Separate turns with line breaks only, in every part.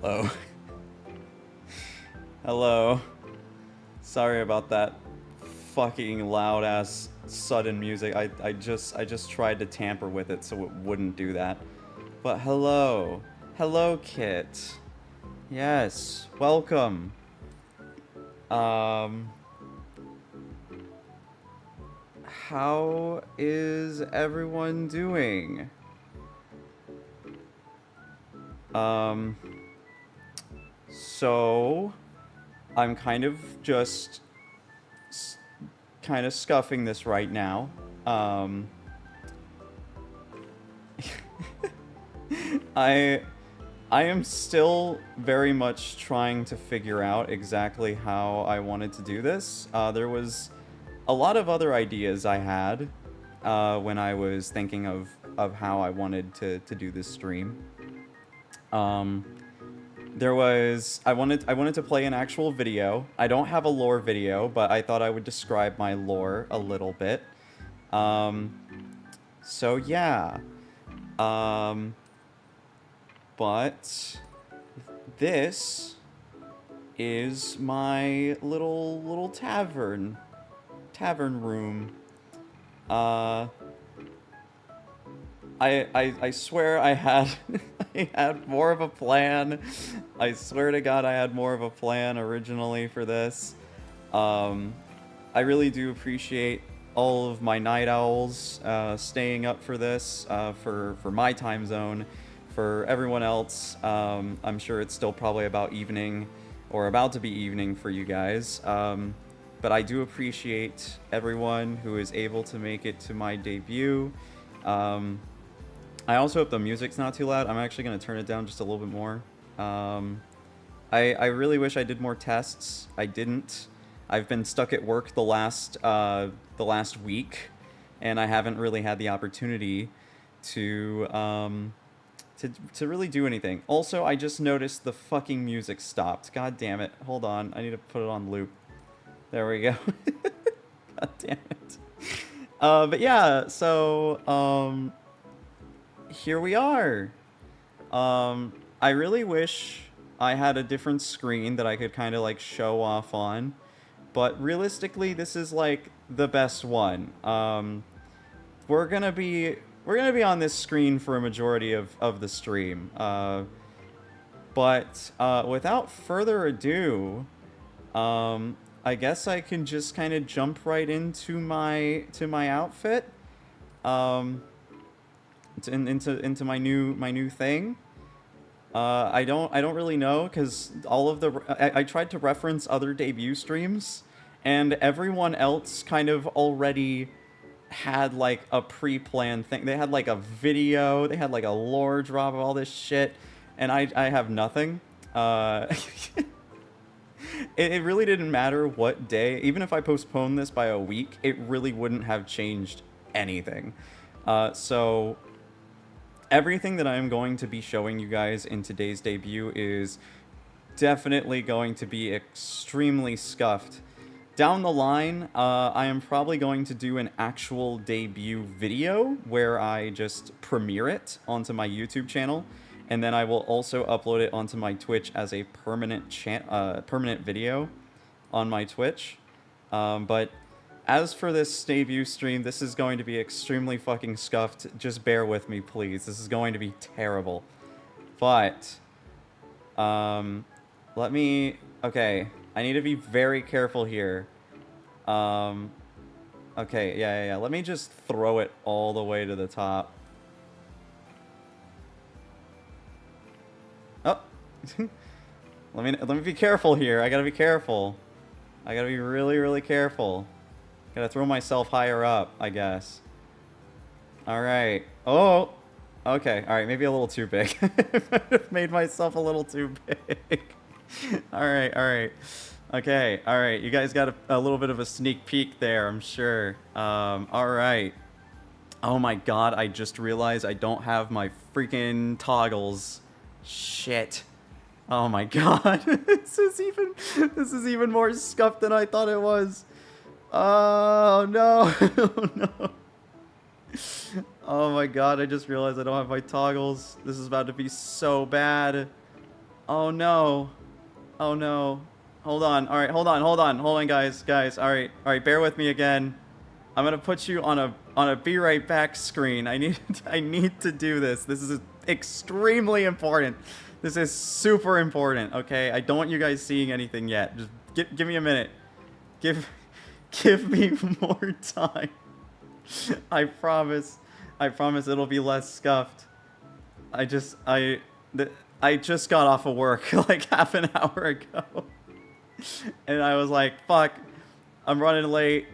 Hello. Hello. Sorry about that fucking loud ass sudden music. I just tried to tamper with it so it wouldn't do that. But hello. Hello, Kit. Yes, welcome. How is everyone doing? So I'm kind of just kind of scuffing this right now. I am still very much trying to figure out exactly how I wanted to do this. There was a lot of other ideas I had when I was thinking of how I wanted to do this stream. There was I wanted to play an actual video. I don't have a lore video, but I thought I would describe my lore a little bit. So yeah. But this is my little tavern room. I swear I had I had more of a plan. I swear to God I had more of a plan originally for this. I really do appreciate all of my night owls staying up for this, for my time zone. For everyone else, I'm sure it's still probably about evening, or about to be evening for you guys. But I do appreciate everyone who is able to make it to my debut. I also hope the music's not too loud. I'm actually going to turn it down just a little bit more. I really wish I did more tests. I didn't. I've been stuck at work the last week, and I haven't really had the opportunity to really do anything. Also, I just noticed the fucking music stopped. God damn it. Hold on. I need to put it on loop. There we go. God damn it. But yeah, so here we are. I really wish I had a different screen that I could kind of like show off on, but realistically this is like the best one. We're gonna be on this screen for a majority of the stream, but without further ado, I guess I can just kind of jump right into my outfit, into my new thing. I don't really know, because all of the I tried to reference other debut streams, and everyone else kind of already had like a pre-planned thing. They had like a video, they had like a lore drop of all this shit, and I have nothing. It really didn't matter what day. Even if I postponed this by a week, it really wouldn't have changed anything. So everything that I am going to be showing you guys in today's debut is definitely going to be extremely scuffed. Down the line, I am probably going to do an actual debut video where I just premiere it onto my YouTube channel, and then I will also upload it onto my Twitch as a permanent video on my Twitch. But as for this debut stream, this is going to be extremely fucking scuffed. Just bear with me, please. This is going to be terrible. But let me... Okay, I need to be very careful here. Okay, yeah. Let me just throw it all the way to the top. Oh. Let me be careful here. I gotta be careful. I gotta be really careful. Gotta throw myself higher up, I guess. Alright. Oh! Okay, alright, maybe a little too big. I might have made myself a little too big. Alright. Okay, alright. You guys got a little bit of a sneak peek there, I'm sure. Alright. Oh my god, I just realized I don't have my freaking toggles. Shit. Oh my god. This is even more scuffed than I thought it was. Oh no. Oh no. Oh my god, I just realized I don't have my toggles. This is about to be so bad. Oh no. Oh no. Hold on. All right, hold on, guys. All right, bear with me again. I'm gonna put you on a be right back screen. I need I need to do this. This is extremely important. This is super important. Okay, I don't want you guys seeing anything yet. Just give me a minute. Give give me more time. I promise. I promise it'll be less scuffed. I just got off of work like half an hour ago. And I was like, fuck, I'm running late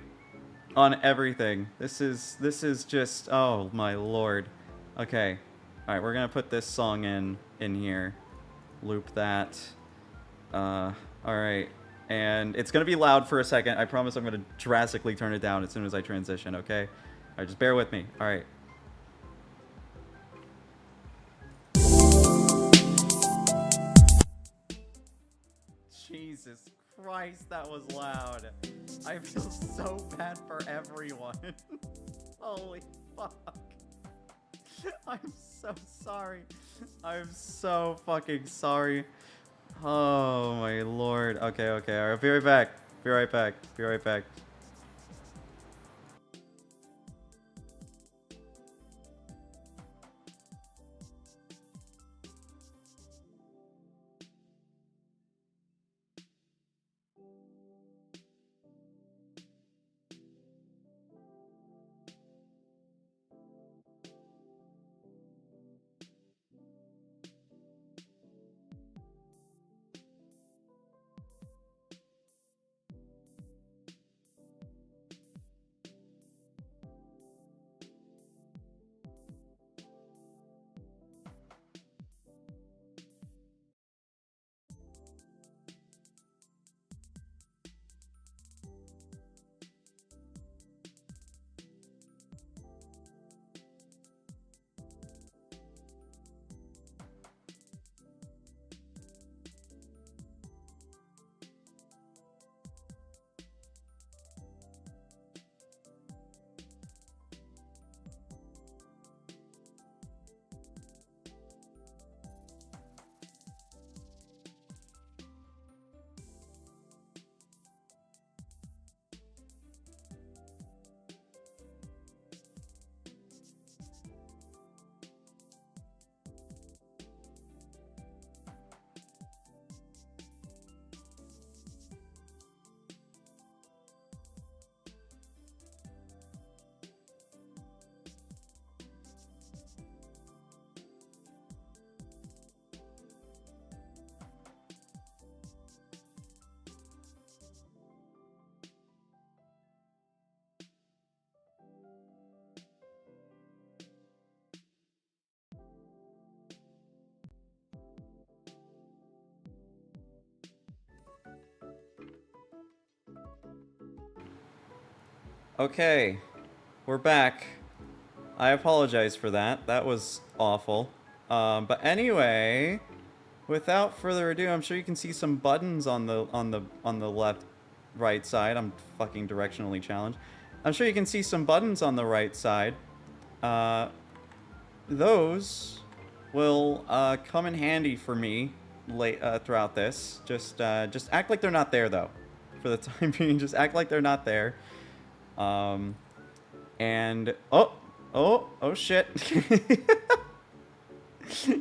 on everything. This is just, oh my lord. Okay. Alright, we're gonna put this song in here. Loop that. Alright. And it's gonna be loud for a second. I promise I'm gonna drastically turn it down as soon as I transition, okay? Alright, just bear with me. Alright. Jesus Christ, that was loud. I feel so bad for everyone. Holy fuck. I'm so sorry. I'm so fucking sorry. Oh my lord. Okay, okay. I'll be right back. Be right back. Be right back. Okay, we're back. I apologize for that. That was awful. But anyway, without further ado, I'm sure you can see some buttons on the left, right side. I'm fucking directionally challenged. I'm sure you can see some buttons on the right side. Those will come in handy for me throughout this. Just act like they're not there though. For the time being, just act like they're not there. And oh shit.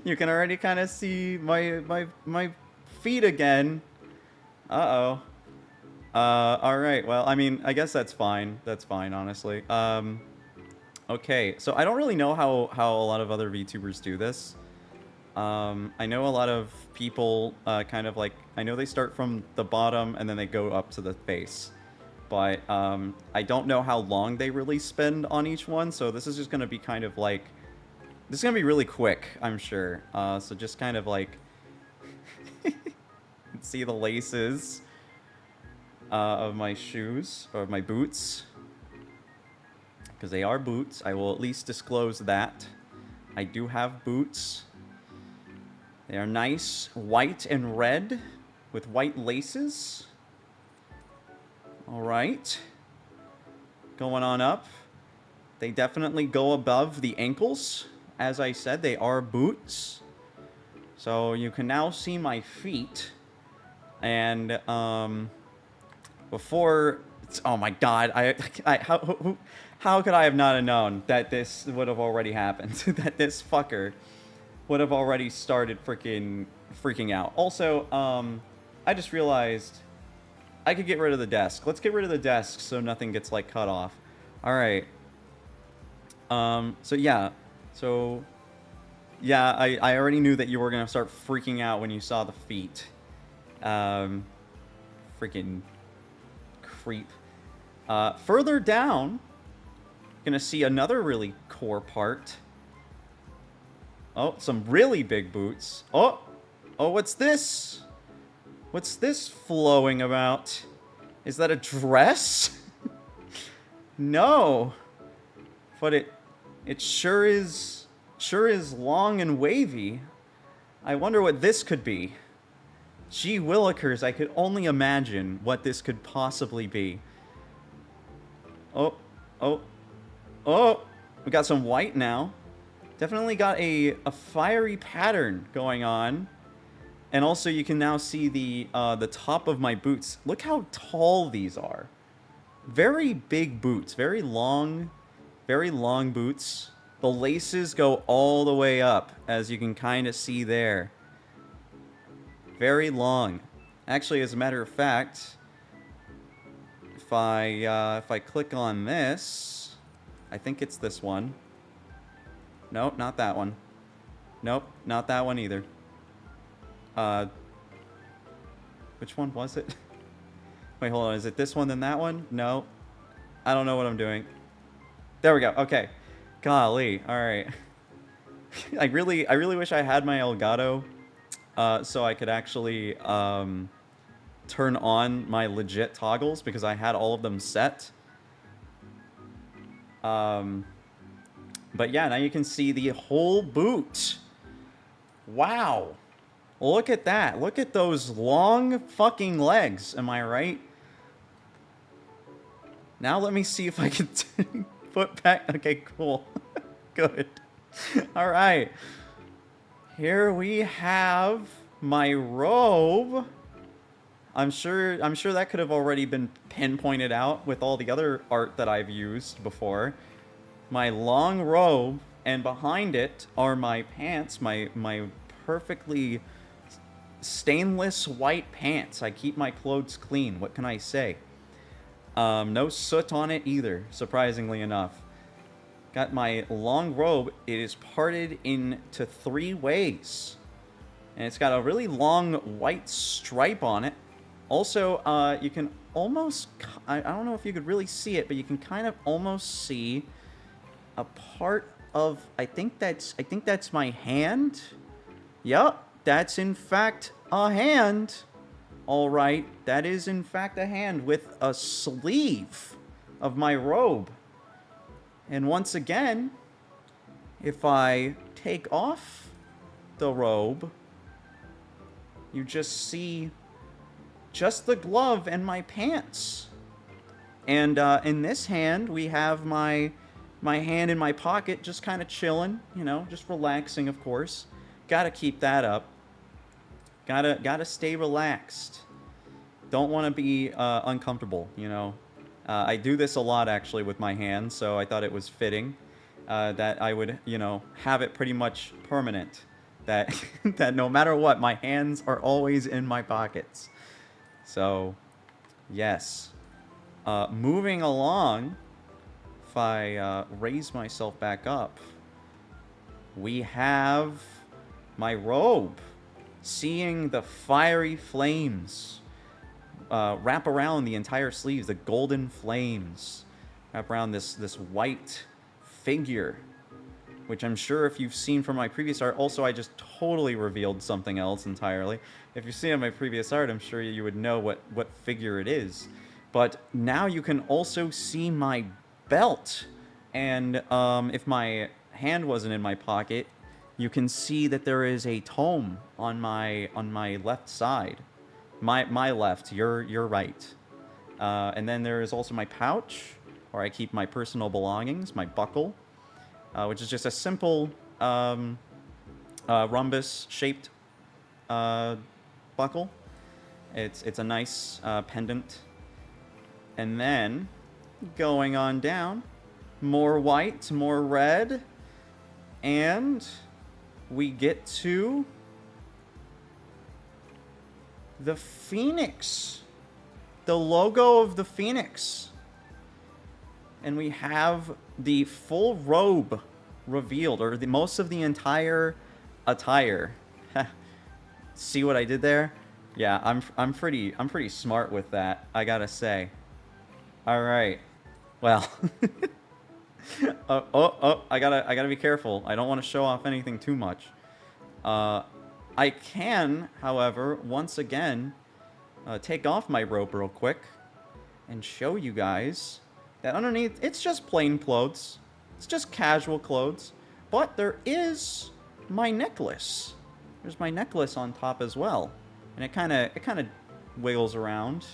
You can already kind of see my feet again. Uh-oh. All right. Well, I mean, I guess that's fine. That's fine, honestly. Okay. So I don't really know how a lot of other VTubers do this. I know a lot of people kind of like, I know they start from the bottom and then they go up to the face. But I don't know how long they really spend on each one, so this is just going to be kind of like... This is going to be really quick, I'm sure. So just kind of like... see the laces of my shoes, or my boots. Because they are boots, I will at least disclose that. I do have boots. They are nice, white and red, with white laces. Alright. Going on up. They definitely go above the ankles. As I said, they are boots. So you can now see my feet. And, before... Oh my god, how could I have not have known that this would have already happened? That this fucker would have already started freaking out. Also, I just realized I could get rid of the desk. Let's get rid of the desk so nothing gets, like, cut off. Alright. So yeah. So, yeah, I already knew that you were gonna start freaking out when you saw the feet. Freaking creep. Further down, gonna see another really core part. Oh, some really big boots. Oh, what's this? What's this flowing about? Is that a dress? No, but it sure is long and wavy. I wonder what this could be. Gee willikers, I could only imagine what this could possibly be. Oh, we got some white now. Definitely got a fiery pattern going on. And also you can now see the top of my boots. Look how tall these are. Very big boots, very long boots. The laces go all the way up, as you can kind of see there. Very long. Actually, as a matter of fact, if I click on this, I think it's this one. Nope, not that one. Nope, not that one either. Which one was it? Wait, hold on. Is it this one then that one? No. I don't know what I'm doing. There we go. Okay. Golly. All right. I really wish I had my Elgato, so I could actually turn on my legit toggles, because I had all of them set. But yeah, now you can see the whole boot. Wow. Look at that. Look at those long fucking legs. Am I right? Now let me see if I can put back. Okay, cool. Good. All right. Here we have my robe. I'm sure that could have already been pinpointed out with all the other art that I've used before. My long robe, and behind it are my pants, my perfectly stainless white pants. I keep my clothes clean. What can I say? No soot on it either, surprisingly enough. Got my long robe. It is parted into 3 ways. And it's got a really long white stripe on it. Also, you can almost... I don't know if you could really see it, but you can kind of almost see a part of... I think that's my hand. Yup, that's in fact a hand. Alright, that is in fact a hand with a sleeve of my robe. And once again, if I take off the robe, you just see just the glove and my pants. And in this hand, we have my hand in my pocket, just kind of chilling, you know, just relaxing, of course. Gotta keep that up. Gotta stay relaxed. Don't want to be uncomfortable, you know. I do this a lot, actually, with my hands, so I thought it was fitting that I would, you know, have it pretty much permanent. That, that no matter what, my hands are always in my pockets. So, yes. Moving along, if I raise myself back up, we have my robe. Seeing the fiery flames wrap around the entire sleeves, the golden flames wrap around this white figure, which I'm sure if you've seen from my previous art. Also, I just totally revealed something else entirely. If you've seen my previous art, I'm sure you would know what figure it is. But now you can also see my belt, and if my hand wasn't in my pocket, you can see that there is a tome on my left side. My left, your right. And then there is also my pouch, where I keep my personal belongings, my buckle, which is just a simple rhombus-shaped buckle. It's a nice pendant. And then, going on down, more white, more red, and we get to the phoenix. The logo of the phoenix. And we have the full robe revealed, or the most of the entire attire. See what I did there? Yeah, I'm pretty smart with that, I gotta say. All right. Well, I gotta be careful. I don't want to show off anything too much. I can, however, once again, take off my robe real quick and show you guys that underneath it's just plain clothes. It's just casual clothes, but there is my necklace. There's my necklace on top as well, and it kind of wiggles around.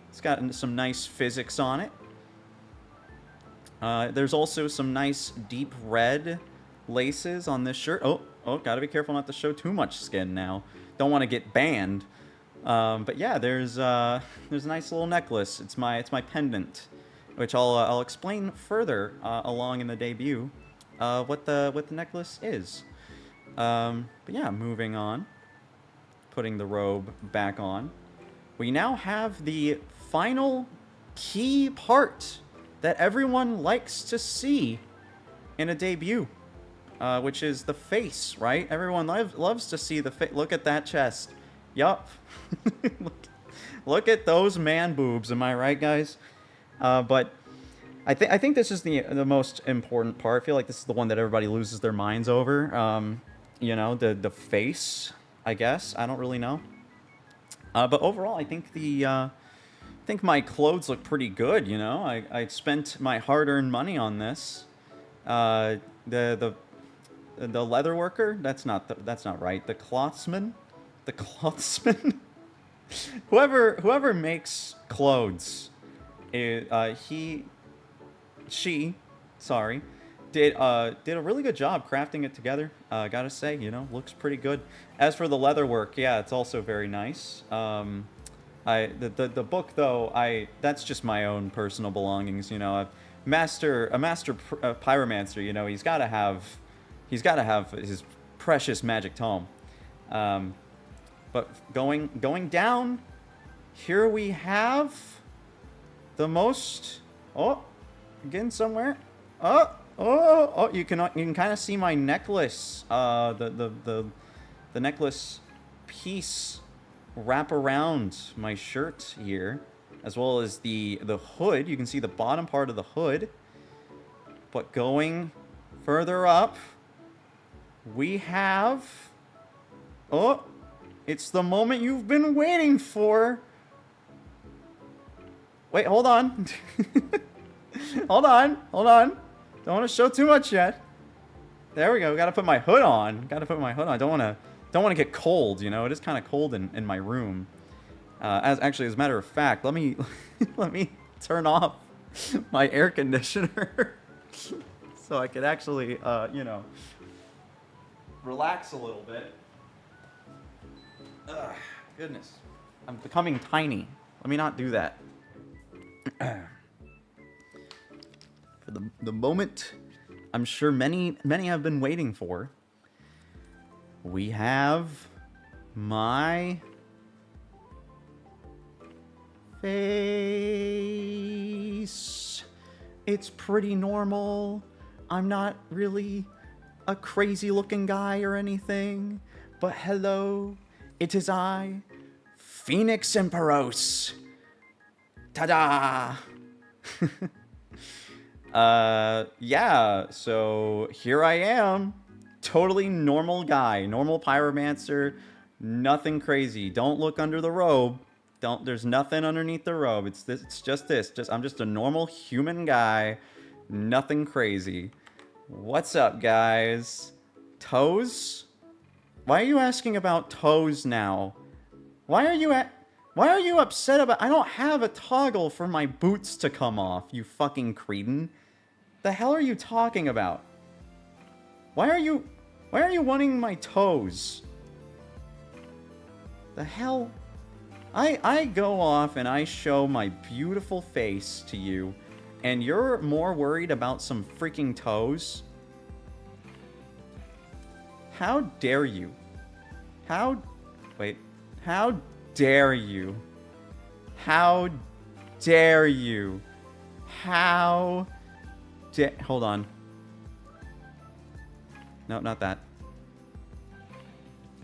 It's got some nice physics on it. There's also some nice deep red laces on this shirt. Oh, gotta be careful not to show too much skin now. Don't want to get banned. But yeah, there's a nice little necklace. It's my pendant, which I'll explain further along in the debut what the necklace is. But yeah, moving on, putting the robe back on. We now have the final key part that everyone likes to see in a debut, which is the face, right? Everyone loves to see the face. Look at that chest. Yup. Look at those man boobs. Am I right, guys? But I think this is the most important part. I feel like this is the one that everybody loses their minds over. You know, the face, I guess. I don't really know. But overall, I think my clothes look pretty good. You know, I spent my hard-earned money on this. The leather worker. That's not right. The clothsman. Whoever makes clothes, she did a really good job crafting it together. Gotta say, you know, looks pretty good. As for the leather work, yeah, it's also very nice. The book though, that's just my own personal belongings. You know, a master pyromancer. You know, he's gotta have his precious magic tome. But going down, here we have the most. Oh, getting somewhere. Oh! You can kind of see my necklace. The necklace piece wrap around my shirt here, as well as the hood. You can see the bottom part of the hood. But going further up, we have. Oh! It's the moment you've been waiting for. Wait, hold on. Hold on. Don't want to show too much yet. There we go. Got to put my hood on. I don't want to get cold, you know. It is kind of cold in my room. As a matter of fact, let me turn off my air conditioner so I could actually you know, relax a little bit. Ugh, goodness. I'm becoming tiny. Let me not do that. For the moment I'm sure many have been waiting for, we have my face. It's pretty normal. I'm not really a crazy looking guy or anything, but hello. It is I, Phoenix Emperos. Ta-da! Yeah, so here I am. Totally normal guy, normal pyromancer, nothing crazy. Don't look under the robe. There's nothing underneath the robe. It's just this. I'm just a normal human guy, nothing crazy. What's up, guys? Toes? Why are you asking about toes now? Why are you upset about... I don't have a toggle for my boots to come off, you fucking cretin. The hell are you talking about? Why are you wanting my toes? The hell? I go off and I show my beautiful face to you, and you're more worried about some freaking toes? How dare you? How dare you? How dare you? Hold on. No, not that.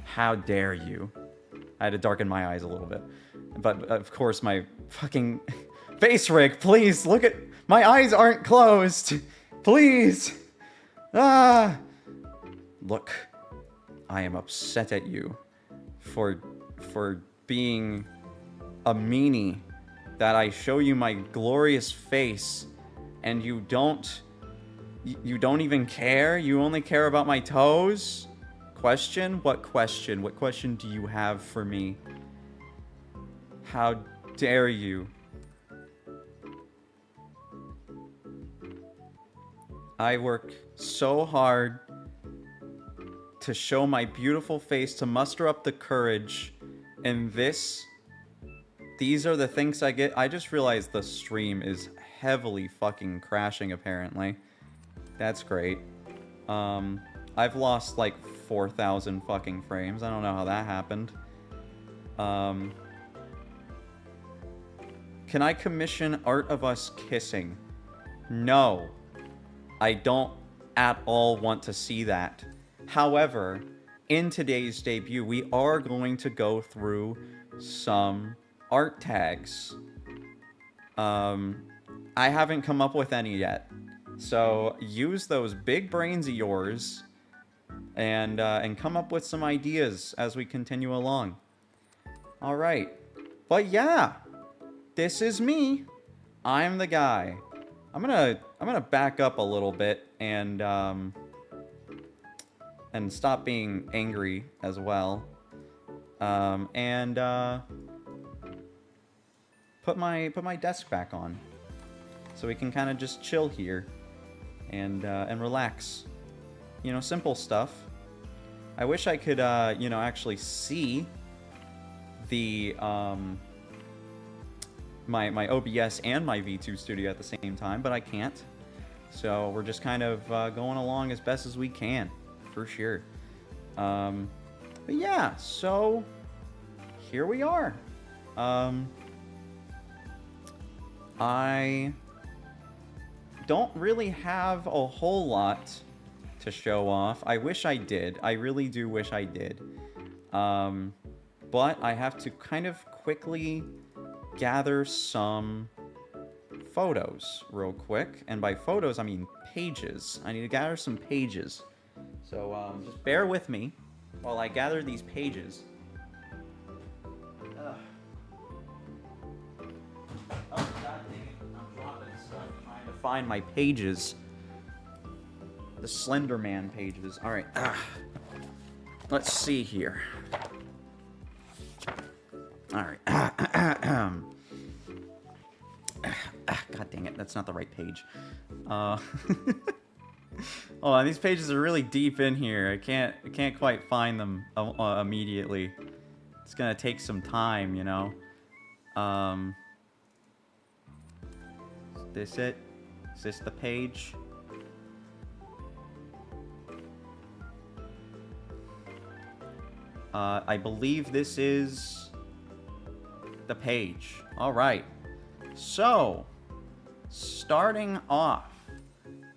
How dare you? I had to darken my eyes a little bit. But, of course, my fucking face rig, please, look at... My eyes aren't closed! Please! Ah! Look, I am upset at you for being a meanie, that I show you my glorious face, and you don't even care? You only care about my toes? Question? What question? What question do you have for me? How dare you? I work so hard to show my beautiful face, to muster up the courage, and these are the things I get. I just realized the stream is heavily fucking crashing, apparently. That's great. I've lost like 4,000 fucking frames. I don't know how that happened. Can I commission art of us kissing? No. I don't at all want to see that. However, in today's debut, we are going to go through some art tags. I haven't come up with any yet. So use those big brains of yours and come up with some ideas as we continue along. All right. But yeah, this is me. I'm the guy. I'm gonna back up a little bit and stop being angry as well. And put my desk back on, so we can kind of just chill here and relax. You know, simple stuff. I wish I could you know, actually see the my OBS and my VTuber studio at the same time, but I can't. So we're just kind of going along as best as we can, for sure. But yeah, so here we are. I don't really have a whole lot to show off. I wish I did. I really do wish I did. But I have to kind of quickly gather some photos real quick. And by photos, I mean pages. I need to gather some pages. So just bear with me while I gather these pages. Oh, god dang it. I'm dropping stuff trying to find my pages. The Slender Man pages. Alright. Let's see here. Alright. God dang it. That's not the right page. Oh, these pages are really deep in here. I can't quite find them immediately. It's gonna take some time, you know. Is this it? Is this the page? I believe this is the page. All right. So, starting off,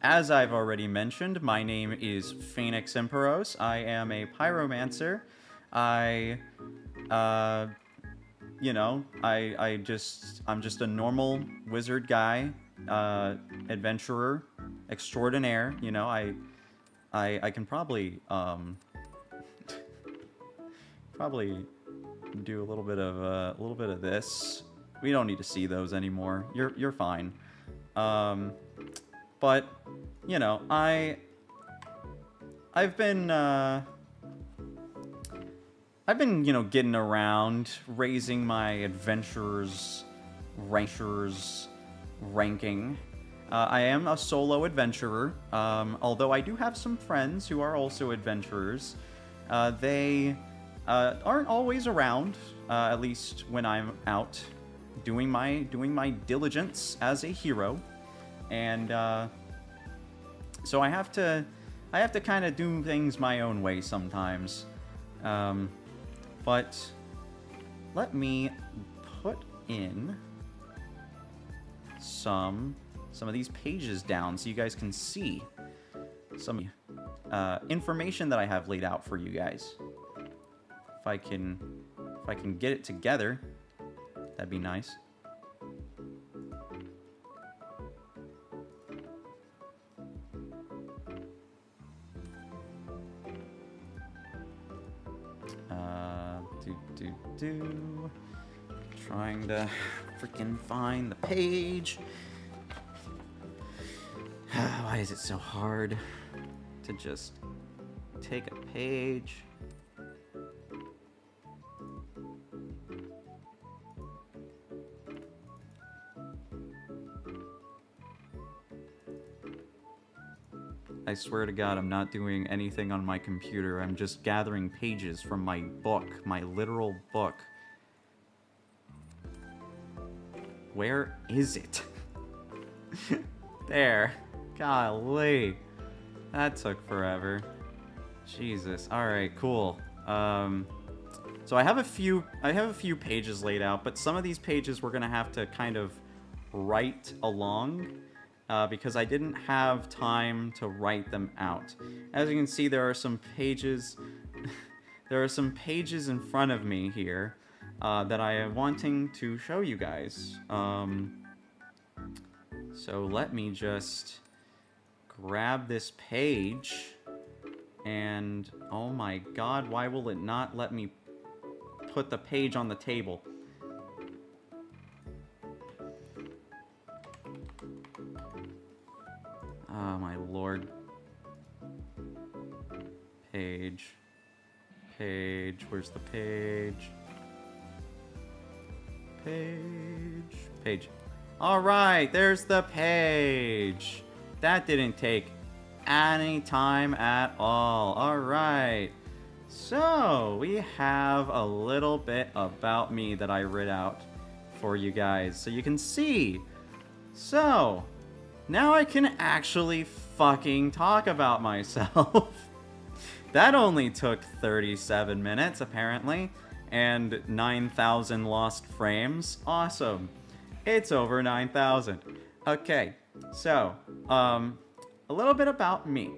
as I've already mentioned, my name is Phoenix Emperos. I am a pyromancer. You know, I'm just a normal wizard guy, adventurer, extraordinaire. You know, I can probably do a little bit of this. We don't need to see those anymore. You're fine. But you know, I've been you know, getting around, raising my adventurers ranking. I am a solo adventurer, although I do have some friends who are also adventurers. They aren't always around, at least when I'm out doing my diligence as a hero, and so I have to kind of do things my own way sometimes. But let me put in some of these pages down so you guys can see some information that I have laid out for you guys. If I can get it together, that'd be nice. Trying to freaking find the page. Why is it so hard to just take a page? I swear to God, I'm not doing anything on my computer. I'm just gathering pages from my book, my literal book. Where is it? There. Golly. That took forever. Jesus. Alright, cool. So I have a few pages laid out, but some of these pages we're gonna have to kind of write along. Because I didn't have time to write them out. As you can see, there are some pages. There are some pages in front of me here that I am wanting to show you guys. So let me just grab this page. And oh my God, why will it not let me put the page on the table? Oh my lord. Page. Where's the page? Page. Alright, there's the page. That didn't take any time at all. Alright. So, we have a little bit about me that I wrote out for you guys so you can see. So, now I can actually fucking talk about myself. That only took 37 minutes, apparently, and 9,000 lost frames. Awesome. It's over 9,000. Okay, so, a little bit about me.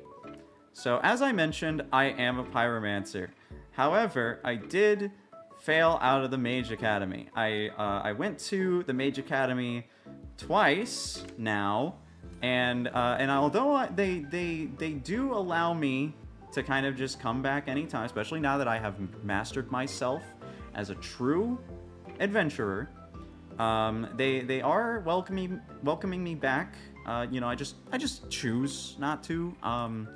So, as I mentioned, I am a pyromancer. However, I did fail out of the Mage Academy. I went to the Mage Academy twice now, and although they do allow me to kind of just come back anytime, especially now that I have mastered myself as a true adventurer, they are welcoming me back. You know, I just choose not to. I'm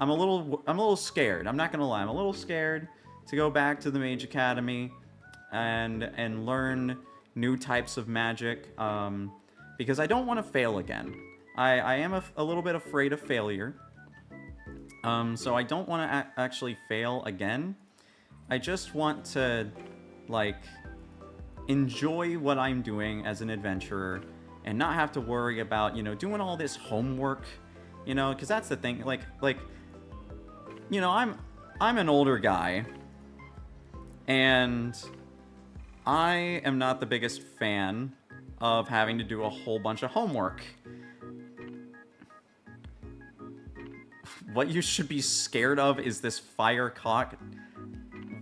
a little scared. I'm not gonna lie. I'm a little scared to go back to the Mage Academy and learn new types of magic, because I don't want to fail again. I am a little bit afraid of failure. So I don't want to actually fail again. I just want to, like, enjoy what I'm doing as an adventurer and not have to worry about, you know, doing all this homework, you know, because that's the thing. Like, you know, I'm an older guy, and I am not the biggest fan of having to do a whole bunch of homework. What you should be scared of is this fire cock.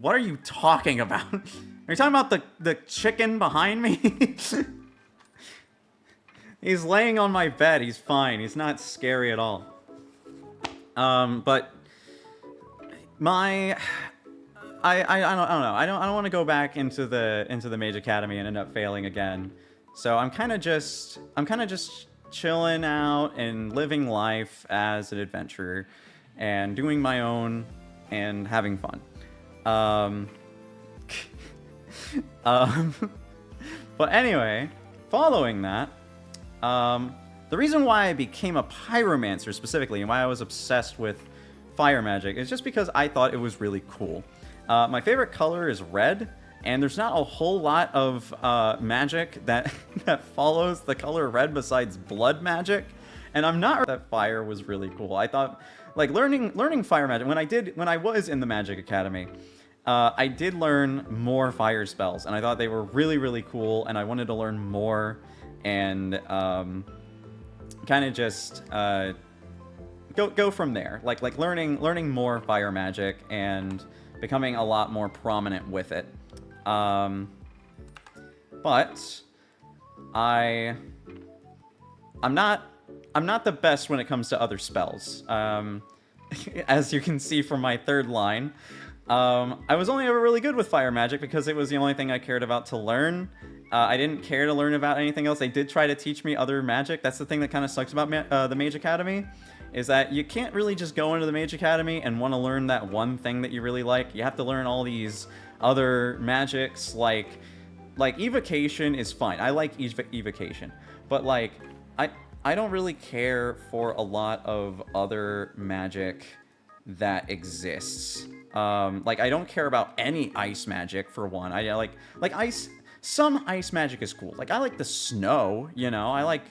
What are you talking about? Are you talking about the chicken behind me? He's laying on my bed. He's fine. He's not scary at all. But I don't know. I don't want to go back into the Mage Academy and end up failing again. So I'm kind of just chilling out and living life as an adventurer and doing my own and having fun. But anyway, following that, the reason why I became a pyromancer specifically and why I was obsessed with fire magic is just because I thought it was really cool. My favorite color is red, and there's not a whole lot of magic that that follows the color red besides blood magic. And I'm not that fire was really cool. I thought like learning fire magic when I was in the Magic Academy. I did learn more fire spells, and I thought they were really cool, and I wanted to learn more and kind of just go from there. Like learning more fire magic and becoming a lot more prominent with it. But I'm not the best when it comes to other spells. As you can see from my third line, I was only ever really good with fire magic because it was the only thing I cared about to learn. I didn't care to learn about anything else. They did try to teach me other magic. That's the thing that kind of sucks about the Mage Academy, is that you can't really just go into the Mage Academy and want to learn that one thing that you really like. You have to learn all these other magics, like evocation is fine. I like evocation, but like I don't really care for a lot of other magic that exists. Like I don't care about any ice magic for one. I like ice. Some ice magic is cool. Like I like the snow, you know. I like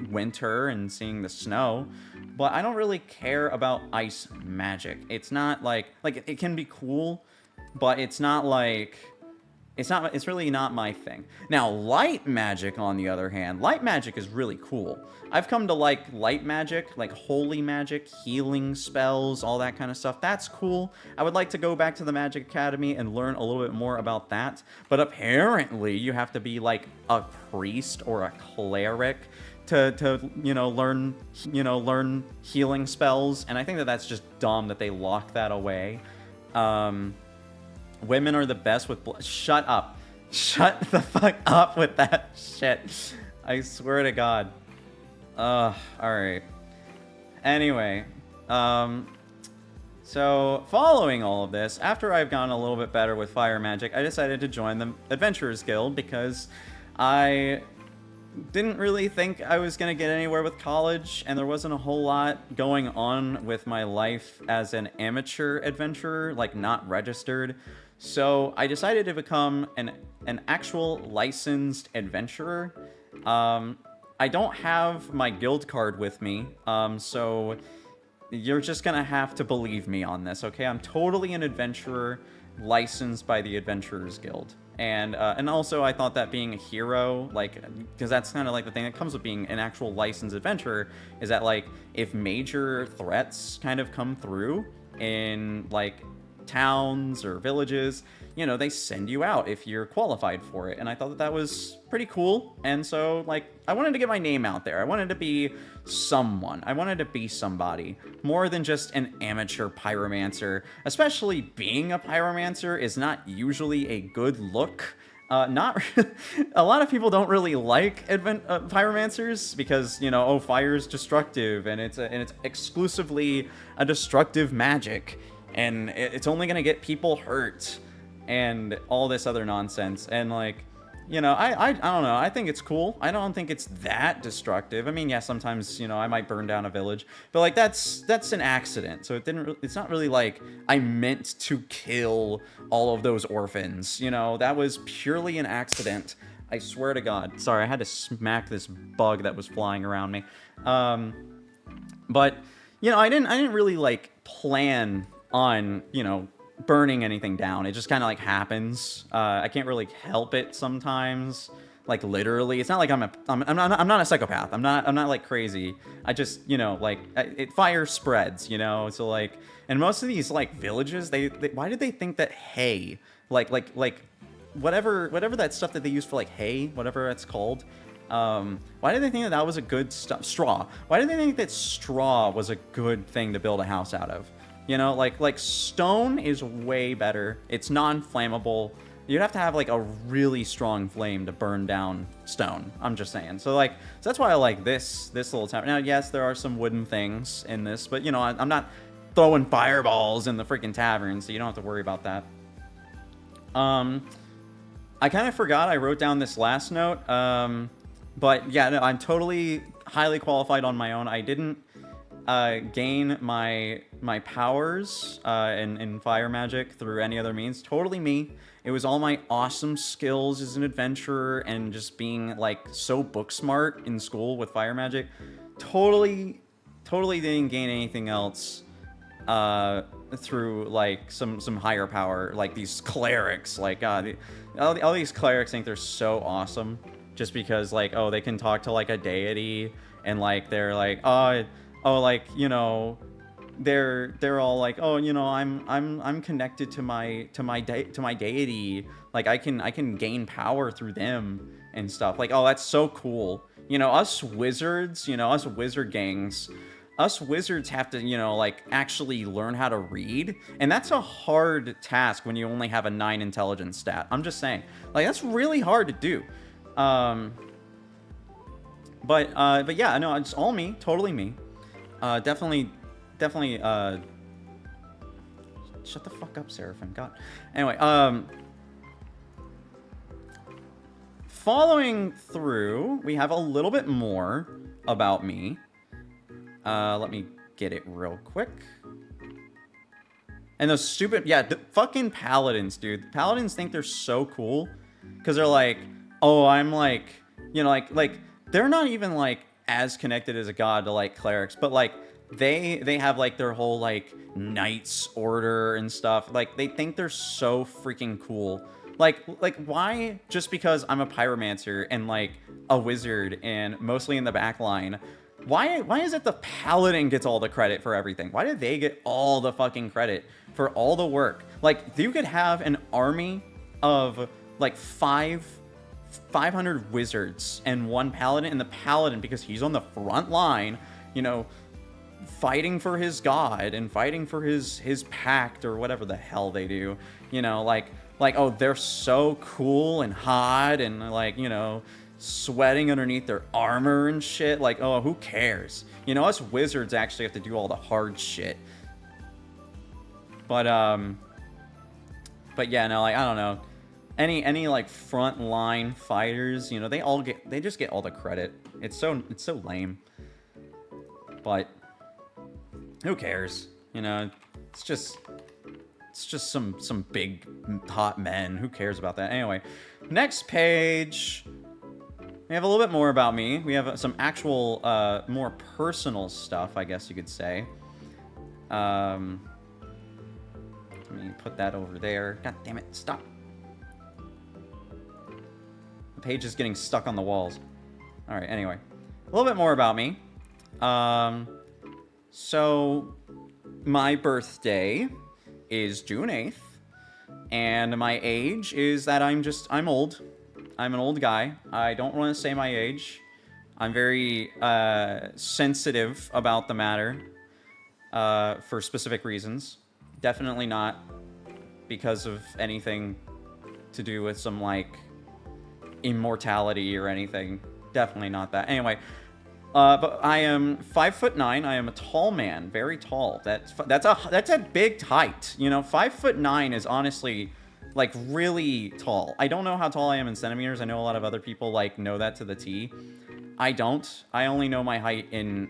winter and seeing the snow, but I don't really care about ice magic. It's not like it can be cool, but it's not like it's really not my thing. Now, light magic, on the other hand, light magic is really cool. I've come to like light magic, like holy magic, healing spells, all that kind of stuff. That's cool. I would like to go back to the Magic Academy and learn a little bit more about that. But apparently, you have to be like a priest or a cleric to learn healing spells. And I think that that's just dumb that they lock that away. Women are the best with blood. Shut up. Shut the fuck up with that shit. I swear to God. Alright. Anyway. So, following all of this, after I've gotten a little bit better with fire magic, I decided to join the Adventurers Guild because I didn't really think I was going to get anywhere with college, and there wasn't a whole lot going on with my life as an amateur adventurer, like not registered. So I decided to become an actual licensed adventurer. I don't have my guild card with me, so you're just gonna have to believe me on this, okay? I'm totally an adventurer, licensed by the Adventurers Guild. And also I thought that being a hero, like, because that's kind of like the thing that comes with being an actual licensed adventurer, is that like if major threats kind of come through in like towns or villages, you know, they send you out if you're qualified for it. And I thought that that was pretty cool. And so like I wanted to get my name out there. I wanted to be someone. I wanted to be somebody more than just an amateur pyromancer. Especially being a pyromancer is not usually a good look. Not a lot of people don't really like pyromancers because, you know, oh, fire's destructive and it's exclusively a destructive magic. And it's only going to get people hurt and all this other nonsense. And like, you know, I don't know. I think it's cool. I don't think it's that destructive. I mean, yeah, sometimes, you know, I might burn down a village, but like that's an accident. So it's not really like I meant to kill all of those orphans. You know, that was purely an accident. I swear to God. Sorry, I had to smack this bug that was flying around me. But you know, I didn't really like plan on, you know, burning anything down. It just kind of like happens. I can't really help it sometimes. Like literally, it's not like I'm not a psychopath. I'm not like crazy. I just, you know, like fire spreads, you know. So like, and most of these like villages, they why did they think that hay, like whatever that stuff that they use for like hay, whatever it's called. Why did they think that was a good straw? Why did they think that straw was a good thing to build a house out of? You know, like stone is way better. It's non-flammable. You'd have to have like a really strong flame to burn down stone. I'm just saying. So like, so that's why I like this little tower. Now, yes, there are some wooden things in this, but you know, I'm not throwing fireballs in the freaking tavern, so you don't have to worry about that. I kind of forgot I wrote down this last note. But yeah, no, I'm totally highly qualified on my own. I didn't gain my powers in fire magic through any other means. Totally me. It was all my awesome skills as an adventurer and just being like so book smart in school with fire magic. Totally didn't gain anything else through like some higher power, like these clerics. Like all these clerics think they're so awesome just because like, oh, they can talk to like a deity, and like they're like, oh, like, you know, they're all like, oh, you know, I'm connected to my deity, like I can gain power through them and stuff. Like, oh, that's so cool. You know, us wizards, you know, us wizard gangs, us wizards have to, you know, like actually learn how to read, and that's a hard task when you only have a 9 intelligence stat. I'm just saying, like, that's really hard to do. But yeah, no, it's all me, totally me. Definitely, shut the fuck up, Seraphim. God. Anyway, following through, we have a little bit more about me. Let me get it real quick. And those stupid, yeah, the fucking paladins, dude. Paladins think they're so cool because they're like, oh, I'm like, you know, like they're not even like as connected as a god to like clerics, but like they have like their whole like knights order and stuff. Like they think they're so freaking cool. Like why, just because I'm a pyromancer and like a wizard and mostly in the back line, why is it the paladin gets all the credit for everything? Why do they get all the fucking credit for all the work? Like, you could have an army of like 500 wizards and 1 paladin, and the paladin, because he's on the front line, you know, fighting for his god and fighting for his pact or whatever the hell they do, you know, like oh, they're so cool and hot and like, you know, sweating underneath their armor and shit. Like, oh, who cares? You know, us wizards actually have to do all the hard shit. But yeah, no, like, I don't know. Any like front line fighters, you know, they just get all the credit. It's so lame. But who cares? You know, it's just some big hot men. Who cares about that? Anyway, next page. We have a little bit more about me. We have some actual, more personal stuff, I guess you could say. Let me put that over there. God damn it, stop. The page is getting stuck on the walls. Alright, anyway. A little bit more about me. So, my birthday is June 8th. And my age is that I'm old. I'm an old guy. I don't want to say my age. I'm very sensitive about the matter for specific reasons. Definitely not because of anything to do with some, like, immortality or anything. Definitely not that. Anyway, but I am 5'9". I am a tall man, very tall. That's a big height. You know, 5'9" is honestly, like, really tall. I don't know how tall I am in centimeters. I know a lot of other people, like, know that to the T. I don't. I only know my height in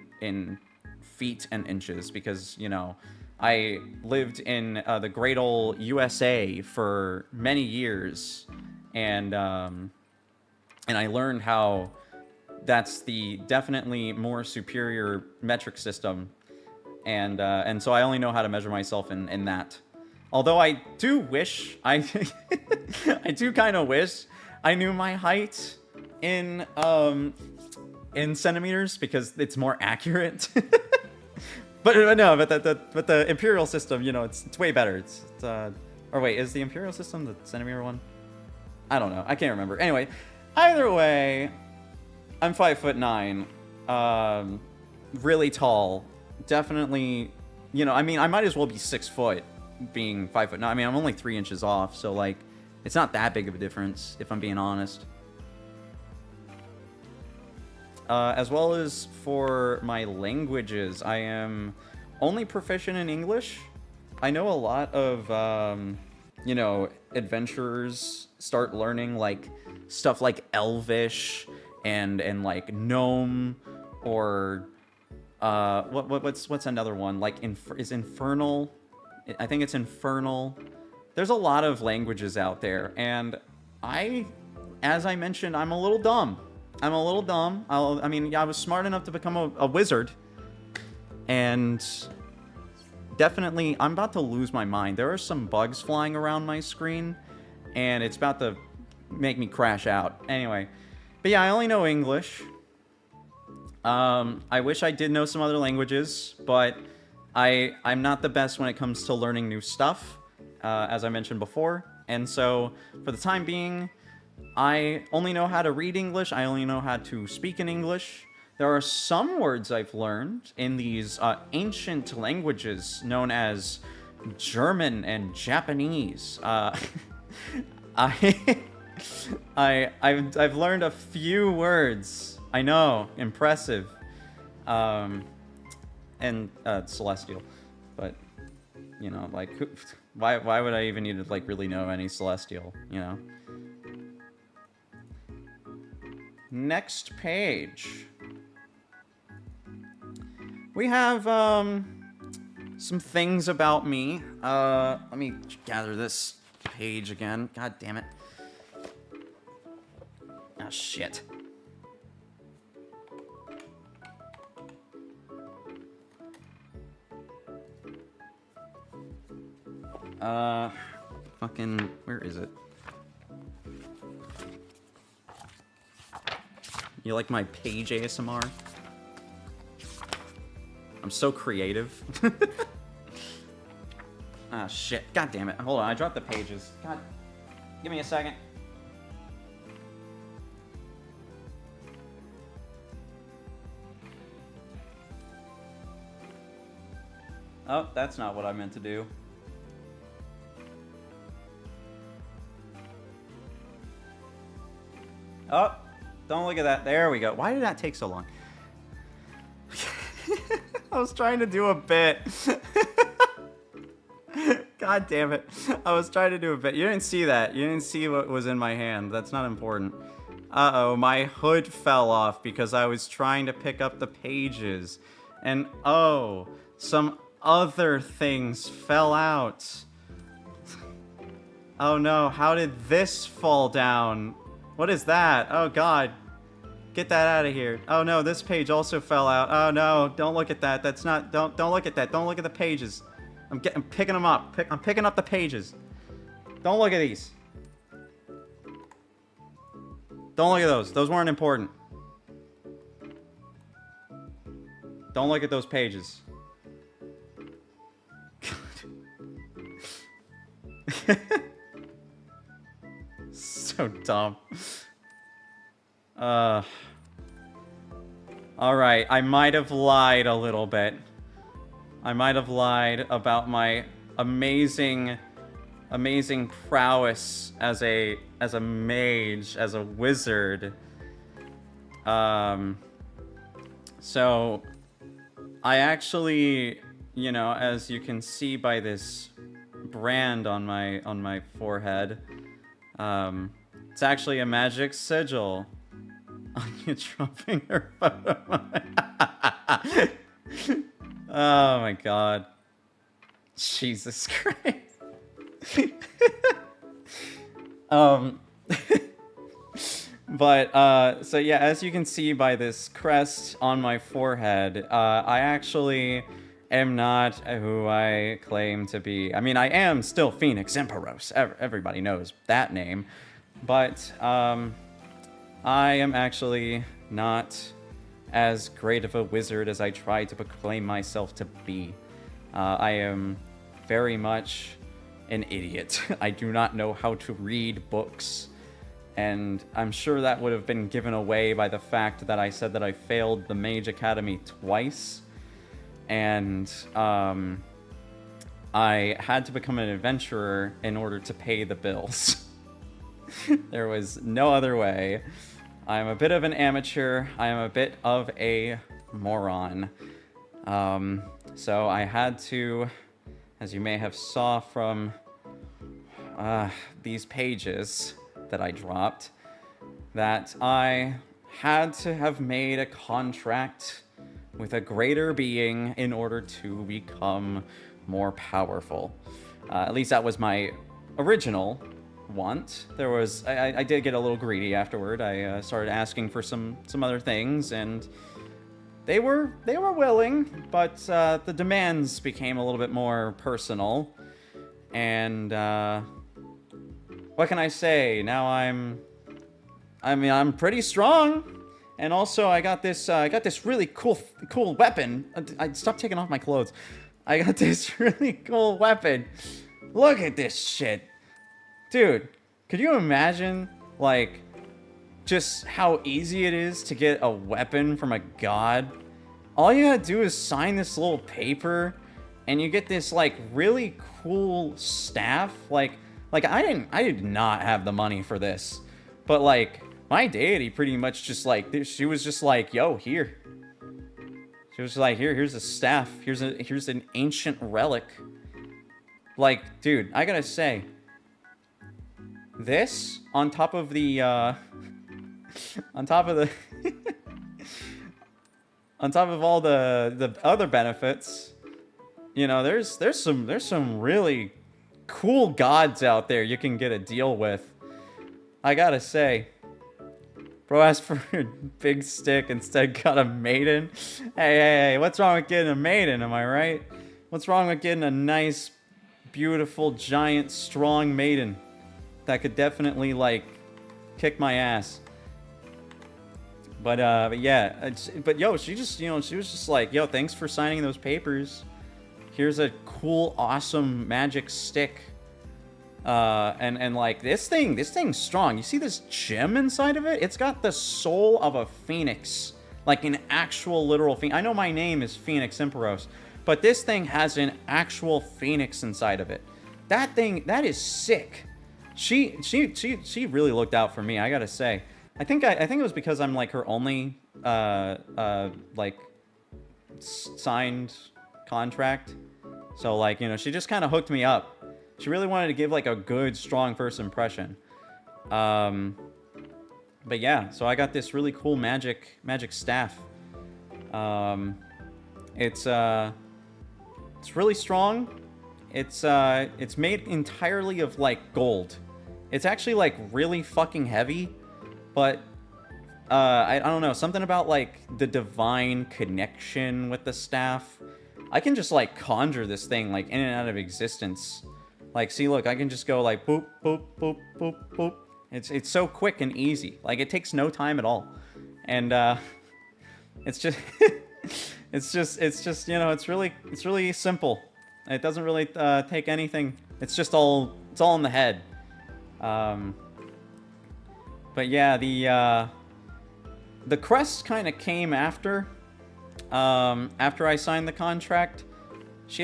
feet and inches because, you know, I lived in the great old USA for many years, and I learned how that's the definitely more superior metric system, and so I only know how to measure myself in that. Although I do wish, I do kind of wish I knew my height in centimeters because it's more accurate. But no, but the imperial system, you know, it's way better. Or wait, is the imperial system the centimeter one? I don't know. I can't remember. Anyway, either way, I'm 5'9", really tall. Definitely, you know, I mean, I might as well be 6 foot being 5'9". I mean, I'm only 3 inches off, so like, it's not that big of a difference if I'm being honest. As well as for my languages, I am only proficient in English. I know a lot of, you know, adventurers start learning, like, stuff like Elvish and like Gnome or what's another one? Like, is infernal? I think it's infernal. There's a lot of languages out there, and as I mentioned, I'm a little dumb. I'm a little dumb. I mean, yeah, I was smart enough to become a wizard, and definitely, I'm about to lose my mind. There are some bugs flying around my screen, and it's about to make me crash out. Anyway, but yeah, I only know English. I wish I did know some other languages, but I'm not the best when it comes to learning new stuff, as I mentioned before. And so, for the time being, I only know how to read English. I only know how to speak in English. There are some words I've learned in these ancient languages known as German and Japanese. I've learned a few words. I know, impressive. And Celestial, but you know, like, why would I even need to like really know any Celestial? You know. Next page. We have some things about me. Let me gather this page again. God damn it. Ah, shit. Fucking, where is it? You like my page ASMR? I'm so creative. Ah, shit. God damn it. Hold on, I dropped the pages. God, give me a second. Oh, that's not what I meant to do. Oh, don't look at that. There we go. Why did that take so long? I was trying to do a bit. God damn it. I was trying to do a bit. You didn't see that. You didn't see what was in my hand. That's not important. Uh-oh, my hood fell off because I was trying to pick up the pages. And oh, some other things fell out. Oh no, how did this fall down? What is that? Oh god. Get that out of here. Oh no, this page also fell out. Oh no, don't look at that. That's not, don't look at that. Don't look at the pages. I'm picking them up. I'm picking up the pages. Don't look at these. Don't look at those. Those weren't important. Don't look at those pages. So dumb. Alright, I might have lied a little bit. I might have lied about my amazing prowess as a mage, as a wizard. So I actually, you know, as you can see by this brand on my forehead, it's actually a magic sigil. Anya dropping her photo. Oh my god. Jesus Christ. But, so yeah, as you can see by this crest on my forehead, I actually am not who I claim to be. I mean, I am still Phoenix Emperos. Everybody knows that name. But, I am actually not as great of a wizard as I try to proclaim myself to be. I am very much an idiot. I do not know how to read books. And I'm sure that would have been given away by the fact that I said that I failed the Mage Academy twice. And I had to become an adventurer in order to pay the bills. There was no other way. I'm a bit of an amateur. I am a bit of a moron. So I had to, as you may have saw from these pages that I dropped, that I had to have made a contract with a greater being in order to become more powerful. At least that was my original want. There was I did get a little greedy afterward. I started asking for some other things, and they were willing, but the demands became a little bit more personal. And what can I say? Now I'm pretty strong, and also I got this really cool weapon. I stopped taking off my clothes. I got this really cool weapon. Look at this shit, dude. Could you imagine, like, just how easy it is to get a weapon from a god? All you gotta do is sign this little paper, and you get this like really cool staff. Like I did not have the money for this, but like my deity pretty much just like she was just like, yo, here. She was like, here's a staff. Here's an ancient relic. Like, dude, I gotta say, this on top of the on top of all the other benefits, you know, there's some really cool gods out there you can get a deal with. I gotta say, bro asked for a big stick, instead got a maiden. Hey, what's wrong with getting a maiden, am I right? What's wrong with getting a nice, beautiful, giant, strong maiden that could definitely, like, kick my ass? But yeah, but yo, she was just like, yo, thanks for signing those papers. Here's a cool, awesome magic stick. And like, this thing's strong. You see this gem inside of it? It's got the soul of a phoenix. Like an actual literal phoenix. I know my name is Phoenix Emperos, but this thing has an actual phoenix inside of it. That is sick. She really looked out for me, I gotta say. I think it was because I'm like her only like signed contract. So like, you know, she just kind of hooked me up. She really wanted to give like a good, strong first impression. But yeah, so I got this really cool magic staff. It's really strong. It's made entirely of like gold. It's actually like really fucking heavy, but I don't know, something about like the divine connection with the staff. I can just like conjure this thing like in and out of existence. Like, see, look, I can just go like boop, boop, boop, boop, boop. It's so quick and easy. Like, it takes no time at all. And it's just it's just, you know, it's really simple. It doesn't really take anything. It's all in the head. But yeah, the crest kind of came after I signed the contract. She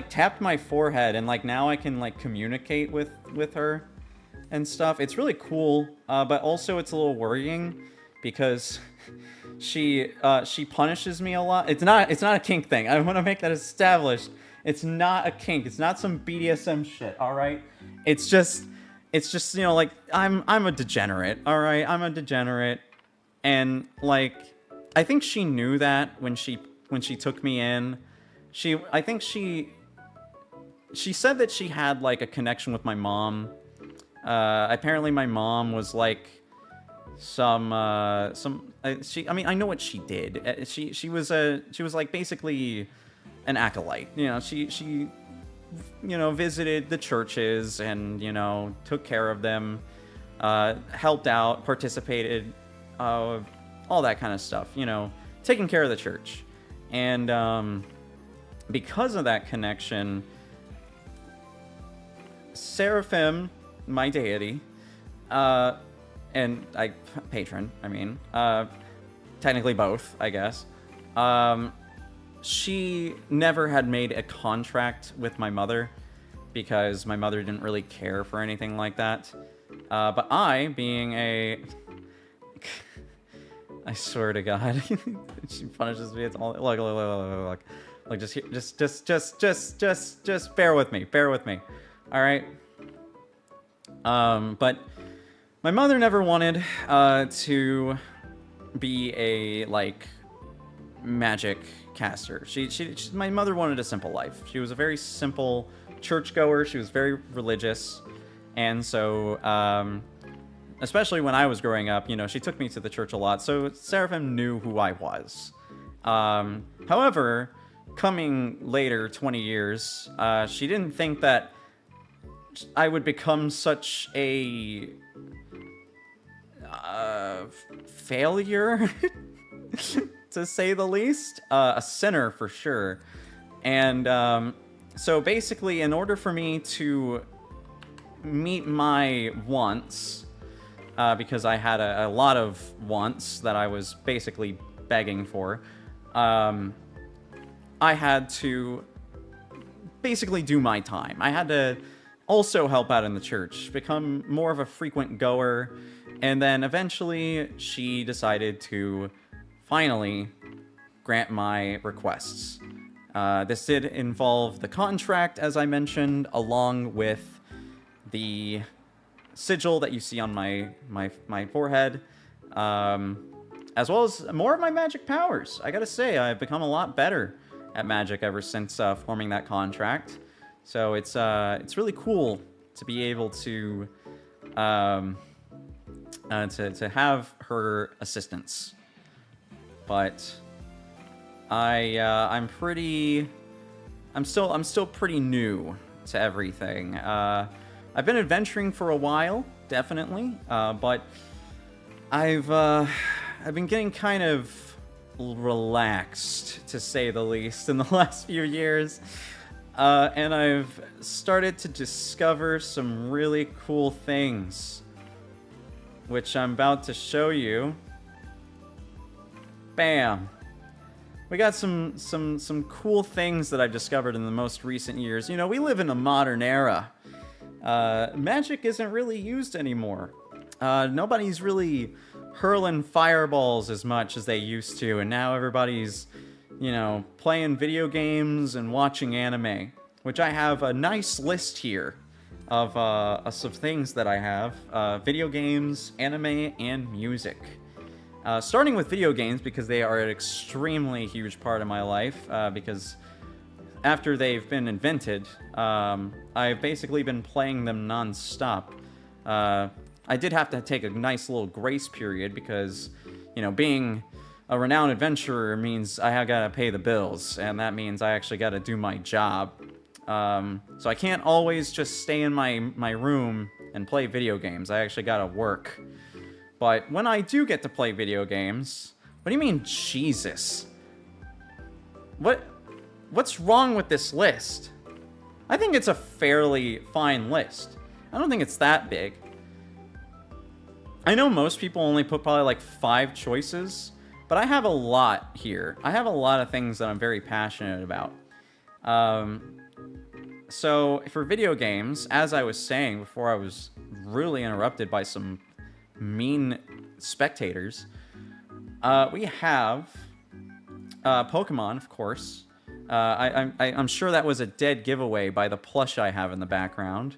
tapped my forehead, and like now I can like communicate with her and stuff. It's really cool, but also it's a little worrying because she punishes me a lot. It's not a kink thing. I want to make that established. It's not a kink. It's not some BDSM shit. All right. It's just, you know, like I'm a degenerate. All right. I'm a degenerate. And like, I think she knew that when she took me in. I think she said that she had like a connection with my mom. Apparently my mom was like I mean, I know what she did. She was like basically an acolyte. You know, she you know, visited the churches and, you know, took care of them, helped out, participated, all that kind of stuff, you know, taking care of the church. And because of that connection, Seraphim, my deity, and patron, I mean, technically both, I guess, she never had made a contract with my mother because my mother didn't really care for anything like that. But I, being a... I swear to God, she punishes me. It's all... Look. Like, just bear with me. All right? But my mother never wanted to be a, like, magic caster. My mother wanted a simple life. She was a very simple churchgoer. She was very religious. And so, especially when I was growing up, you know, she took me to the church a lot. So Seraphim knew who I was. However, coming later, 20 years, she didn't think that I would become such a failure, to say the least. A sinner, for sure. And so basically, in order for me to meet my wants, because I had a lot of wants that I was basically begging for, I had to basically do my time. I had to also help out in the church, become more of a frequent goer, and then eventually she decided to finally grant my requests. This did involve the contract, as I mentioned, along with the sigil that you see on my forehead, as well as more of my magic powers. I gotta say, I've become a lot better at magic ever since forming that contract. So it's really cool to be able to have her assistance. But I'm still pretty new to everything. I've been adventuring for a while, definitely, but I've been getting kind of relaxed, to say the least, in the last few years. And I've started to discover some really cool things, which I'm about to show you. Bam! We got some cool things that I've discovered in the most recent years. You know, we live in a modern era. Magic isn't really used anymore. Nobody's really hurling fireballs as much as they used to, and now everybody's, you know, playing video games and watching anime, which I have a nice list here of some things that I have. Video games, anime, and music. Starting with video games, because they are an extremely huge part of my life, because after they've been invented, I've basically been playing them non-stop. I did have to take a nice little grace period because, you know, being a renowned adventurer means I have got to pay the bills, and that means I actually got to do my job. So I can't always just stay in my room and play video games. I actually got to work. But when I do get to play video games, what do you mean, Jesus? What's wrong with this list? I think it's a fairly fine list. I don't think it's that big. I know most people only put probably like 5 choices, but I have a lot here. I have a lot of things that I'm very passionate about. So for video games, as I was saying before I was really interrupted by some mean spectators, we have Pokemon, of course. I'm sure that was a dead giveaway by the plush I have in the background.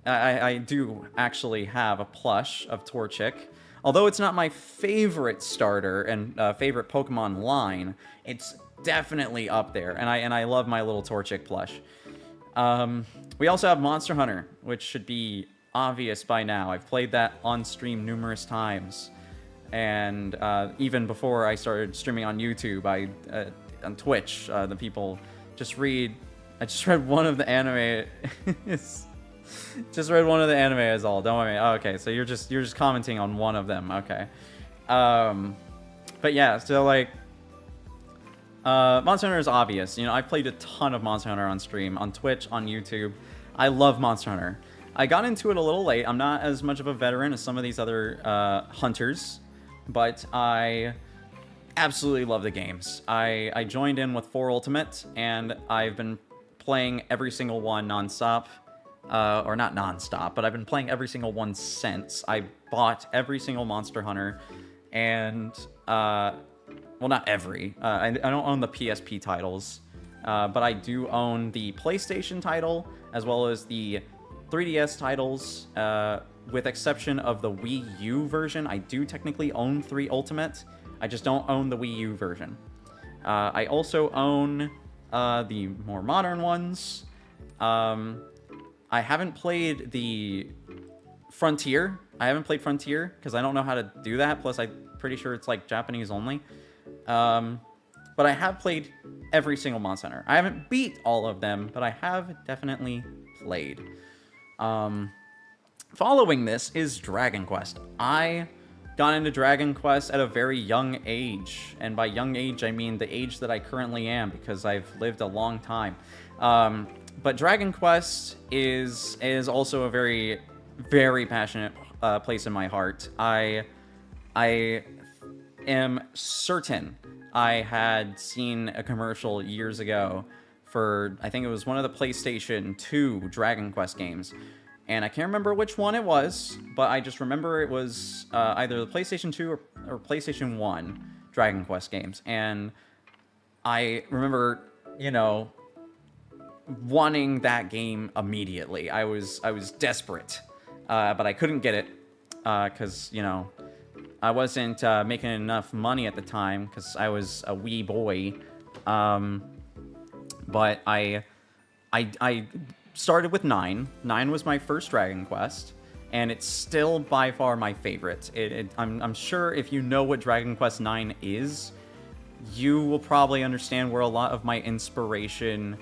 I do actually have a plush of Torchic. Although it's not my favorite starter and favorite Pokemon line, it's definitely up there. And I love my little Torchic plush. We also have Monster Hunter, which should be obvious by now. I've played that on stream numerous times. And even before I started streaming on YouTube, on Twitch, the people just read. I just read one of the anime. Just read one of the anime is all. Don't worry. Oh, okay, so you're just commenting on one of them. Okay. But yeah, so like Monster Hunter is obvious. You know, I've played a ton of Monster Hunter on stream, on Twitch, on YouTube. I love Monster Hunter. I got into it a little late. I'm not as much of a veteran as some of these other hunters, but I absolutely love the games. I joined in with 4 Ultimate, and I've been playing every single one nonstop. Or not nonstop, but I've been playing every single one since. I bought every single Monster Hunter, and, well, not every. I don't own the PSP titles, but I do own the PlayStation title, as well as the 3DS titles, with exception of the Wii U version. I do technically own 3 Ultimate. I just don't own the Wii U version. I also own the more modern ones. I haven't played the Frontier. I haven't played Frontier because I don't know how to do that. Plus, I'm pretty sure it's like Japanese only. But I have played every single Monster Hunter. I haven't beat all of them, but I have definitely played. Following this is Dragon Quest. I got into Dragon Quest at a very young age. And by young age, I mean the age that I currently am, because I've lived a long time. But Dragon Quest is also a very, very passionate place in my heart. I am certain I had seen a commercial years ago for, I think it was one of the PlayStation 2 Dragon Quest games. And I can't remember which one it was, but I just remember it was either the PlayStation 2 or PlayStation 1 Dragon Quest games. And I remember, you know, wanting that game immediately. I was desperate, but I couldn't get it because, you know, I wasn't making enough money at the time because I was a wee boy. But I started with 9. 9 was my first Dragon Quest, and it's still by far my favorite. I'm sure if you know what Dragon Quest 9 is, you will probably understand where a lot of my inspiration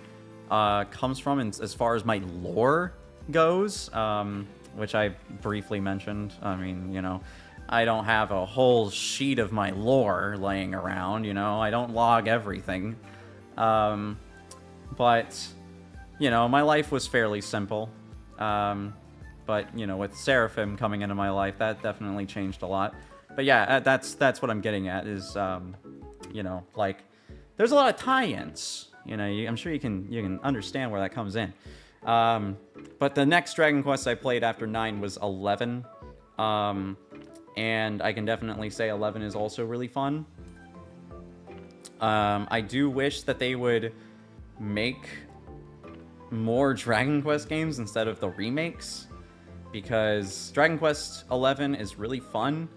comes from, and as far as my lore goes, which I briefly mentioned. I mean, you know, I don't have a whole sheet of my lore laying around, you know, I don't log everything. But, you know, my life was fairly simple. But, you know, with Seraphim coming into my life, that definitely changed a lot. But yeah, that's what I'm getting at is, you know, like, there's a lot of tie-ins. You know, I'm sure you can understand where that comes in. But the next Dragon Quest I played after 9 was 11. And I can definitely say 11 is also really fun. I do wish that they would make more Dragon Quest games instead of the remakes, because Dragon Quest 11 is really fun,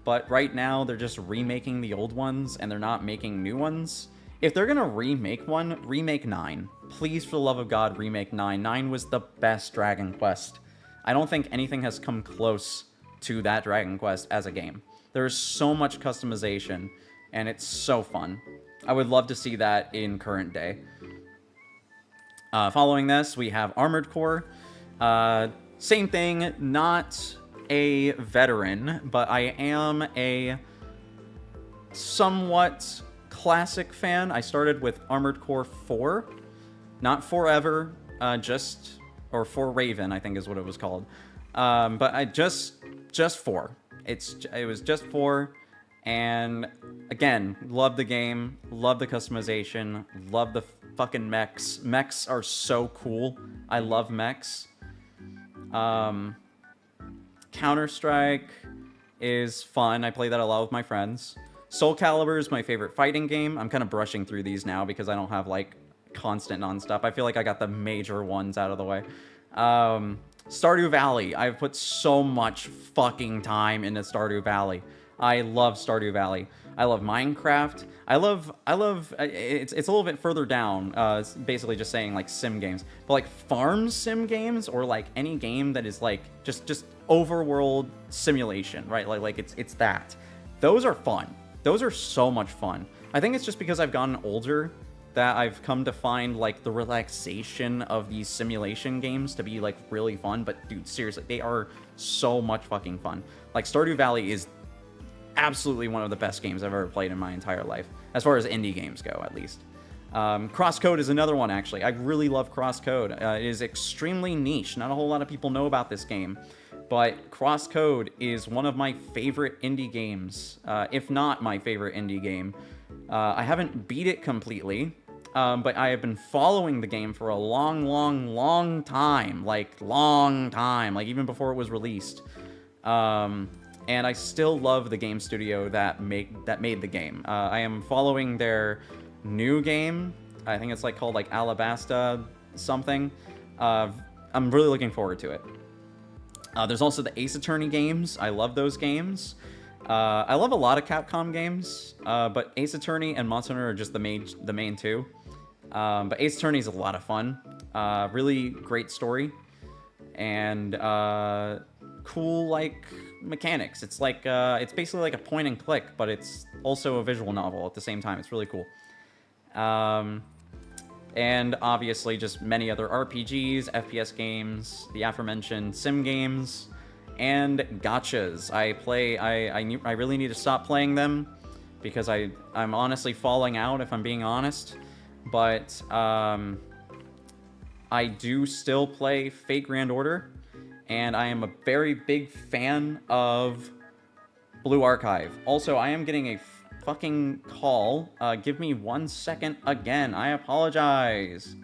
but right now they're just remaking the old ones and they're not making new ones. If they're gonna remake one, remake 9. Please, for the love of God, remake 9. 9 was the best Dragon Quest. I don't think anything has come close to that Dragon Quest as a game. There is so much customization, and it's so fun. I would love to see that in current day. Following this, we have Armored Core. Same thing, not a veteran, but I am a somewhat classic fan. I started with Armored Core 4. Not Forever, or For Raven, I think is what it was called. But I just 4. It was just 4, and again, love the game, love the customization, love the fucking mechs. Mechs are so cool. I love mechs. Counter-Strike is fun. I play that a lot with my friends. Soul Calibur is my favorite fighting game. I'm kind of brushing through these now because I don't have like constant non-stop. I feel like I got the major ones out of the way. Stardew Valley. I've put so much fucking time into Stardew Valley. I love Stardew Valley. I love Minecraft. I love it's a little bit further down. It's basically just saying like sim games, but like farm sim games, or like any game that is like just overworld simulation, right? Like it's that. Those are fun. Those are so much fun. I think it's just because I've gotten older that I've come to find like the relaxation of these simulation games to be like really fun. But dude, seriously, they are so much fucking fun. Like Stardew Valley is absolutely one of the best games I've ever played in my entire life, as far as indie games go, at least. Crosscode is another one, actually. I really love Crosscode. It is extremely niche. Not a whole lot of people know about this game, but Crosscode is one of my favorite indie games, if not my favorite indie game. I haven't beat it completely, but I have been following the game for a long time. Like, even before it was released. And I still love the game studio that made the game. I am following their new game. I think it's like called like Alabasta something. I'm really looking forward to it. There's also the Ace Attorney games. I love those games. I love a lot of Capcom games, but Ace Attorney and Monster Hunter are just the main two. But Ace Attorney is a lot of fun. Really great story, and cool like mechanics. It's like it's basically like a point and click, but it's also a visual novel at the same time. It's really cool. And obviously just many other RPGs, FPS games, the aforementioned sim games, and gachas. I really need to stop playing them because I'm honestly falling out, if I'm being honest. But I do still play Fate Grand Order, and I am a very big fan of Blue Archive. Also, I am getting a fucking call. Give me 1 second again. I apologize.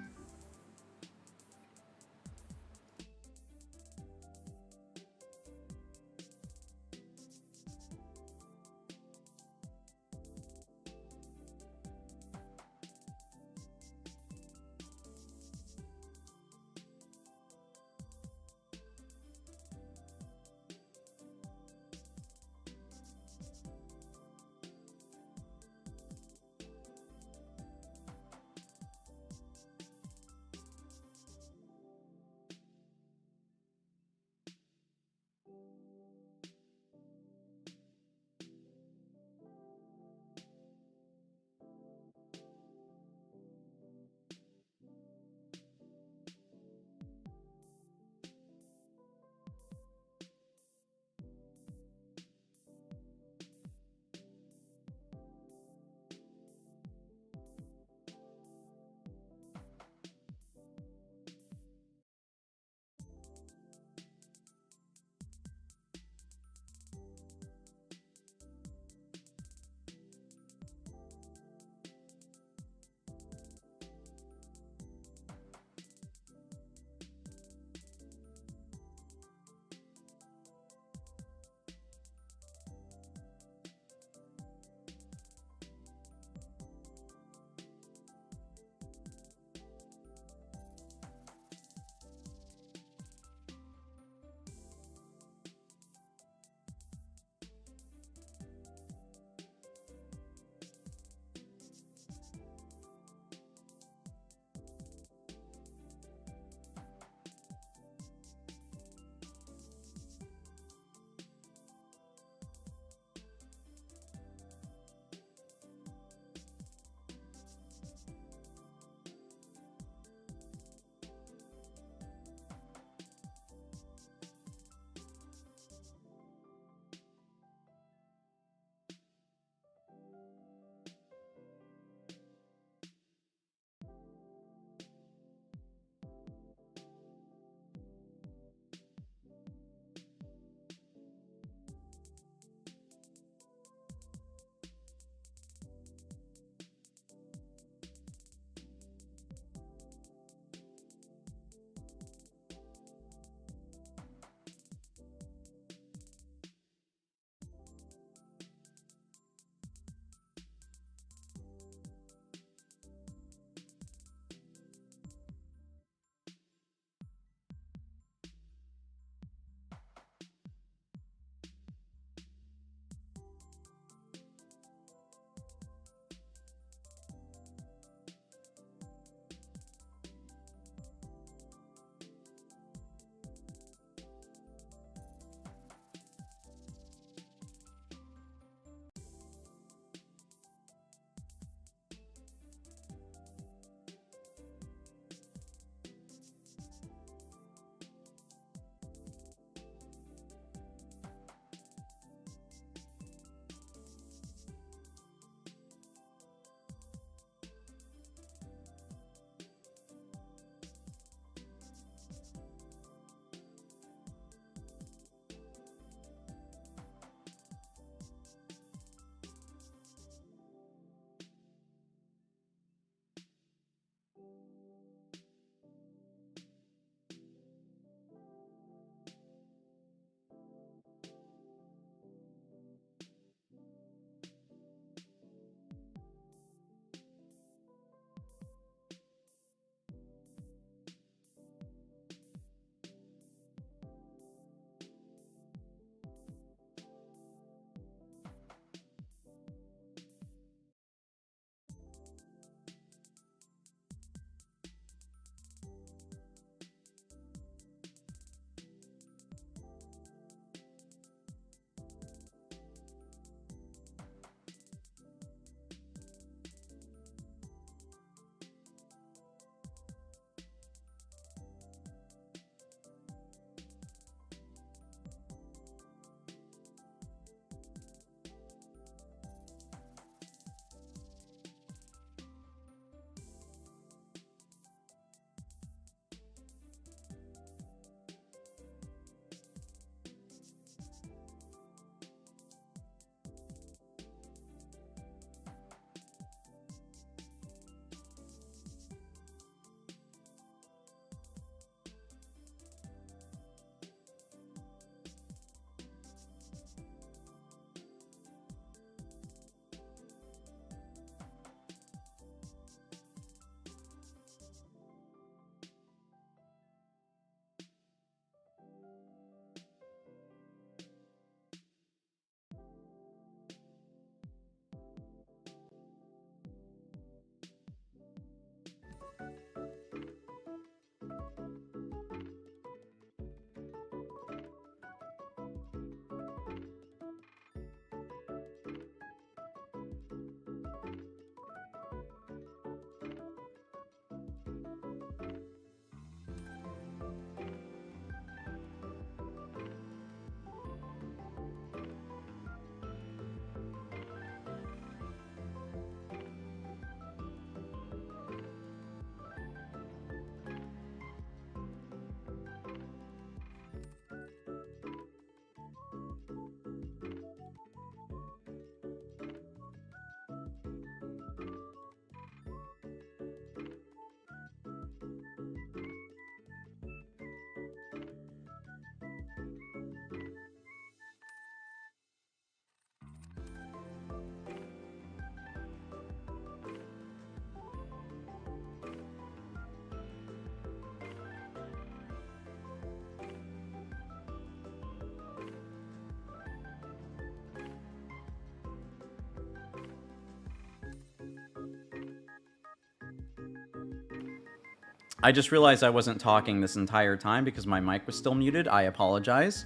I just realized I wasn't talking this entire time because my mic was still muted. I apologize.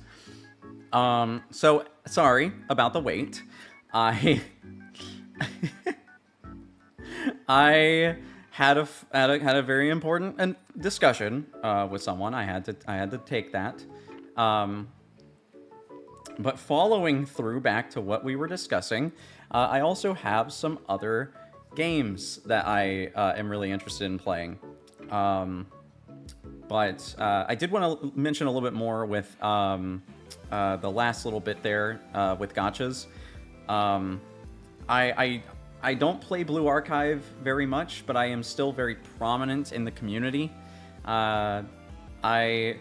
So sorry about the wait. I I had a very important discussion with someone. I had to take that. But following through back to what we were discussing, I also have some other games that I am really interested in playing. But I did want to mention a little bit more with the last little bit there with gachas. I don't play Blue Archive very much, but I am still very prominent in the community. I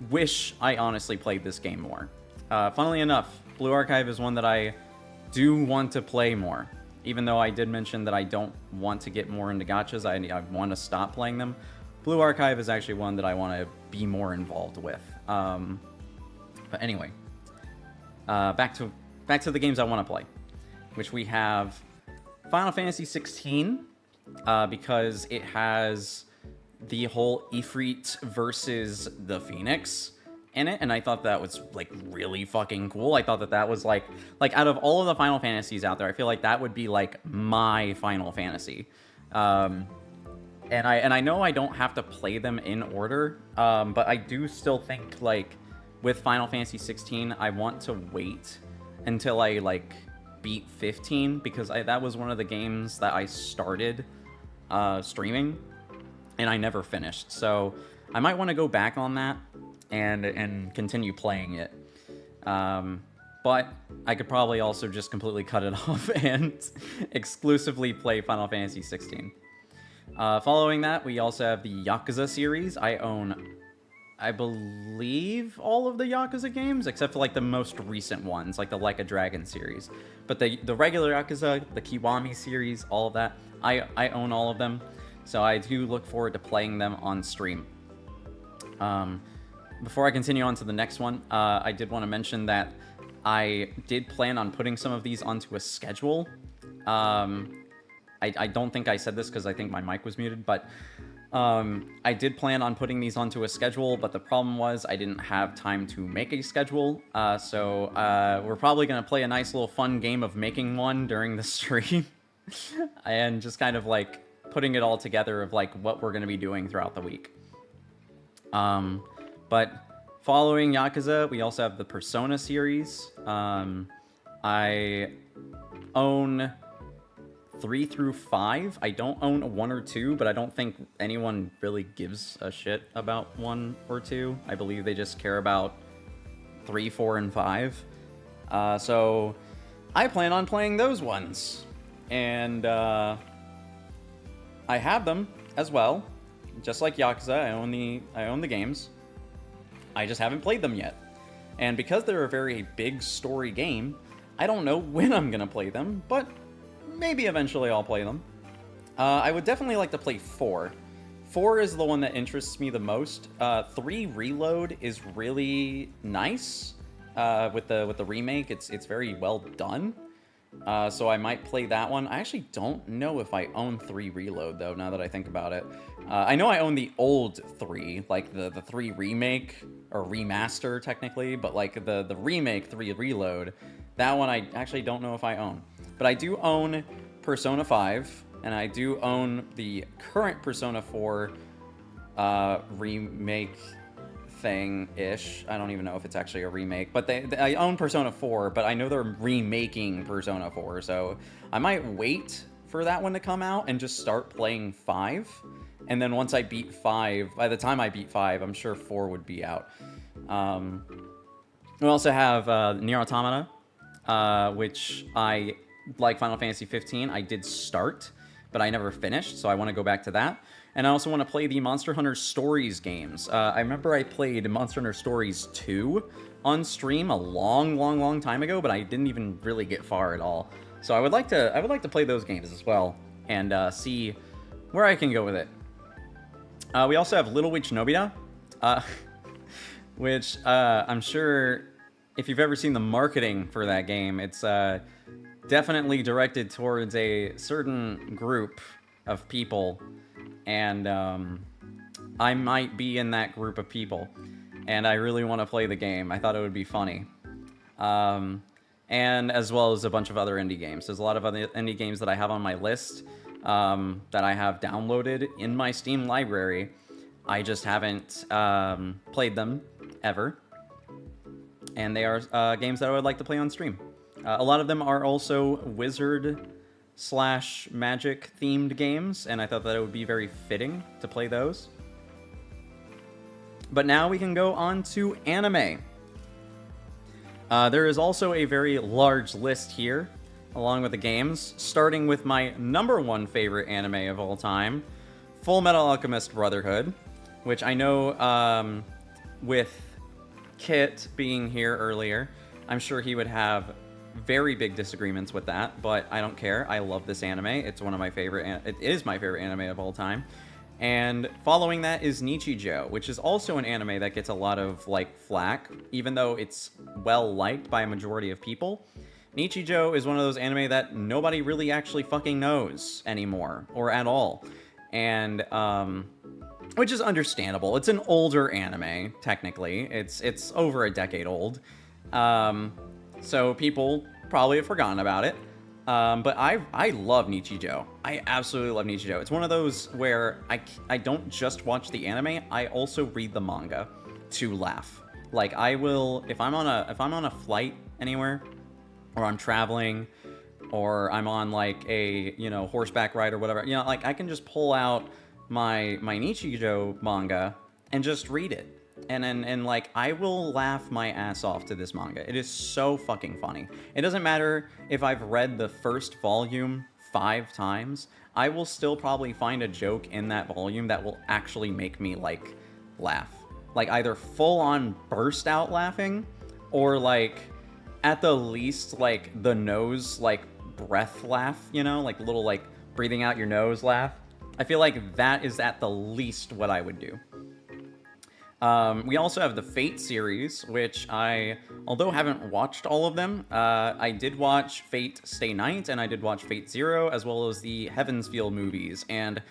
wish I honestly played this game more. Funnily enough, Blue Archive is one that I do want to play more. Even though I did mention that I don't want to get more into gachas, I want to stop playing them. Blue Archive is actually one that I want to be more involved with. But anyway, back to the games I want to play, which we have Final Fantasy 16, because it has the whole Ifrit versus the Phoenix in it, and I thought that was like really fucking cool. I thought that was like out of all of the Final Fantasies out there, I feel like that would be like my Final Fantasy. And I know I don't have to play them in order, but I do still think like with Final Fantasy 16, I want to wait until I like beat 15, because that was one of the games that I started streaming and I never finished. So I might want to go back on that and continue playing it. But I could probably also just completely cut it off and exclusively play Final Fantasy 16. Following that, we also have the Yakuza series. I own, I believe, all of the Yakuza games, except for like the most recent ones, like the Like a Dragon series. But the regular Yakuza, the Kiwami series, all of that, I own all of them. So I do look forward to playing them on stream. Before I continue on to the next one, I did want to mention that I did plan on putting some of these onto a schedule. I don't think I said this because I think my mic was muted, but I did plan on putting these onto a schedule, but the problem was I didn't have time to make a schedule. So we're probably going to play a nice little fun game of making one during the stream and just kind of like putting it all together of like what we're going to be doing throughout the week. But following Yakuza, we also have the Persona series. I own 3 through 5. I don't own 1 or 2, but I don't think anyone really gives a shit about 1 or 2. I believe they just care about 3, 4, and 5. So I plan on playing those ones. And I have them as well. Just like Yakuza, I own the games. I just haven't played them yet. And because they're a very big story game, I don't know when I'm gonna play them, but maybe eventually I'll play them. I would definitely like to play 4. 4 is the one that interests me the most. 3 Reload is really nice. With the remake, it's very well done. So I might play that one. I actually don't know if I own 3 Reload, though, now that I think about it. I know I own the old 3, like the 3 remake, or remaster, technically, but like the remake 3 Reload, that one I actually don't know if I own. But I do own Persona 5, and I do own the current Persona 4 remake thing-ish. I don't even know if it's actually a remake, but I own Persona 4, but I know they're remaking Persona 4, so I might wait for that one to come out and just start playing 5, and then once I beat 5, by the time I beat 5, I'm sure 4 would be out. We also have Nier Automata, which I, like Final Fantasy 15, I did start, but I never finished, so I want to go back to that. And I also want to play the Monster Hunter Stories games. I remember I played Monster Hunter Stories 2 on stream a long time ago, but I didn't even really get far at all. So I would like to play those games as well and see where I can go with it. We also have Little Witch Nobita, which I'm sure if you've ever seen the marketing for that game, it's definitely directed towards a certain group of people. And I might be in that group of people, and I really want to play the game. I thought it would be funny. And as well as a bunch of other indie games. There's a lot of other indie games that I have on my list that I have downloaded in my Steam library. I just haven't played them ever. And they are games that I would like to play on stream. A lot of them are also Wizard/Magic themed games, and I thought that it would be very fitting to play those. But now we can go on to anime. There is also a very large list here, along with the games, starting with my #1 favorite anime of all time, Full Metal Alchemist Brotherhood, which I know with Kit being here earlier, I'm sure he would have very big disagreements with that, but I don't care. I love this anime. It's one of my favorite, it is my favorite anime of all time. And following that is Nichijou, which is also an anime that gets a lot of, like, flack, even though it's well-liked by a majority of people. Nichijou is one of those anime that nobody really actually fucking knows anymore, or at all. And, which is understandable. It's an older anime, technically. It's over a decade old. So people probably have forgotten about it. But I love Nichijou. I absolutely love Nichijou. It's one of those where I don't just watch the anime, I also read the manga to laugh. Like, I will, if I'm on a flight anywhere, or I'm traveling, or I'm on, like, a, you know, horseback ride or whatever, you know, like, I can just pull out my Nichijou manga and just read it. And like, I will laugh my ass off to this manga. It is so fucking funny. It doesn't matter if I've read the first volume 5 times, I will still probably find a joke in that volume that will actually make me, like, laugh. Like, either full-on burst out laughing, or, like, at the least, like, the nose, like, breath laugh, you know? Like, little, like, breathing out your nose laugh. I feel like that is at the least what I would do. We also have the Fate series, which I, although haven't watched all of them, I did watch Fate Stay Night, and I did watch Fate Zero, as well as the Heaven's Feel movies, and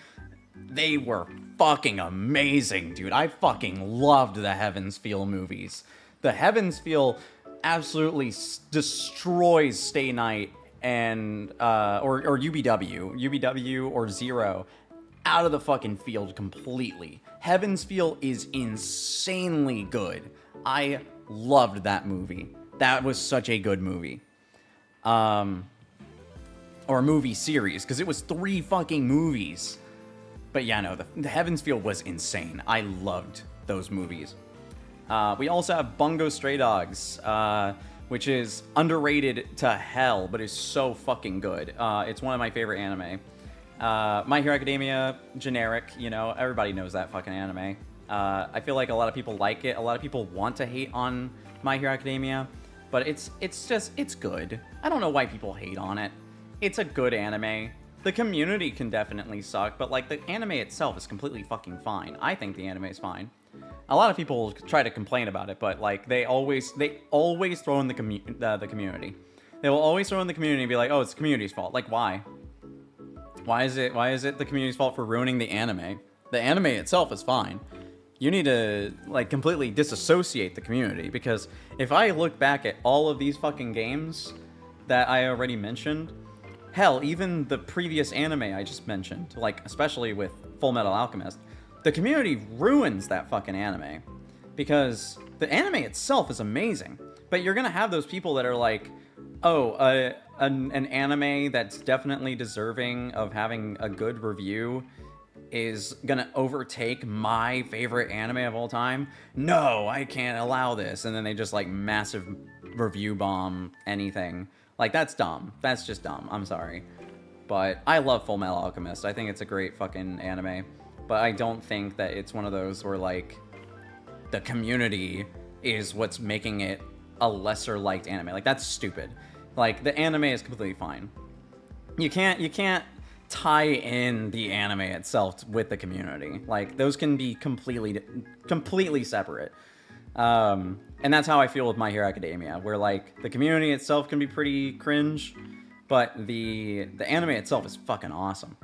they were fucking amazing, dude. I fucking loved the Heaven's Feel movies. The Heaven's Feel absolutely destroys Stay Night and, or UBW or Zero out of the fucking field completely. Heaven's Feel is insanely good. I loved that movie. That was such a good movie. Or movie series, because it was 3 fucking movies. But yeah, no, the Heaven's Feel was insane. I loved those movies. We also have Bungo Stray Dogs, which is underrated to hell, but is so fucking good. It's one of my favorite anime. My Hero Academia, generic, you know, everybody knows that fucking anime. I feel like a lot of people like it. A lot of people want to hate on My Hero Academia, but it's good. I don't know why people hate on it. It's a good anime. The community can definitely suck, but, like, the anime itself is completely fucking fine. I think the anime is fine. A lot of people try to complain about it, but, like, they always throw in the community. They will always throw in the community and be like, oh, it's the community's fault. Like, why? Why is it the community's fault for ruining the anime? The anime itself is fine. You need to, like, completely disassociate the community, because if I look back at all of these fucking games that I already mentioned, hell, even the previous anime I just mentioned, like, especially with Full Metal Alchemist, the community ruins that fucking anime. Because the anime itself is amazing, but you're gonna have those people that are like, oh, an anime that's definitely deserving of having a good review is gonna overtake my favorite anime of all time? No, I can't allow this. And then they just, like, massive review bomb anything. Like, that's dumb. That's just dumb. I'm sorry. But I love Full Metal Alchemist. I think it's a great fucking anime. But I don't think that it's one of those where, like, the community is what's making it a lesser liked anime. Like, that's stupid. Like, the anime is completely fine. You can't tie in the anime itself with the community. Like, those can be completely separate. And that's how I feel with My Hero Academia, where, like, the community itself can be pretty cringe, but the anime itself is fucking awesome.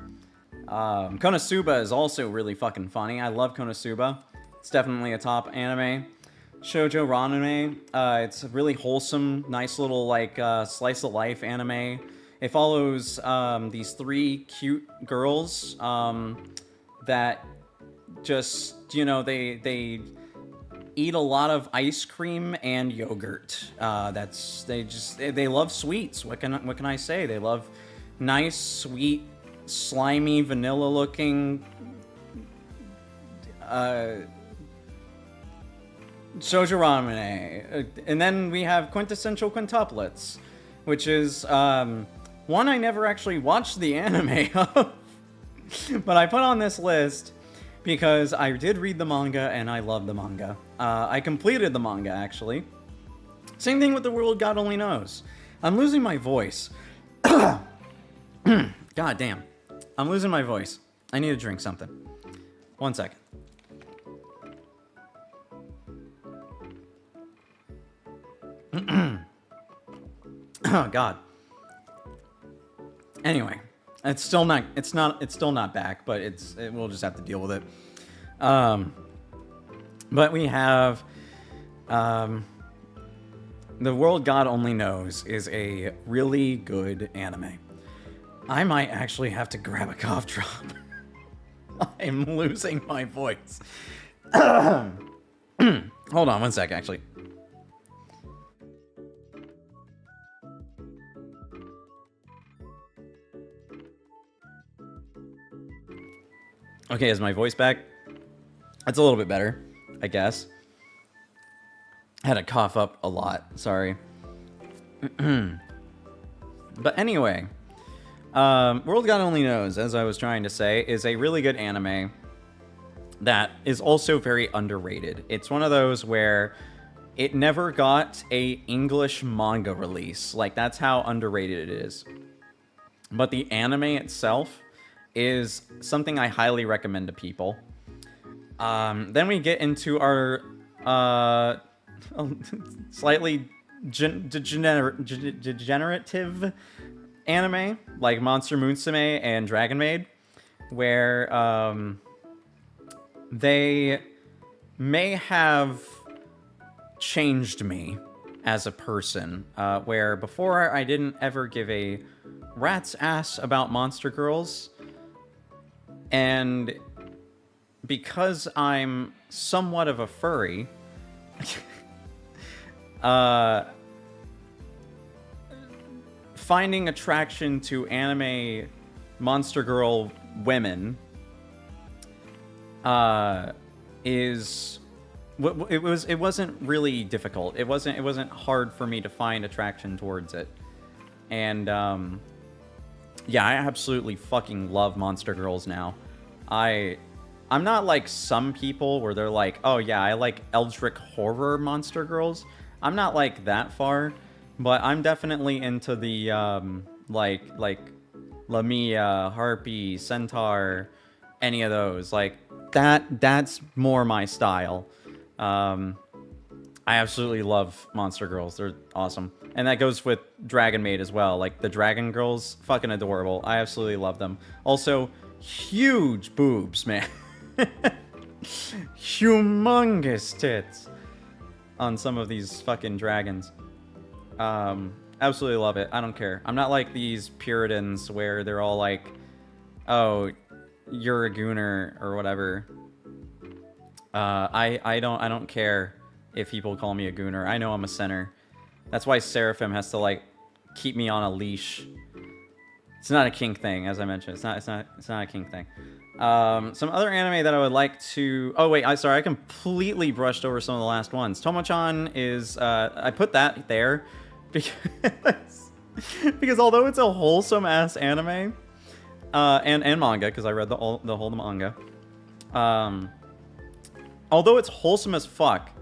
Konosuba is also really fucking funny. I love Konosuba. It's definitely a top anime. Shoujo Ranome. It's a really wholesome, nice little like slice of life anime. It follows these three cute girls that just, you know, they eat a lot of ice cream and yogurt. They love sweets. What can I say? They love nice, sweet, slimy, vanilla-looking shoujo ramen. And then we have quintessential quintuplets, which is one I never actually watched the anime of, but I put on this list because I did read the manga and I love the manga. I completed the manga, actually. Same thing with The World God Only Knows. I'm losing my voice. God damn. I'm losing my voice. I need to drink something. 1 second. Oh God. Anyway, it's still not back, but we'll just have to deal with it. But we have The World God Only Knows is a really good anime. I might actually have to grab a cough drop. I'm losing my voice. Hold on 1 sec, actually. Okay, is my voice back? That's a little bit better, I guess. I had to cough up a lot, sorry. But anyway, World God Only Knows, as I was trying to say, is a really good anime that is also very underrated. It's one of those where it never got a English manga release. Like, that's how underrated it is. But the anime itself is something I highly recommend to people. Then we get into our slightly degenerative anime, like Monster Musume and Dragon Maid, where they may have changed me as a person, where before I didn't ever give a rat's ass about monster girls. And because I'm somewhat of a furry, finding attraction to anime monster girl women it wasn't really difficult. It wasn't hard for me to find attraction towards it. And yeah, I absolutely fucking love monster girls now. I'm not like some people where they're like, oh yeah, I like eldritch horror monster girls. I'm not like that far, but I'm definitely into the like Lamia, Harpy, Centaur, any of those. Like that's more my style. I absolutely love monster girls. They're awesome. And that goes with Dragon Maid as well. Like, the dragon girls, fucking adorable. I absolutely love them. Also, huge boobs, man. Humongous tits on some of these fucking dragons. Absolutely love it. I don't care. I'm not like these Puritans where they're all like, oh, you're a gooner or whatever. I don't care if people call me a gooner. I know I'm a sinner. That's why Seraphim has to, like, keep me on a leash. It's not a kink thing, as I mentioned. It's not a kink thing. Some other anime that I would like to... Oh, wait, I completely brushed over some of the last ones. Tomo-chan is... I put that there because although it's a wholesome-ass anime, and manga, because I read the whole manga, although it's wholesome as fuck,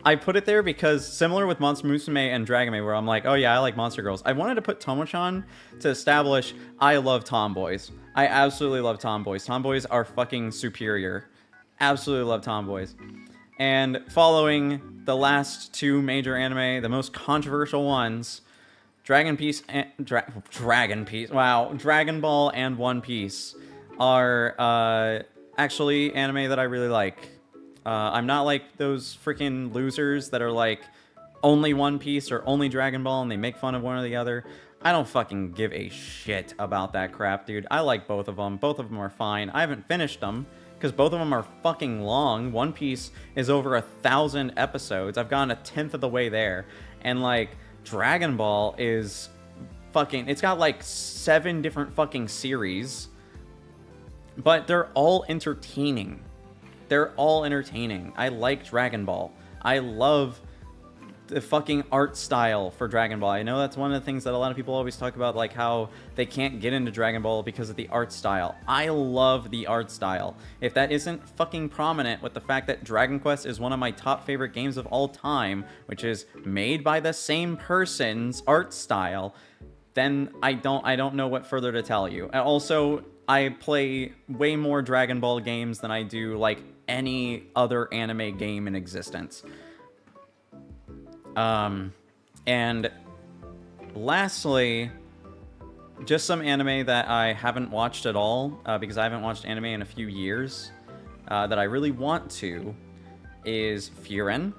I put it there because, similar with Monster Musume and Dragon Maid, where I'm like, oh yeah, I like monster girls, I wanted to put Tomo-chan to establish I love tomboys. I absolutely love tomboys. Tomboys are fucking superior. Absolutely love tomboys. And following the last two major anime, the most controversial ones, Dragon Ball and One Piece. are actually anime that I really like. I'm not like those freaking losers that are like only One Piece or only Dragon Ball and they make fun of one or the other. I don't fucking give a shit about that crap, dude. I like both of them. Both of them are fine. I haven't finished them because both of them are fucking long. One Piece is over 1,000 episodes. I've gone 1/10 of the way there. And like Dragon Ball is fucking, it's got like 7 different fucking series, but they're all entertaining. They're all entertaining. I like Dragon Ball. I love the fucking art style for Dragon Ball. I know that's one of the things that a lot of people always talk about, like how they can't get into Dragon Ball because of the art style. I love the art style. If that isn't fucking prominent with the fact that Dragon Quest is one of my top favorite games of all time, which is made by the same person's art style, then I don't know what further to tell you. And also, I play way more Dragon Ball games than I do like any other anime game in existence. And lastly, just some anime that I haven't watched at all, because I haven't watched anime in a few years, that I really want to, is Furen,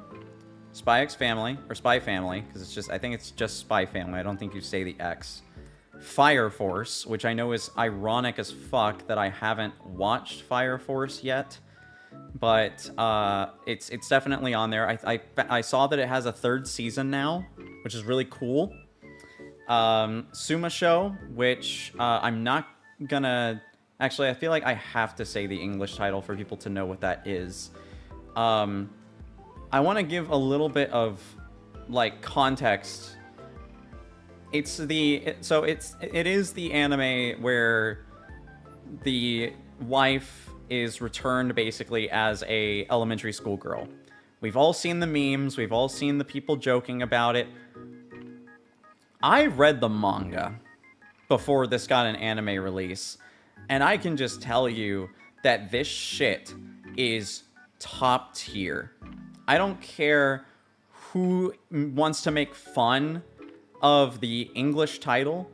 Spy X Family, or Spy Family, because it's just, I think it's just Spy Family, I don't think you say the X. Fire Force, which I know is ironic as fuck that I haven't watched Fire Force yet, but it's definitely on there. I saw that it has a 3rd season now, which is really cool. Suma Show, which I'm not gonna... Actually, I feel like I have to say the English title for people to know what that is. I want to give a little bit of, like, context. It is the anime where the wife is returned basically as a elementary school girl. We've all seen the memes, we've all seen the people joking about it. I read the manga before this got an anime release, and I can just tell you that this shit is top tier. I don't care who wants to make fun of the English title.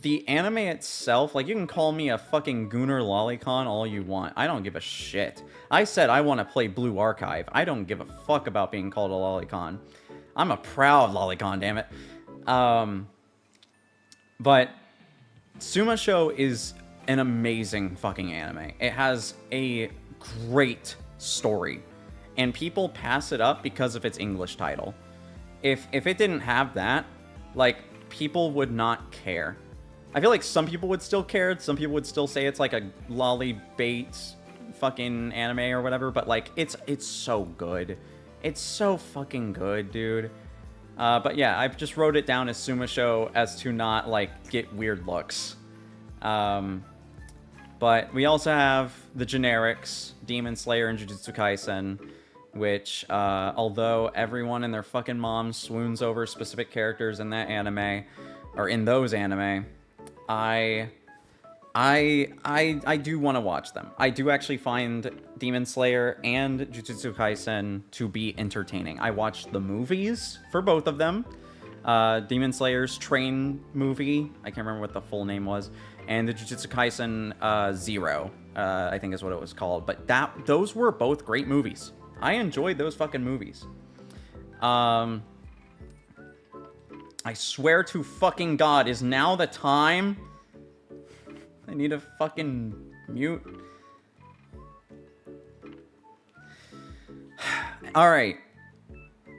The anime itself, like, you can call me a fucking Gooner Lolicon all you want. I don't give a shit. I said I want to play Blue Archive. I don't give a fuck about being called a Lolicon. I'm a proud Lolicon, damn it. But Suma Show is an amazing fucking anime. It has a great story, and people pass it up because of its English title. If it didn't have that, like, people would not care. I feel like some people would still care. Some people would still say it's like a lolly bait fucking anime or whatever, but like, it's so good. It's so fucking good, dude. But yeah, I just wrote it down as Suma Show as to not, like, get weird looks. But we also have the generics, Demon Slayer and Jujutsu Kaisen, which, although everyone and their fucking mom swoons over specific characters in that anime, or in those anime, I do want to watch them. I do actually find Demon Slayer and Jujutsu Kaisen to be entertaining. I watched the movies for both of them. Demon Slayer's Train movie, I can't remember what the full name was, and the Jujutsu Kaisen Zero, I think is what it was called. But those were both great movies. I enjoyed those fucking movies. I swear to fucking God, is now the time? I need to fucking mute. Alright.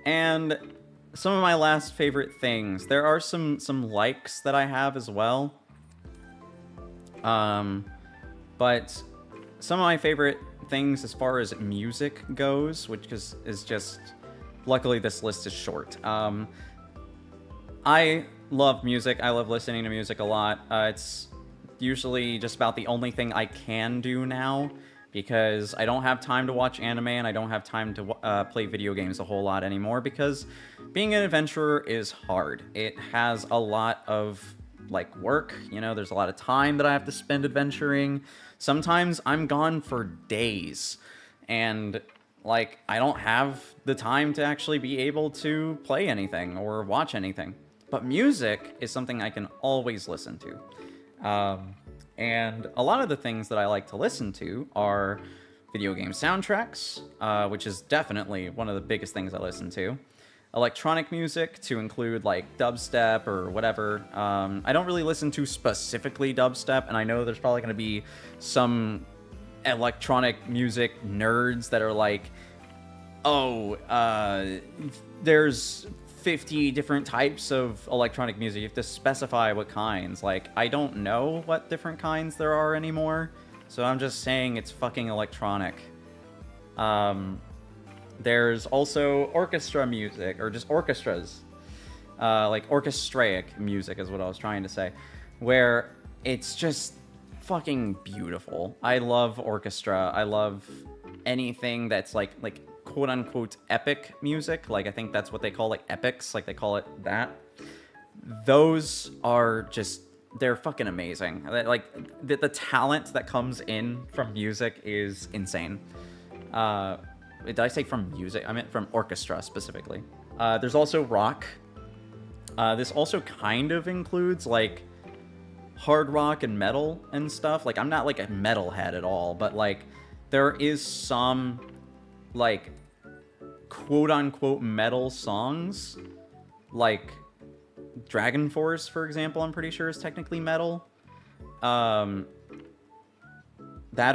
And some of my last favorite things. There are some likes that I have as well. But some of my favorite things as far as music goes, which is just... Luckily, this list is short. I love music. I love listening to music a lot. It's usually just about the only thing I can do now, because I don't have time to watch anime and I don't have time to play video games a whole lot anymore, because being an adventurer is hard. It has a lot of, like, work. You know, there's a lot of time that I have to spend adventuring. Sometimes I'm gone for days, and, like, I don't have the time to actually be able to play anything or watch anything. But music is something I can always listen to. And a lot of the things that I like to listen to are video game soundtracks, which is definitely one of the biggest things I listen to. Electronic music, to include like dubstep or whatever. I don't really listen to specifically dubstep, and I know there's probably going to be some electronic music nerds that are like, oh, there's 50 different types of electronic music. You have to specify what kinds. Like, I don't know what different kinds there are anymore, so I'm just saying it's fucking electronic. There's also orchestra music, or just orchestras. Like orchestraic music is what I was trying to say, where it's just fucking beautiful. I love orchestra. I love anything that's like quote unquote epic music. Like, I think that's what they call, like, epics, like they call it that. Those are just, they're fucking amazing. Like, the talent that comes in from music is insane. Did I say from music? I meant from orchestra specifically. There's also rock. This also kind of includes like hard rock and metal and stuff. Like, I'm not like a metalhead at all, but like there is some like quote unquote metal songs, like Dragon Force, for example, I'm pretty sure is technically metal. That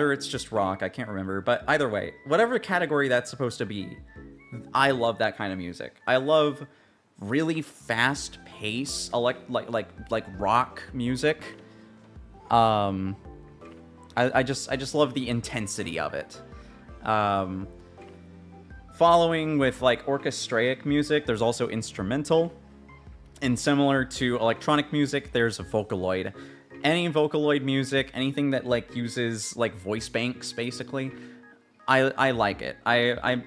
or it's just rock, I can't remember. But either way, whatever category that's supposed to be, I love that kind of music. I love really fast pace, like rock music. I just love the intensity of it. Following with like orchestraic music, there's also instrumental. And similar to electronic music, there's a Vocaloid. Any Vocaloid music, anything that like uses like voice banks, basically, I like it.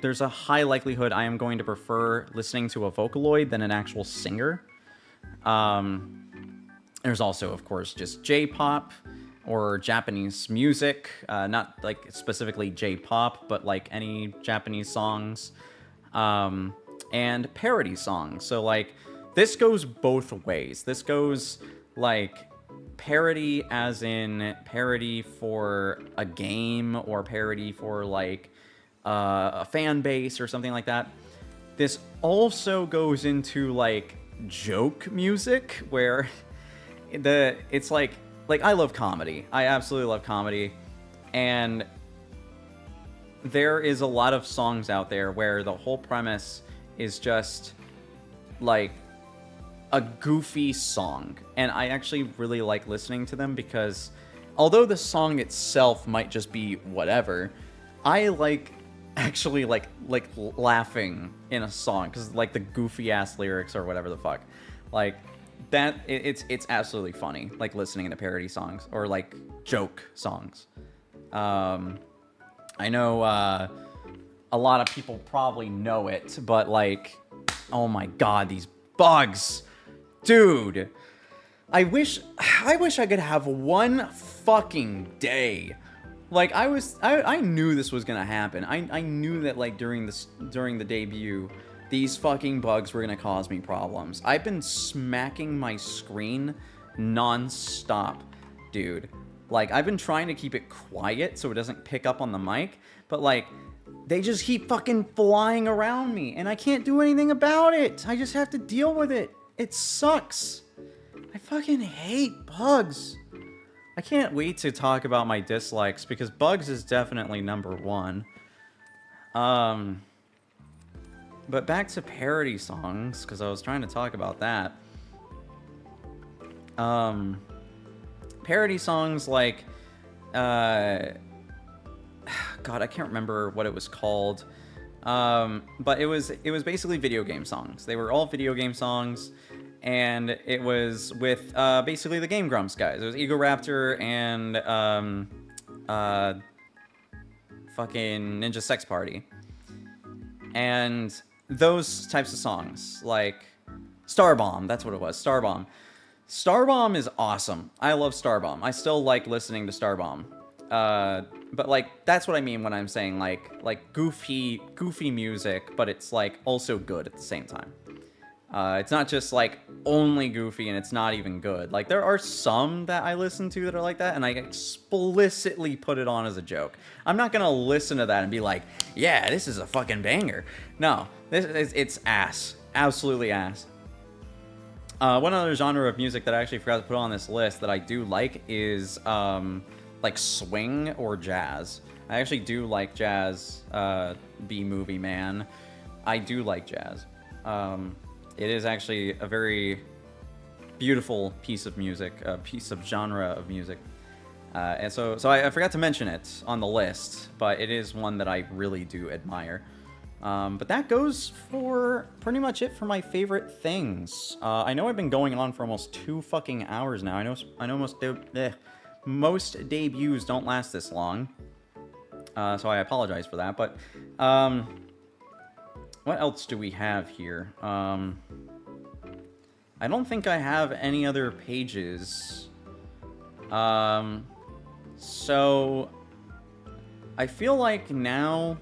There's a high likelihood I am going to prefer listening to a Vocaloid than an actual singer. There's also, of course, just J-pop or Japanese music, not like specifically J-pop, but like any Japanese songs, and parody songs. So like this goes both ways. This goes like parody as in parody for a game or parody for like a fan base or something like that. This also goes into like joke music where it's like I love comedy. I absolutely love comedy, and there is a lot of songs out there where the whole premise is just like a goofy song, and I actually really like listening to them because although the song itself might just be whatever, I like actually like laughing in a song because like the goofy ass lyrics or whatever the fuck, like that it's absolutely funny, like listening to parody songs or like joke songs. I know a lot of people probably know it, but like, oh my god, these bugs. Dude, I wish I could have one fucking day. Like, I knew this was gonna happen. I knew that like during the debut, these fucking bugs were gonna cause me problems. I've been smacking my screen non-stop, dude. Like, I've been trying to keep it quiet so it doesn't pick up on the mic, but like, they just keep fucking flying around me, and I can't do anything about it. I just have to deal with it. It sucks. I fucking hate bugs. I can't wait to talk about my dislikes because bugs is definitely number one. But back to parody songs, because I was trying to talk about that. Parody songs like, God, I can't remember what it was called. But it was basically video game songs. They were all video game songs, and it was with basically the Game Grumps guys. It was Egoraptor and fucking Ninja Sex Party, and those types of songs like Starbomb. That's what it was. Starbomb. Starbomb is awesome. I love Starbomb. I still like listening to Starbomb. But like, that's what I mean when I'm saying like goofy music, but it's like also good at the same time. It's not just like only goofy and it's not even good. Like there are some that I listen to that are like that, and I explicitly put it on as a joke. I'm not gonna listen to that and be like, yeah, this is a fucking banger. No, it's ass, absolutely ass. One other genre of music that I actually forgot to put on this list that I do like is like swing or jazz. I actually do like jazz. B-movie man, I do like jazz. It is actually a very beautiful piece of music, a piece of genre of music. And so I forgot to mention it on the list, but it is one that I really do admire. But that goes for pretty much it for my favorite things. I know I've been going on for almost 2 fucking hours now. I know most debuts don't last this long. So I apologize for that, but what else do we have here? I don't think I have any other pages. So I feel like now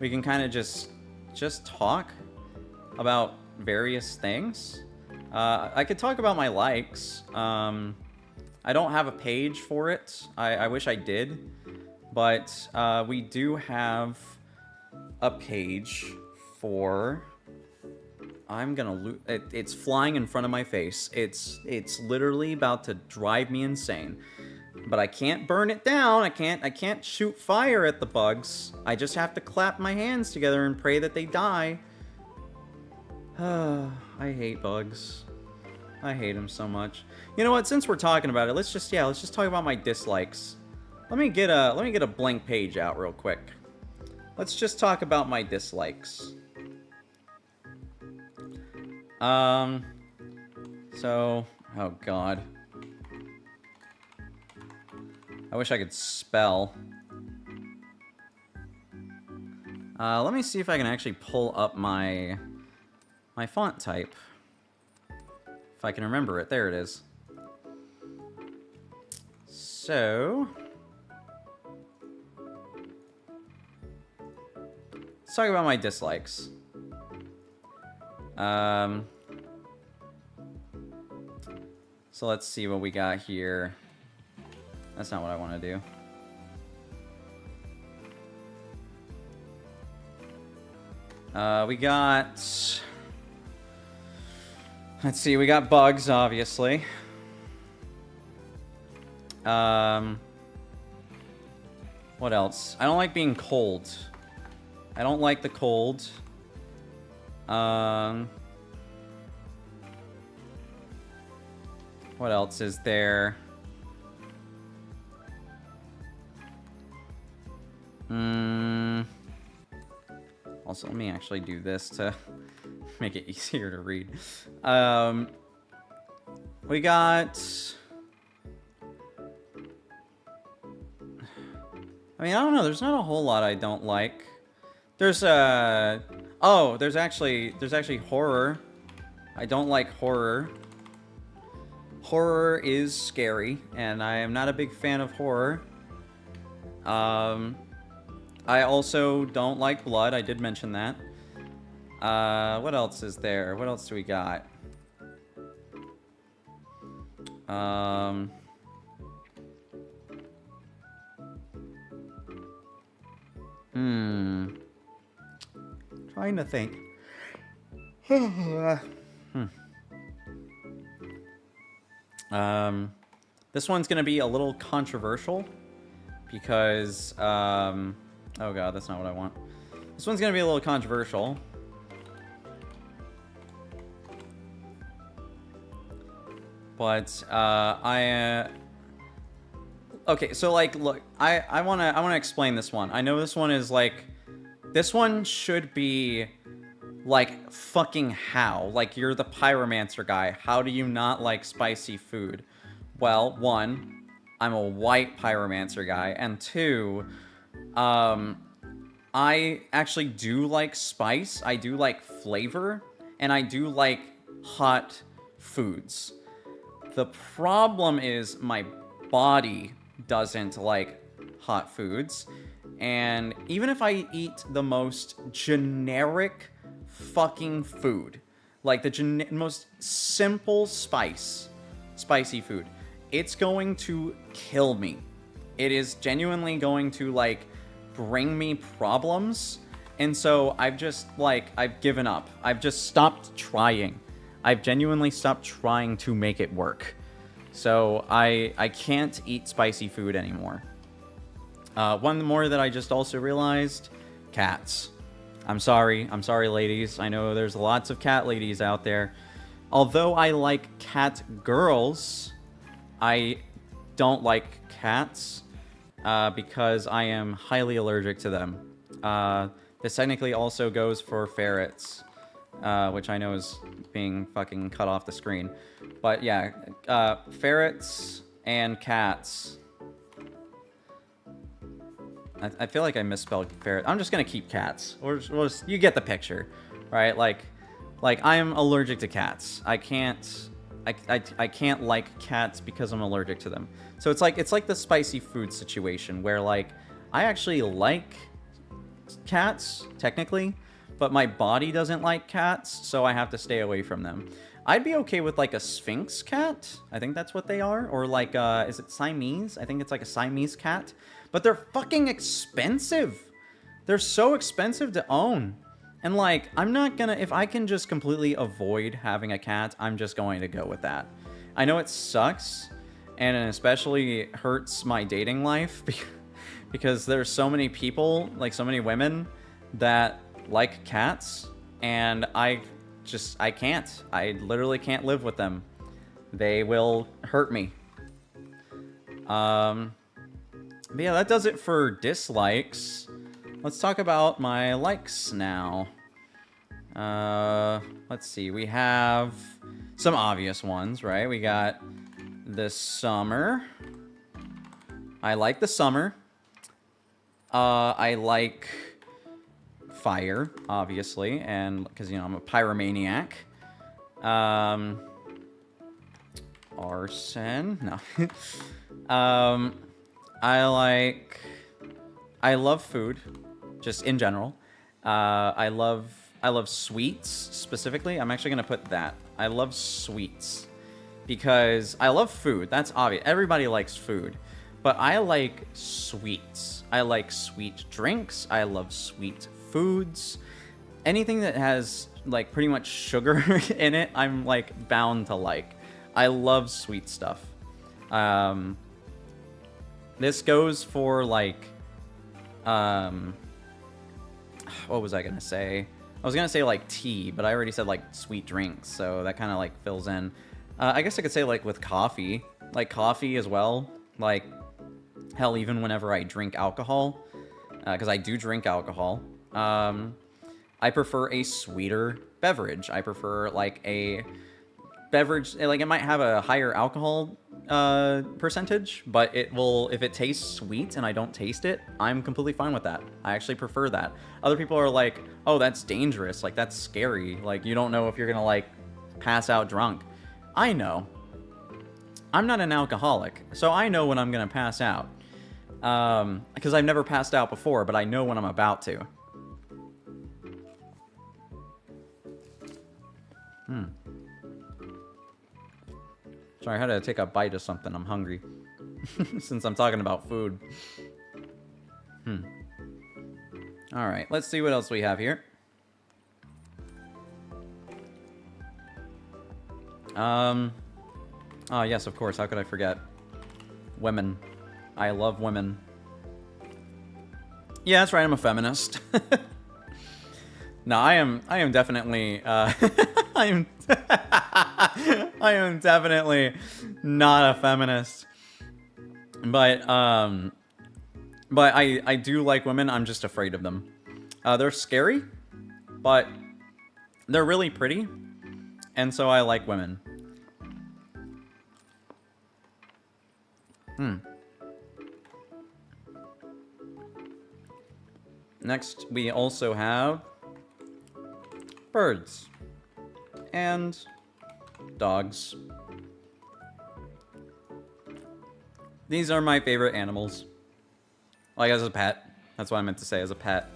we can kind of just talk about various things. I could talk about my likes. I don't have a page for it. I wish I did, but we do have a page for... I'm gonna lose... It's flying in front of my face. It's literally about to drive me insane. But I can't burn it down. I can't shoot fire at the bugs. I just have to clap my hands together and pray that they die. I hate bugs. I hate them so much. You know what? Since we're talking about it, let's just talk about my dislikes. Let me get a blank page out real quick. Let's just talk about my dislikes. So, oh god. I wish I could spell. Let me see if I can actually pull up my font type. If I can remember it. There it is. So... let's talk about my dislikes. So let's see what we got here. That's not what I want to do. We got... let's see, we got bugs, obviously. What else? I don't like being cold. I don't like the cold. What else is there? Also, let me actually do this to make it easier to read. We got... I mean, I don't know. There's not a whole lot I don't like. There's oh, there's actually horror. I don't like horror. Horror is scary, and I am not a big fan of horror. I also don't like blood. I did mention that. What else is there? What else do we got? Trying to think. This one's gonna be a little controversial because, oh god, that's not what I want. This one's gonna be a little controversial. But, okay, so, like, look, I wanna explain this one. I know this one is, like, this one should be, like, fucking how? Like, you're the pyromancer guy. How do you not like spicy food? Well, one, I'm a white pyromancer guy, and two, I actually do like spice, I do like flavor, and I do like hot foods. The problem is my body doesn't like hot foods, and even if I eat the most generic fucking food, like the most simple spicy food, it's going to kill me. It is genuinely going to, like, bring me problems. And so I've just, like, I've given up. I've just stopped trying. I've genuinely stopped trying to make it work. So I can't eat spicy food anymore. One more that I just also realized, cats. I'm sorry, ladies. I know there's lots of cat ladies out there. Although I like cat girls, I don't like cats because I am highly allergic to them. This technically also goes for ferrets, which I know is being fucking cut off the screen. But yeah, ferrets and cats. I feel like I misspelled ferret. I'm just gonna keep cats. Or just, you get the picture, right? Like I am allergic to cats. I can't like cats because I'm allergic to them. So it's like the spicy food situation where, like, I actually like cats technically, but my body doesn't like cats, so I have to stay away from them. I'd be okay with, like, a Sphinx cat. I think that's what they are. Or, like, is it Siamese? I think it's like a Siamese cat. But they're fucking expensive. They're so expensive to own. And, like, I'm not gonna... If I can just completely avoid having a cat, I'm just going to go with that. I know it sucks, and it especially hurts my dating life, because there's so many people, like, so many women that like cats, and I can't. I literally can't live with them. They will hurt me. But yeah, that does it for dislikes. Let's talk about my likes now. Let's see. We have some obvious ones, right? We got the summer. I like the summer. I like fire, obviously, and because, you know, I'm a pyromaniac. Arson. No. I love food, just in general. I love sweets, specifically. I'm actually gonna put that. I love sweets. Because I love food, that's obvious. Everybody likes food. But I like sweets. I like sweet drinks. I love sweet foods. Anything that has, like, pretty much sugar in it, I'm, like, bound to like. I love sweet stuff. This goes for, like, what was I gonna say? I was gonna say, like, tea, but I already said, like, sweet drinks, so that kind of, like, fills in. I guess I could say, like, with coffee. Like, coffee as well. Like, hell, even whenever I drink alcohol, because I do drink alcohol, I prefer a sweeter beverage. I prefer, like, a beverage, like, it might have a higher alcohol percentage, but it will, if it tastes sweet and I don't taste it, I'm completely fine with that. I actually prefer that. Other people are like, oh, that's dangerous, like, that's scary, like, you don't know if you're gonna, like, pass out drunk. I know. I'm not an alcoholic, so I know when I'm gonna pass out. Because I've never passed out before, but I know when I'm about to. Sorry, I had to take a bite of something. I'm hungry. Since I'm talking about food. Alright, let's see what else we have here. Oh, yes, of course. How could I forget? Women. I love women. Yeah, that's right. I'm a feminist. No, I am definitely, I am definitely not a feminist. But I do like women. I'm just afraid of them. They're scary, but they're really pretty. And so I like women. Next, we also have birds and dogs. These are my favorite animals. Like, as a pet. That's what I meant to say, as a pet.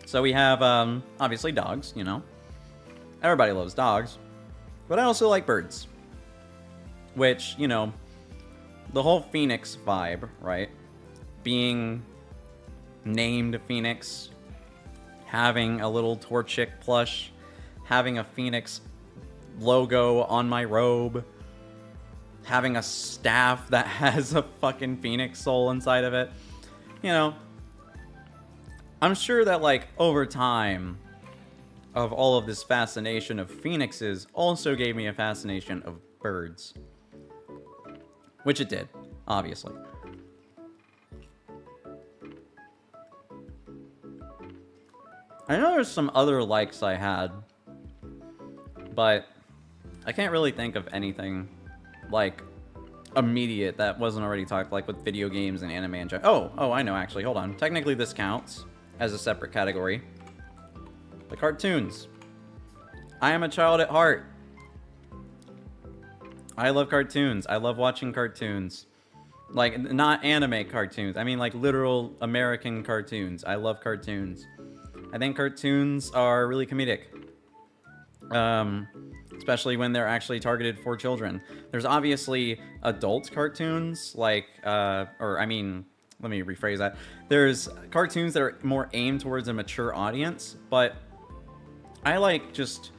So we have, obviously dogs, you know. Everybody loves dogs. But I also like birds. Which, you know, the whole Phoenix vibe, right? Being named Phoenix, having a little Torchic plush, having a Phoenix logo on my robe, having a staff that has a fucking Phoenix soul inside of it. You know, I'm sure that, like, over time of all of this fascination of phoenixes also gave me a fascination of birds. Which it did, obviously. I know there's some other likes I had, but I can't really think of anything, like, immediate that wasn't already talked, like, with video games and anime and oh, I know, actually, hold on. Technically, this counts as a separate category. The cartoons. I am a child at heart. I love cartoons. I love watching cartoons. Like, not anime cartoons. I mean, like, literal American cartoons. I love cartoons. I think cartoons are really comedic. Especially when they're actually targeted for children. There's obviously adult cartoons, like, or, I mean, let me rephrase that. There's cartoons that are more aimed towards a mature audience, but I like just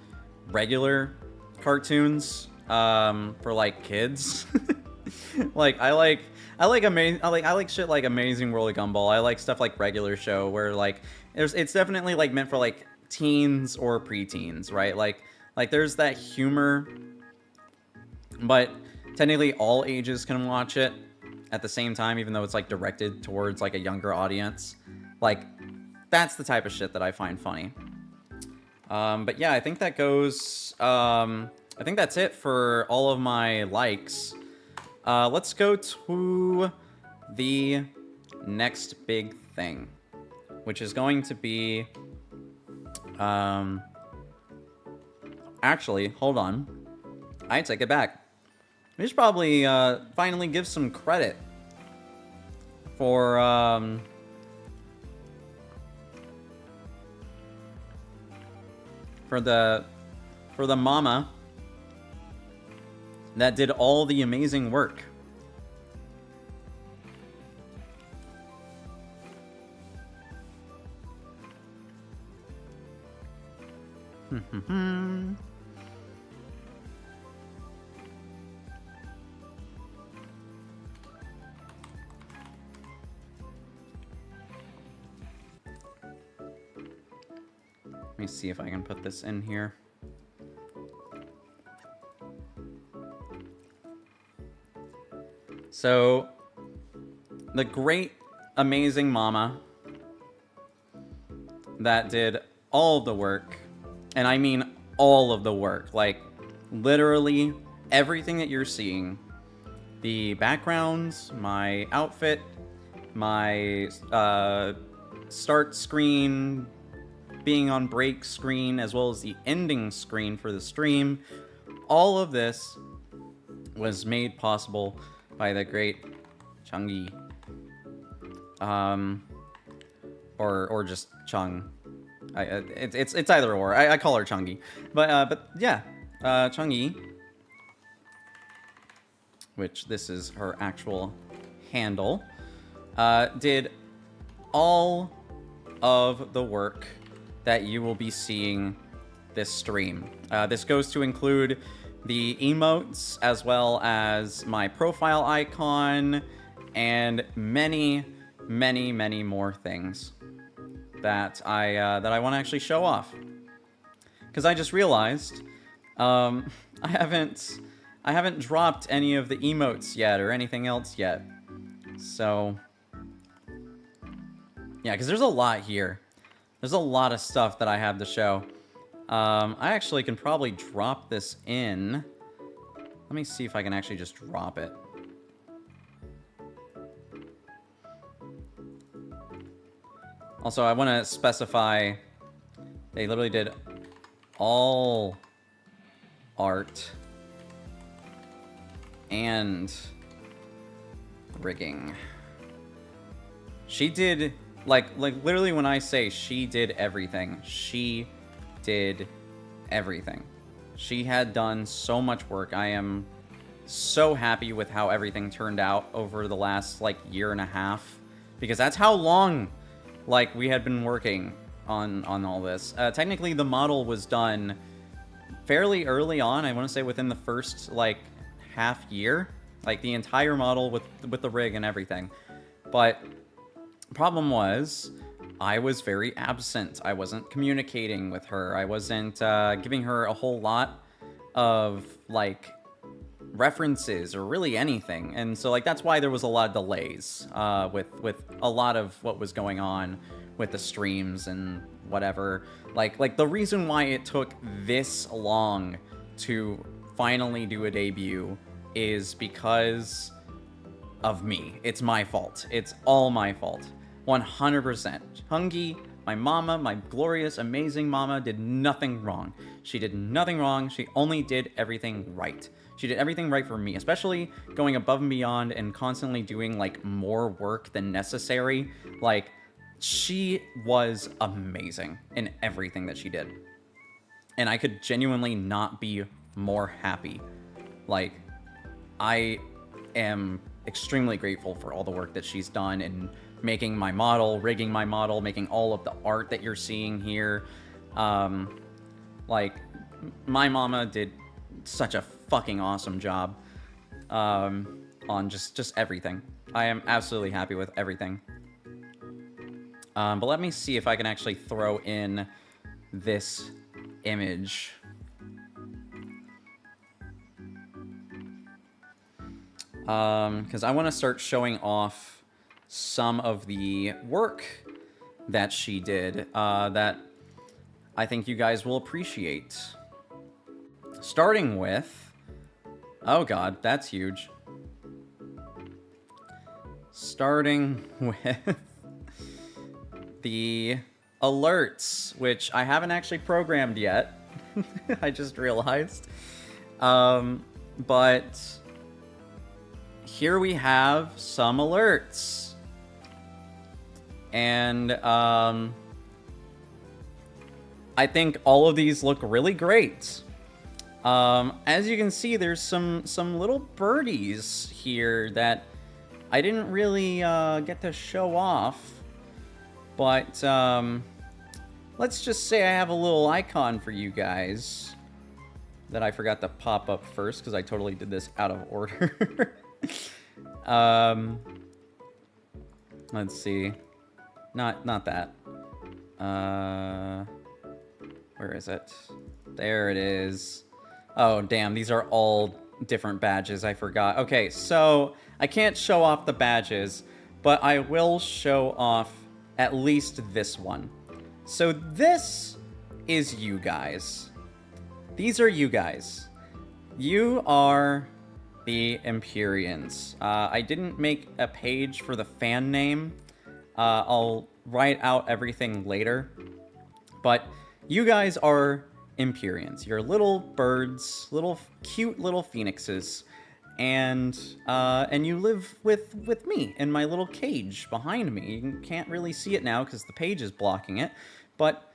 regular cartoons, for, like, kids. Like, I like shit like Amazing World of Gumball. I like stuff like Regular Show, where, like, it's definitely, like, meant for, like, teens or preteens, right? Like, there's that humor, but technically all ages can watch it at the same time, even though it's, like, directed towards, like, a younger audience. Like, that's the type of shit that I find funny. But yeah, I think that goes, I think that's it for all of my likes. Let's go to the next big thing, which is going to be, actually, hold on. I take it back. We should probably finally give some credit for the mama that did all the amazing work. Let me see if I can put this in here. So, the great, amazing mama that did all the work, and I mean all of the work, like, literally everything that you're seeing, the backgrounds, my outfit, my start screen, being on break screen, as well as the ending screen for the stream, all of this was made possible by the great Chungi. Or just Chung. It's either or. I call her Chungi. But yeah, Chungi, which this is her actual handle, did all of the work that you will be seeing this stream. This goes to include the emotes, as well as my profile icon, and many, many, many more things that I want to actually show off. Because I just realized I haven't dropped any of the emotes yet or anything else yet. So yeah, because there's a lot here. There's a lot of stuff that I have to show. I actually can probably drop this in. Let me see if I can actually just drop it. Also, I want to specify they literally did all art and rigging. She did, like literally when I say she did everything, she did everything. She had done so much work. I am so happy with how everything turned out over the last, like, year and a half. Because that's how long, like, we had been working on all this. Technically, the model was done fairly early on. I want to say within the first, like, half year. Like, the entire model with the rig and everything. But problem was, I was very absent. I wasn't communicating with her. I wasn't giving her a whole lot of, like, references or really anything. And so, like, that's why there was a lot of delays with a lot of what was going on with the streams and whatever. Like the reason why it took this long to finally do a debut is because of me. It's my fault. It's all my fault. 100%. Hungy, my mama, my glorious, amazing mama, did nothing wrong. She did nothing wrong. She only did everything right. She did everything right for me, especially going above and beyond and constantly doing, like, more work than necessary. Like, she was amazing in everything that she did. And I could genuinely not be more happy. Like, I am extremely grateful for all the work that she's done in making my model, rigging my model, making all of the art that you're seeing here. Like, my mama did such a fucking awesome job on just everything. I am absolutely happy with everything. But let me see if I can actually throw in this image. Because I want to start showing off some of the work that she did that I think you guys will appreciate. Starting with... Oh god, that's huge. Starting with the alerts, which I haven't actually programmed yet. I just realized. But here we have some alerts. And I think all of these look really great. As you can see, there's some little birdies here that I didn't really get to show off. But let's just say I have a little icon for you guys that I forgot to pop up first because I totally did this out of order. Let's see. Not that. Where is it? There it is. Oh, damn. These are all different badges. I forgot. Okay, so I can't show off the badges, but I will show off at least this one. So this is you guys. These are you guys. You are the Empyreans. I didn't make a page for the fan name. I'll write out everything later. But you guys are Empyreans. You're little birds, cute little phoenixes. And you live with me in my little cage behind me. You can't really see it now because the page is blocking it. But,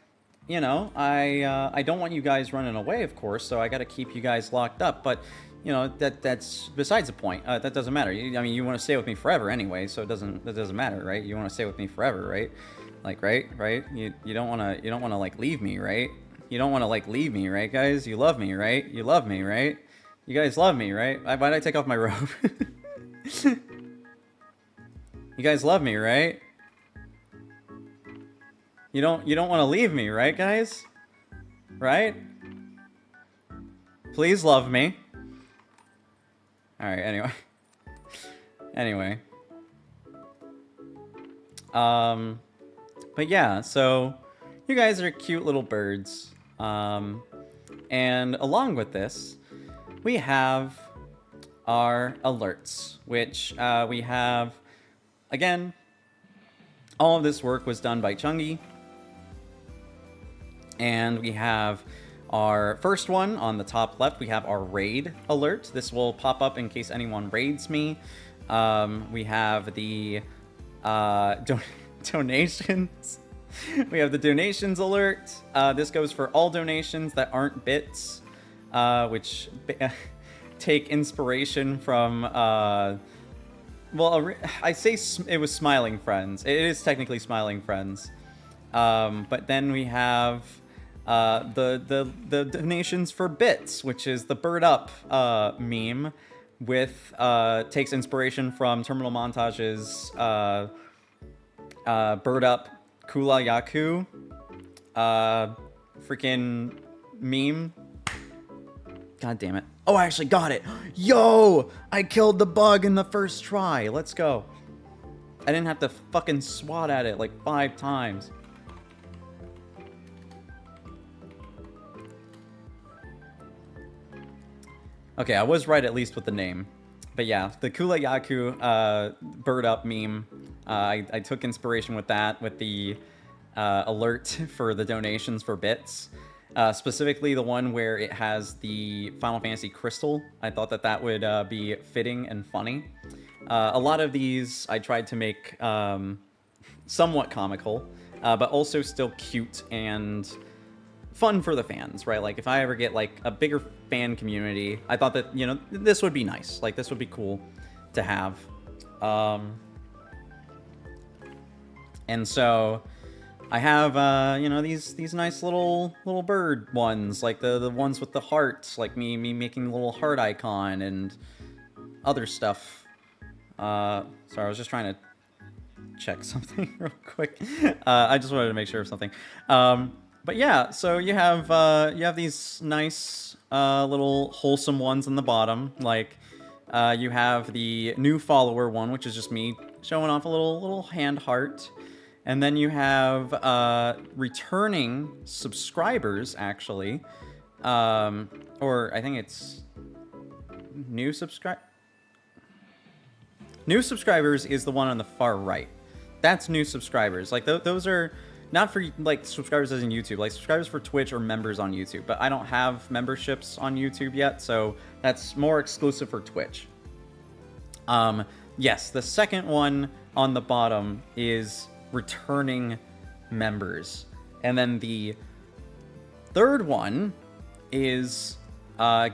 you know, I don't want you guys running away, of course, so I gotta keep you guys locked up. But, you know, that's besides the point. That doesn't matter. I mean, you want to stay with me forever anyway, so that doesn't matter, right? You want to stay with me forever, right? Like, right? You don't want to like leave me, right? You don't want to like leave me, right, guys? You love me, right? You love me, right? You guys love me, right? Why'd I take off my robe? You guys love me, right? You don't want to leave me, right, guys? Right? Please love me. All right, anyway. But yeah, so you guys are cute little birds. And along with this, we have our alerts, which we have, again, all of this work was done by Chungi. And we have our first one on the top left, we have our raid alert. This will pop up in case anyone raids me. We have the donations. We have the donations alert. This goes for all donations that aren't bits, which take inspiration from, well, I say it was Smiling Friends. It is technically Smiling Friends. But then we have the donations for bits, which is the Bird Up meme, with takes inspiration from Terminal Montage's Bird Up Kula Yaku freaking meme. God damn it. Oh, I actually got it. Yo! I killed the bug in the first try. Let's go. I didn't have to fucking swat at it like 5 times. Okay, I was right at least with the name. But yeah, the Kula Yaku Bird Up meme, I took inspiration with that, with the alert for the donations for bits. Specifically the one where it has the Final Fantasy crystal. I thought that that would be fitting and funny. A lot of these I tried to make somewhat comical, but also still cute and fun for the fans, right? Like, if I ever get, like, a bigger fan community, I thought that, you know, this would be nice. Like, this would be cool to have. And so I have, you know, these nice little bird ones, like the ones with the hearts, like me making a little heart icon and other stuff. Sorry, I was just trying to check something real quick. I just wanted to make sure of something. But yeah, so you have these nice little wholesome ones on the bottom, like you have the new follower one, which is just me showing off a little hand heart. And then you have returning subscribers, actually. Or I think it's new subscribers is the one on the far right. That's new subscribers. Like, those are not for, like, subscribers as in YouTube. Like, subscribers for Twitch or members on YouTube. But I don't have memberships on YouTube yet, so that's more exclusive for Twitch. Yes, the second one on the bottom is returning members. And then the third one is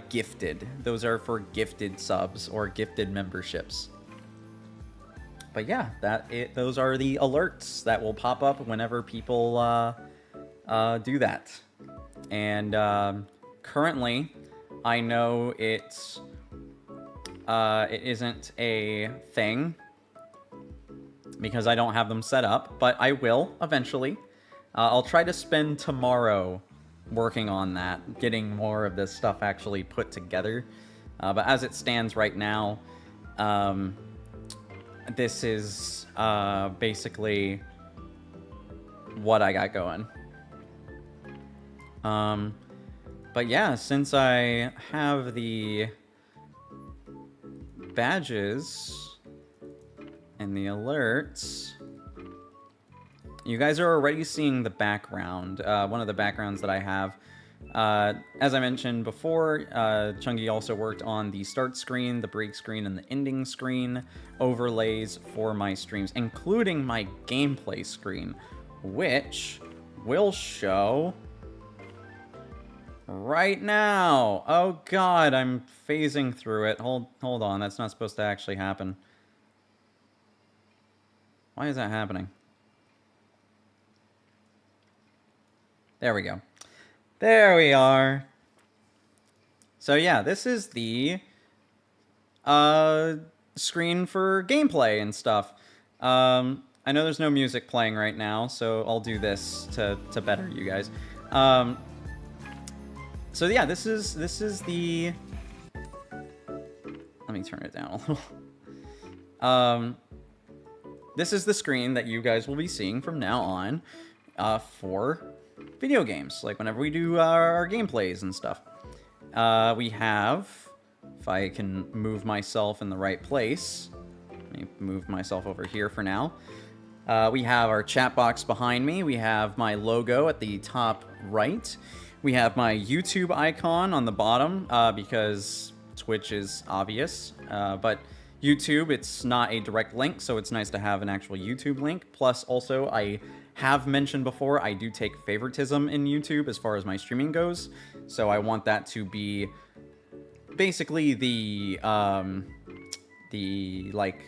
gifted. Those are for gifted subs or gifted memberships. But yeah, those are the alerts that will pop up whenever people do that. And currently, I know it isn't a thing because I don't have them set up, but I will eventually. I'll try to spend tomorrow working on that, getting more of this stuff actually put together. But as it stands right now, this is basically what I got going. But yeah, since I have the badges and the alerts, you guys are already seeing the background, one of the backgrounds that I have. As I mentioned before, Chungi also worked on the start screen, the break screen, and the ending screen overlays for my streams, including my gameplay screen, which will show right now. Oh god, I'm phasing through it. Hold on, that's not supposed to actually happen. Why is that happening? There we go. There we are. So yeah, this is the screen for gameplay and stuff. I know there's no music playing right now, so I'll do this to better you guys. So yeah, this is the... Let me turn it down a little. This is the screen that you guys will be seeing from now on for video games, like whenever we do our gameplays and stuff. We have, if I can move myself in the right place, let me move myself over here for now. We have our chat box behind me. We have my logo at the top right. We have my YouTube icon on the bottom because Twitch is obvious, but YouTube, it's not a direct link, so it's nice to have an actual YouTube link. Plus, also, I have mentioned before, I do take favoritism in YouTube as far as my streaming goes. So I want that to be basically the like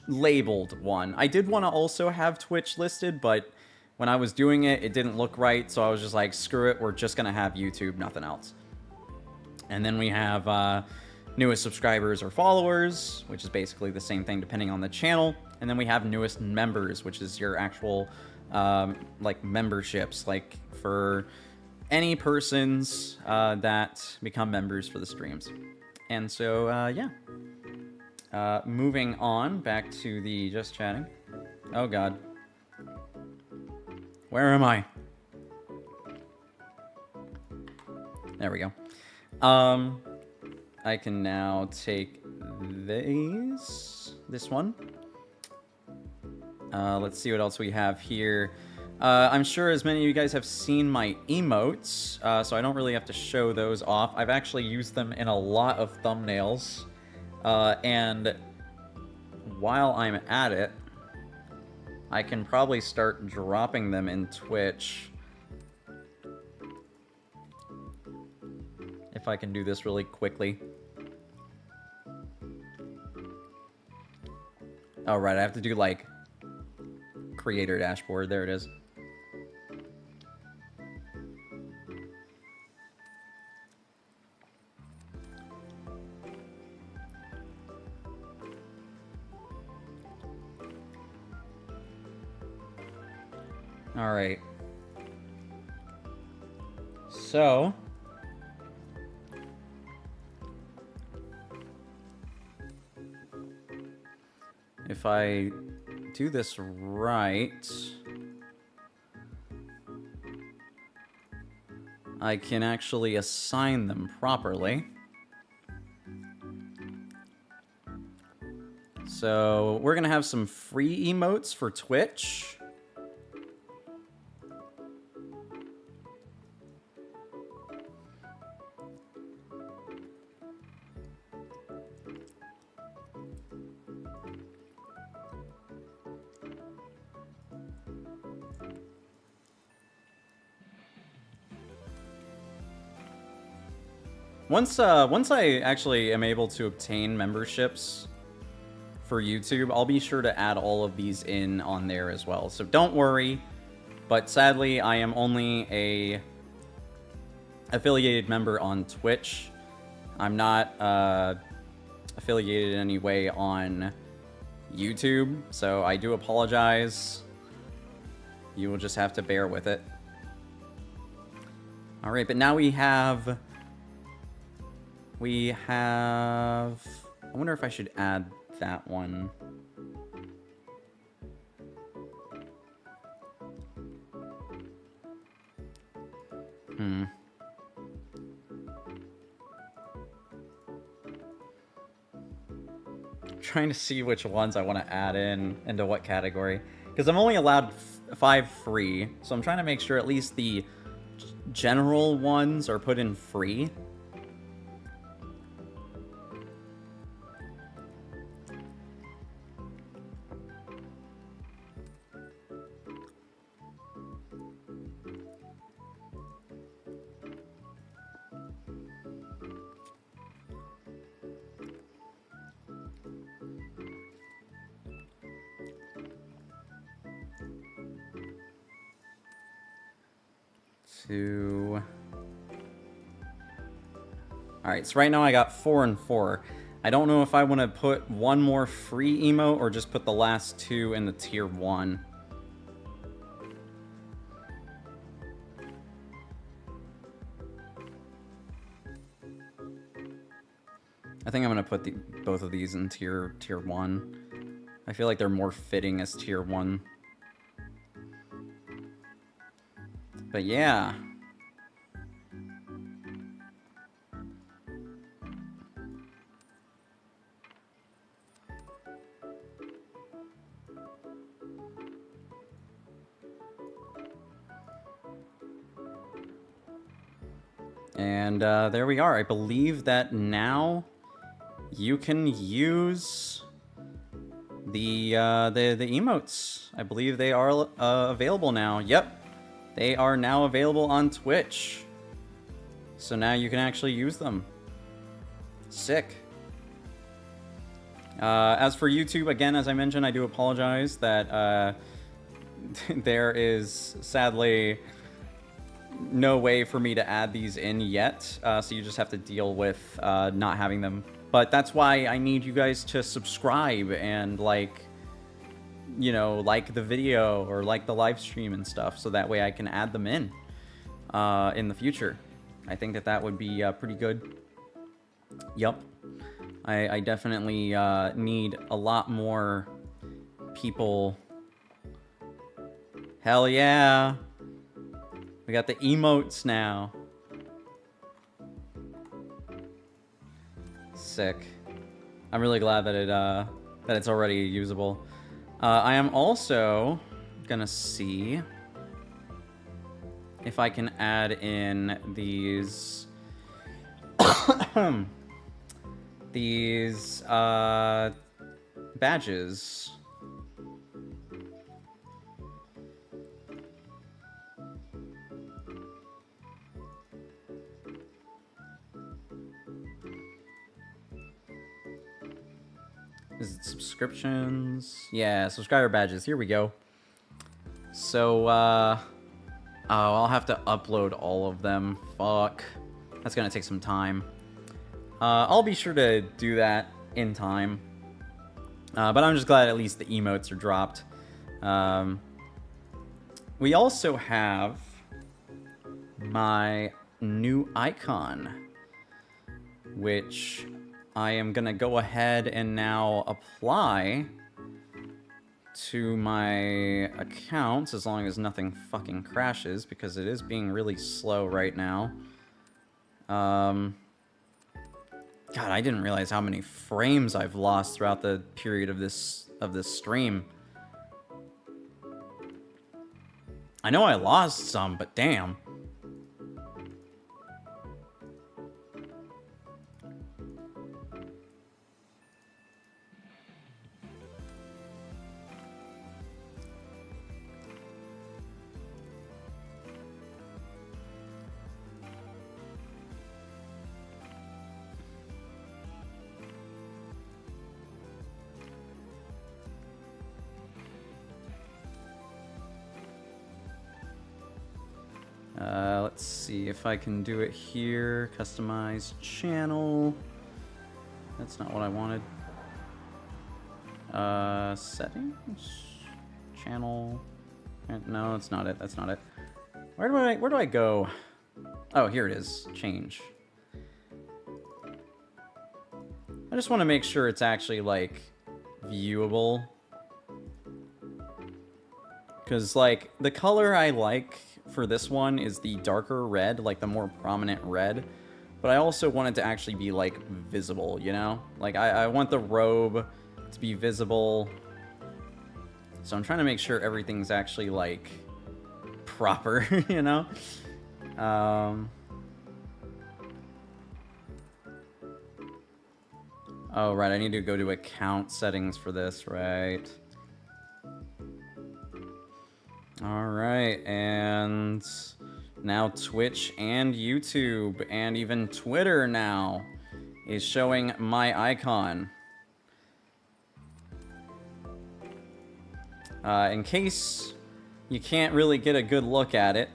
labeled one. I did want to also have Twitch listed, but when I was doing it, it didn't look right. So I was just like, screw it. We're just going to have YouTube, nothing else. And then we have newest subscribers or followers, which is basically the same thing depending on the channel. And then we have newest members, which is your actual like memberships, like for any persons that become members for the streams. And so, yeah. Moving on back to the just chatting. Oh, God. Where am I? There we go. I can now take this one. Let's see what else we have here. I'm sure as many of you guys have seen my emotes, so I don't really have to show those off. I've actually used them in a lot of thumbnails. And while I'm at it, I can probably start dropping them in Twitch. If I can do this really quickly. Oh, right, I have to do, like, creator dashboard. There it is. All right. So, if I do this right, I can actually assign them properly. So, we're going to have some free emotes for Twitch. Once I actually am able to obtain memberships for YouTube, I'll be sure to add all of these in on there as well. So don't worry, but sadly, I am only a affiliated member on Twitch. I'm not affiliated in any way on YouTube, so I do apologize. You will just have to bear with it. All right, but now we have... I wonder if I should add that one. Trying to see which ones I want to add into what category. Because I'm only allowed 5 free, so I'm trying to make sure at least the general ones are put in free. Alright, so right now I got 4 and 4. I don't know if I want to put one more free emote or just put the last 2 in the tier 1. I think I'm going to put both of these in tier 1. I feel like they're more fitting as tier 1. But yeah. And there we are. I believe that now you can use the emotes. I believe they are available now. Yep, they are now available on Twitch. So now you can actually use them. Sick. As for YouTube, again, as I mentioned, I do apologize that there is sadly no way for me to add these in yet. So you just have to deal with not having them. But that's why I need you guys to subscribe and like the video or like the live stream and stuff, so that way I can add them in the future. I think that would be pretty good. Yup. I definitely need a lot more people. Hell yeah. We got the emotes now. Sick. I'm really glad that it's already usable. I am also gonna see if I can add in these these badges. Is it subscriptions? Yeah, subscriber badges. Here we go. So, I'll have to upload all of them. Fuck. That's gonna take some time. I'll be sure to do that in time. But I'm just glad at least the emotes are dropped. We also have my new icon, which I am gonna go ahead and now apply to my accounts, as long as nothing fucking crashes, because it is being really slow right now. God, I didn't realize how many frames I've lost throughout the period of this stream. I know I lost some, but damn. Let's see if I can do it here. Customize channel. That's not what I wanted. Settings? Channel. No, that's not it. That's not it. Where do I go? Oh, here it is. Change. I just want to make sure it's actually, like, viewable. Because, like, the color I like for this one is the darker red, like the more prominent red. But I also want it to actually be, like, visible, you know? Like, I want the robe to be visible. So I'm trying to make sure everything's actually, like, proper, you know? Oh, right, I need to go to account settings for this, right? Alright, and now Twitch and YouTube and even Twitter now is showing my icon. In case you can't really get a good look at it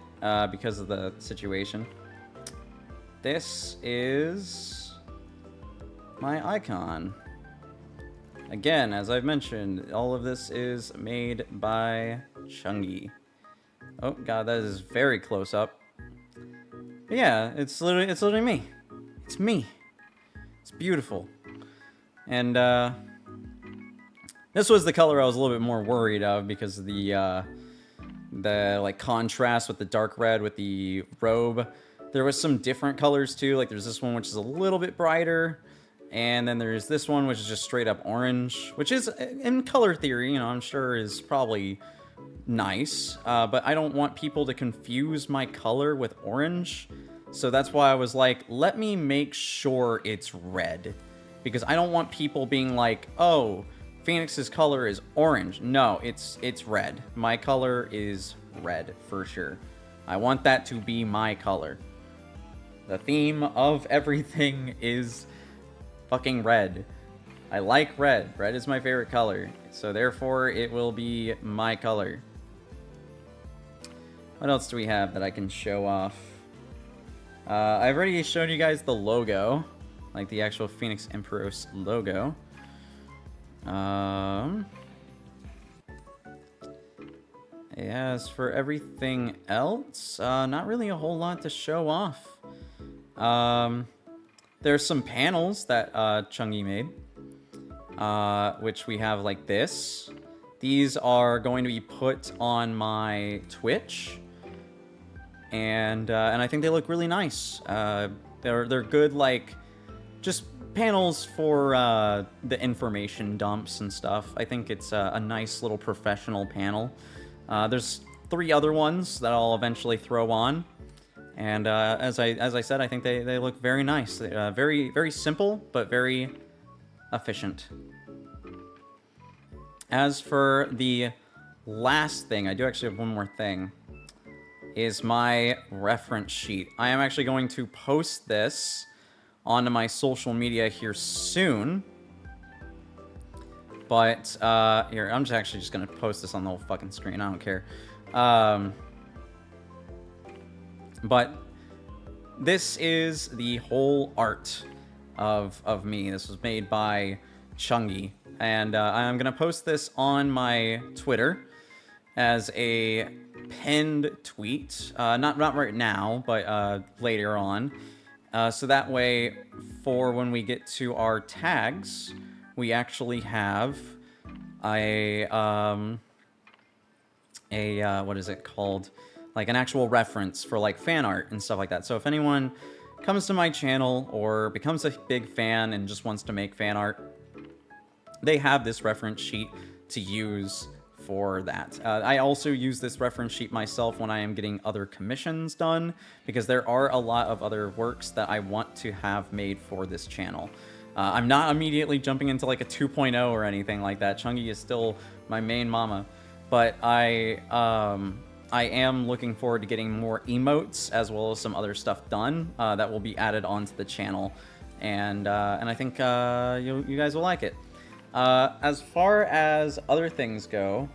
because of the situation, this is my icon. Again, as I've mentioned, all of this is made by Chungi. Oh god, that is very close up. But yeah, it's literally me. It's me. It's beautiful. And this was the color I was a little bit more worried of because of the like contrast with the dark red with the robe. There was some different colors too. Like there's this one which is a little bit brighter. And then there's this one, which is just straight up orange, which is, in color theory, you know, I'm sure is probably nice. But I don't want people to confuse my color with orange. So that's why I was like, let me make sure it's red. Because I don't want people being like, oh, Phoenix's color is orange. No, it's red. My color is red for sure. I want that to be my color. The theme of everything is fucking red. I like red. Red is my favorite color. So therefore, it will be my color. What else do we have that I can show off? I've already shown you guys the logo. Like the actual Phoenix Emperos logo. As for everything else, not really a whole lot to show off. There's some panels that Chungi made, which we have like this. These are going to be put on my Twitch, and I think they look really nice. They're good, like just panels for the information dumps and stuff. I think it's a nice little professional panel. There's 3 other ones that I'll eventually throw on, and as I said, I think they look very nice. Very simple, but very efficient. As for the last thing, I do actually have one more thing, is my reference sheet. I am actually going to post this onto my social media here soon. But, here, I'm just gonna post this on the whole fucking screen, I don't care. But this is the whole art of me. This was made by Chungi. And I'm gonna post this on my Twitter as a pinned tweet. Not right now, but later on. So that way, for when we get to our tags, we actually have a what is it called? Like an actual reference for like fan art and stuff like that. So if anyone comes to my channel or becomes a big fan and just wants to make fan art, they have this reference sheet to use for that. I also use this reference sheet myself when I am getting other commissions done, because there are a lot of other works that I want to have made for this channel. I'm not immediately jumping into like a 2.0 or anything like that. Chungi is still my main mama, but I am looking forward to getting more emotes as well as some other stuff done that will be added onto the channel, and I think you guys will like it. As far as other things go,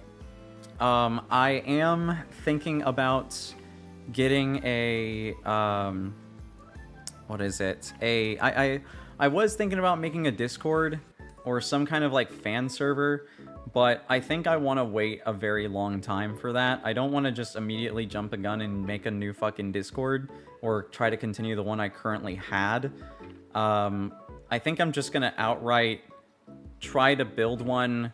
I am thinking about getting a, what is it? I was thinking about making a Discord or some kind of like fan server, but I think I want to wait a very long time for that. I don't want to just immediately jump the gun and make a new fucking Discord or try to continue the one I currently had. I think I'm just gonna outright try to build one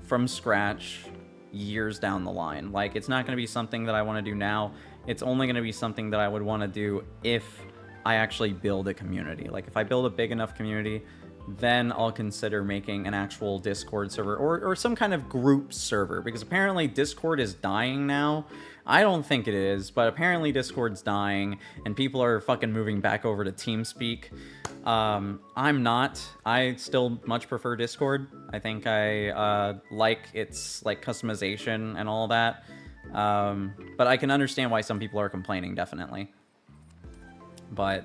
from scratch years down the line. Like, it's not going to be something that I want to do now. It's only going to be something that I would want to do if I actually build a community. Like, if I build a big enough community, then I'll consider making an actual Discord server or some kind of group server, because apparently Discord is dying now. I don't think it is, but apparently Discord's dying and people are fucking moving back over to TeamSpeak. I'm not. I still much prefer Discord. I think I like its like customization and all that. But I can understand why some people are complaining, definitely. But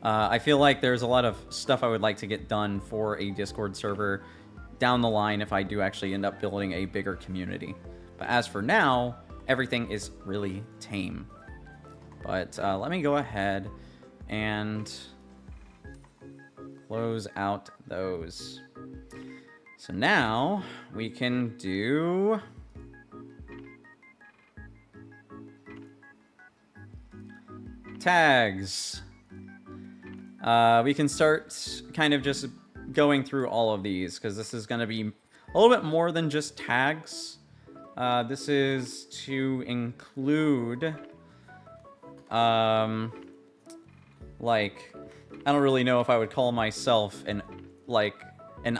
I feel like there's a lot of stuff I would like to get done for a Discord server down the line if I do actually end up building a bigger community. But as for now, everything is really tame. But let me go ahead and close out those. So now we can do tags. We can start kind of just going through all of these, because this is going to be a little bit more than just tags. This is to include, like, I don't really know if I would call myself an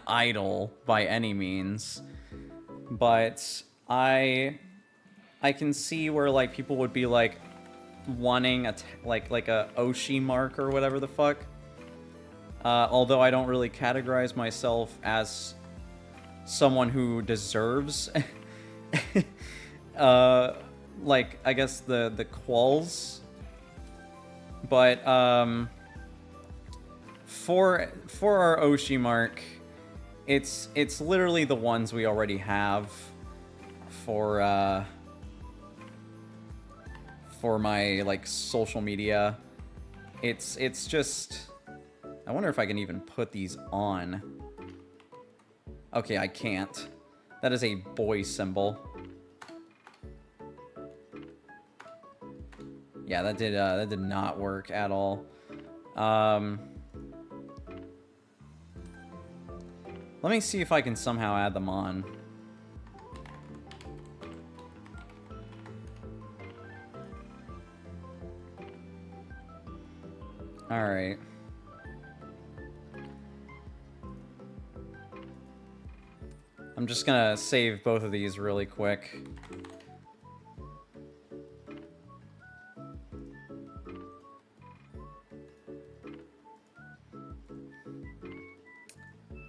idol by any means, but I can see where like people would be like wanting a like a Oshi mark or whatever the fuck. Although I don't really categorize myself as someone who deserves, like, I guess the quals. But, for our Oshi mark, it's literally the ones we already have for my, like, social media. It's just... I wonder if I can even put these on. Okay, I can't. That is a boy symbol. Yeah, that did not work at all. Let me see if I can somehow add them on. All right. I'm just gonna save both of these really quick.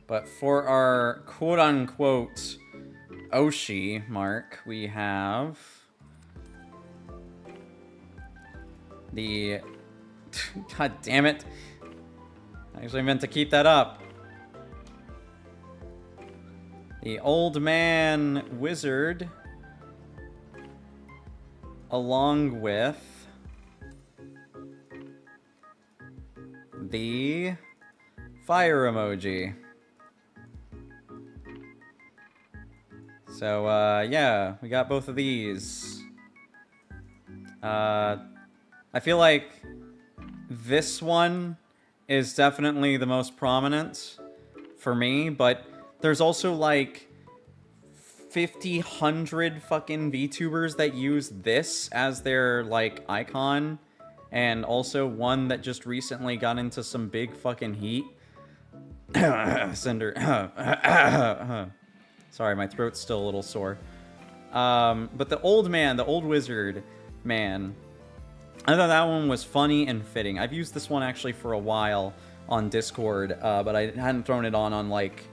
But for our quote-unquote Oshi mark, we have the... God damn it. I actually meant to keep that up. The old man wizard, along with the fire emoji. So, yeah, we got both of these. I feel like this one is definitely the most prominent for me, but there's also like 100 fucking VTubers that use this as their like icon, and also one that just recently got into some big fucking heat. Cinder. Sorry, my throat's still a little sore. But the old man, the old wizard man, I thought that one was funny and fitting. I've used this one actually for a while on Discord, but I hadn't thrown it on like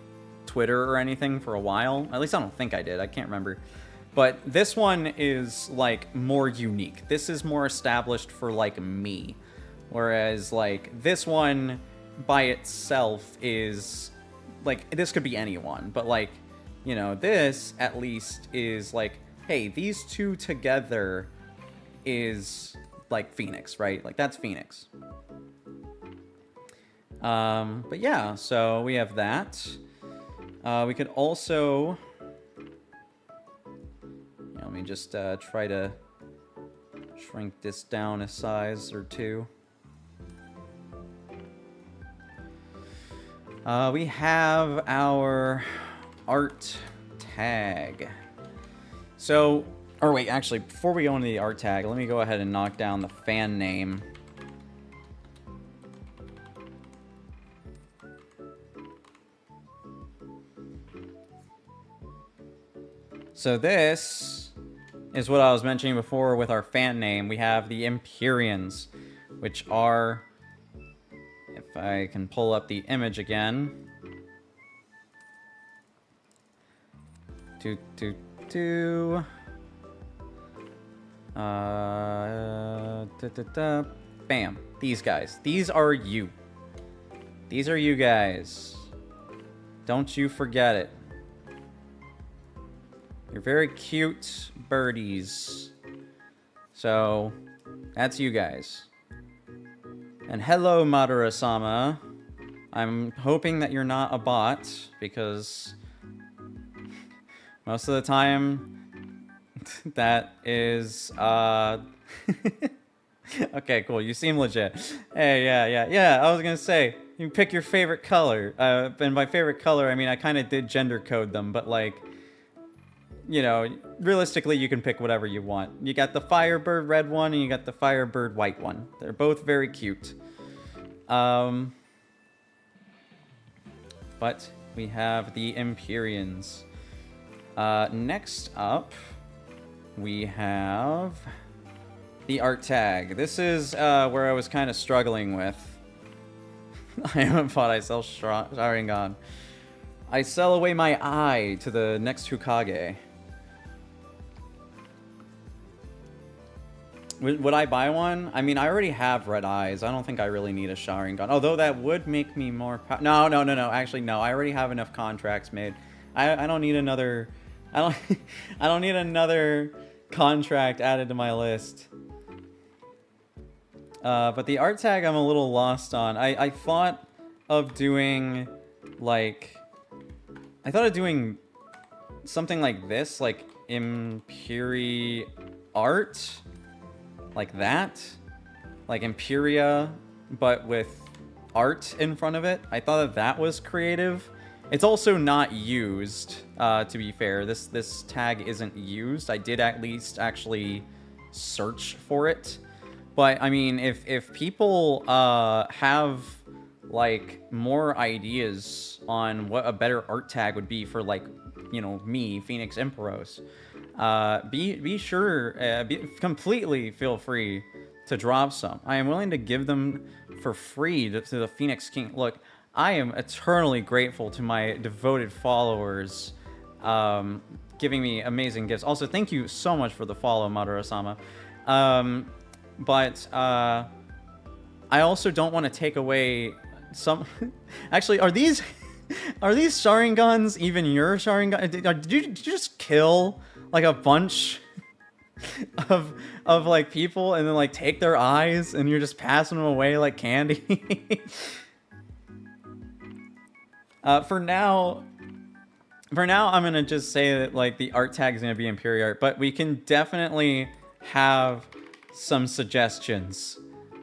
Twitter or anything for a while. At least I don't think I did. I can't remember. But this one is like more unique. This is more established for like me. Whereas like this one by itself is like, this could be anyone, but like, you know, this at least is like, hey, these two together is like Phoenix, right? Like that's Phoenix. But yeah, so we have that. We could also, let me just try to shrink this down a size or two. We have our art tag. So, or wait, actually, before we go into the art tag, let me go ahead and knock down the fan name. So this is what I was mentioning before with our fan name. We have the Empyreans, which are, if I can pull up the image again. Bam. These guys. These are you. These are you guys. Don't you forget it. You're very cute birdies. So, that's you guys. And hello, Madara-sama. I'm hoping that you're not a bot, because most of the time, that is, Okay, cool. You seem legit. Hey, yeah. I was gonna say, you pick your favorite color. And by favorite color, I mean, I kind of did gender code them, but like, you know, realistically, you can pick whatever you want. You got the Firebird red one, and you got the Firebird white one. They're both very cute. But we have the Empyreans. Next up, we have the art tag. This is where I was kind of struggling with. I haven't fought myself Sharingan. I sell away my eye to the next Hokage. Would I buy one? I mean, I already have red eyes. I don't think I really need a Sharingan. Although that would make me more no. Actually, no. I already have enough contracts made. I don't need another... I don't... I don't need another contract added to my list. But the art tag I'm a little lost on. I thought of doing, like... I thought of doing something like this, like Imperi art. Like that. Like Imperia, but with art in front of it. I thought that was creative. It's also not used, to be fair. This tag isn't used. I did at least actually search for it. But, I mean, if people have, like, more ideas on what a better art tag would be for, like, you know, me, Phoenix Emperos, be sure, completely feel free to drop some. I am willing to give them for free to the Phoenix King. Look, I am eternally grateful to my devoted followers, giving me amazing gifts. Also, thank you so much for the follow, Madara-sama. But I also don't want to take away some... Actually, are these Sharingans even your Sharingan? Did you just kill, like, a bunch of like, people and then, like, take their eyes and you're just passing them away like candy? For now, I'm gonna just say that, like, the art tag is gonna be Imperial art, but we can definitely have some suggestions.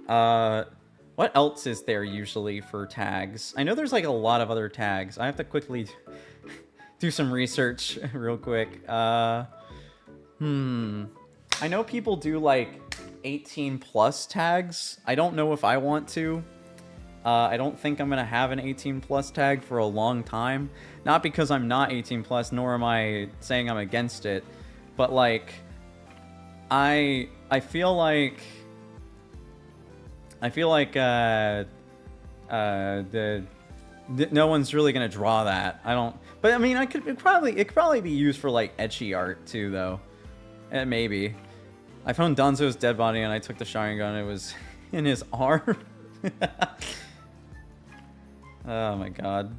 What else is there usually for tags? I know there's, like, a lot of other tags. I have to quickly do some research real quick. I know people do, like, 18 plus tags. I don't know if I want to. I don't think I'm gonna have an 18 plus tag for a long time. Not because I'm not 18 plus, nor am I saying I'm against it. But, like, I feel like no one's really gonna draw that. I don't. But I mean, it could probably be used for, like, ecchi art too, though. Maybe. I found Danzo's dead body and I took the Sharingan. It was in his arm. Oh my god.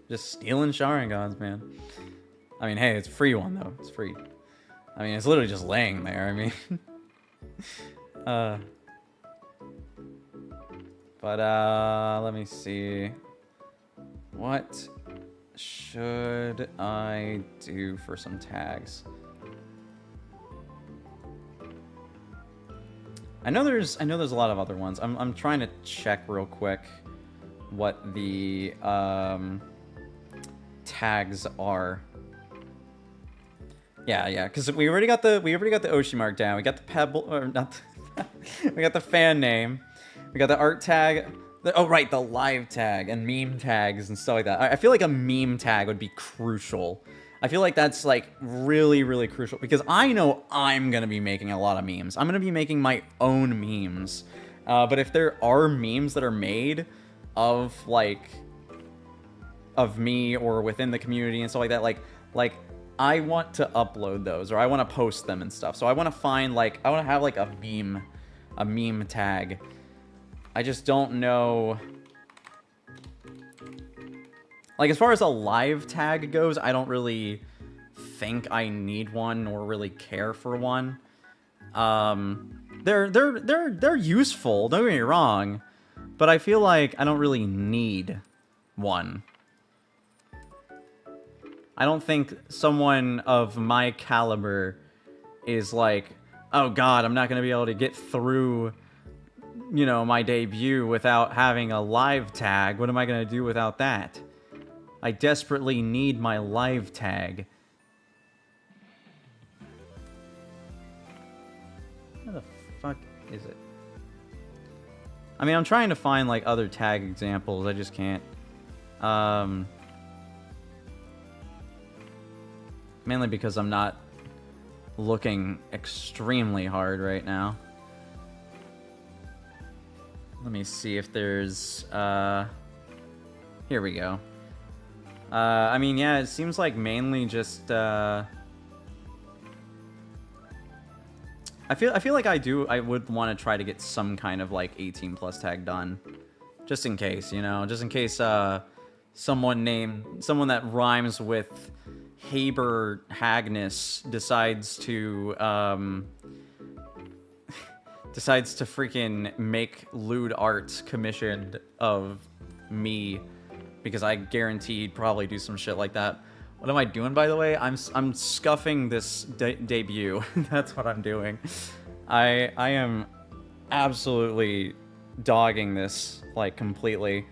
Just stealing Sharingans, man. I mean, hey, it's a free one though. It's free. I mean, it's literally just laying there. I mean. Let me see. What should I do for some tags? I know there's a lot of other ones. I'm trying to check real quick what the tags are. Yeah, because we already got the Oshi mark down. We got the pebble, or not. We got the fan name. We got the art tag. Oh right, the live tag and meme tags and stuff like that. I feel like a meme tag would be crucial. I feel like that's, like, really, really crucial because I know I'm gonna be making a lot of memes. I'm gonna be making my own memes. But if there are memes that are made of, like, of me or within the community and stuff like that, like I want to upload those or I want to post them and stuff. So I want to find, like, I want to have, like, a meme tag. I just don't know. Like, as far as a live tag goes, I don't really think I need one or really care for one. They're useful, don't get me wrong, but I feel like I don't really need one. I don't think someone of my caliber is like, oh god, I'm not going to be able to get through, you know, my debut without having a live tag. What am I going to do without that? I desperately need my live tag. Where the fuck is it? I mean, I'm trying to find, like, other tag examples. I just can't. Mainly because I'm not looking extremely hard right now. Let me see if there's, Here we go. I mean, yeah, it seems like mainly just, I feel like I would want to try to get some kind of, like, 18 plus tag done. Just in case, you know? Just in case, someone that rhymes with Haber Hagness decides to freaking make lewd art commissioned of me, because I guarantee he'd probably do some shit like that. What am I doing, by the way? I'm scuffing this debut. That's what I'm doing. I am absolutely dogging this, like, completely.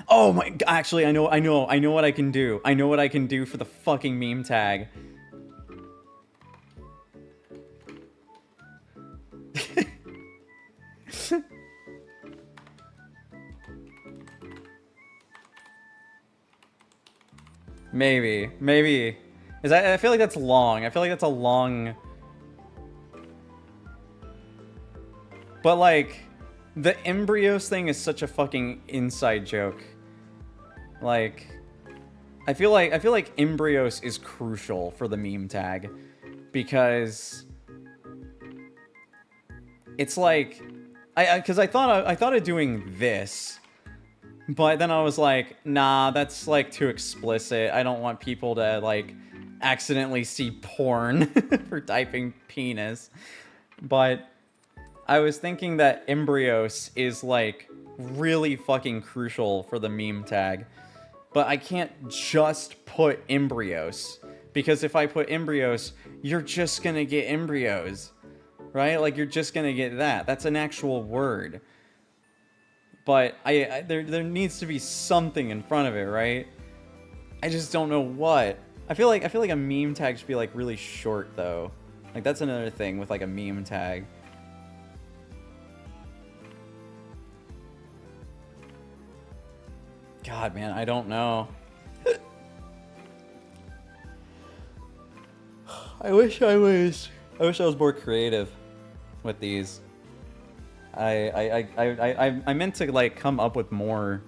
Oh my, actually, I know what I can do. I know what I can do for the fucking meme tag. Maybe. I feel like that's long. I feel like that's a long... But, like, the embryos thing is such a fucking inside joke. Like, I feel like embryos is crucial for the meme tag, because it's like, because I thought of doing this, but then I was like, nah, that's like too explicit. I don't want people to like accidentally see porn for typing penis. But I was thinking that embryos is like really fucking crucial for the meme tag. But I can't just put embryos, because if I put embryos, you're just gonna get embryos, right? Like, you're just gonna get that. That's an actual word. But there needs to be something in front of it, right? I just don't know what. I feel like a meme tag should be like really short though. Like, that's another thing with like a meme tag. God, man, I don't know. I wish I was more creative with these. I meant to like come up with more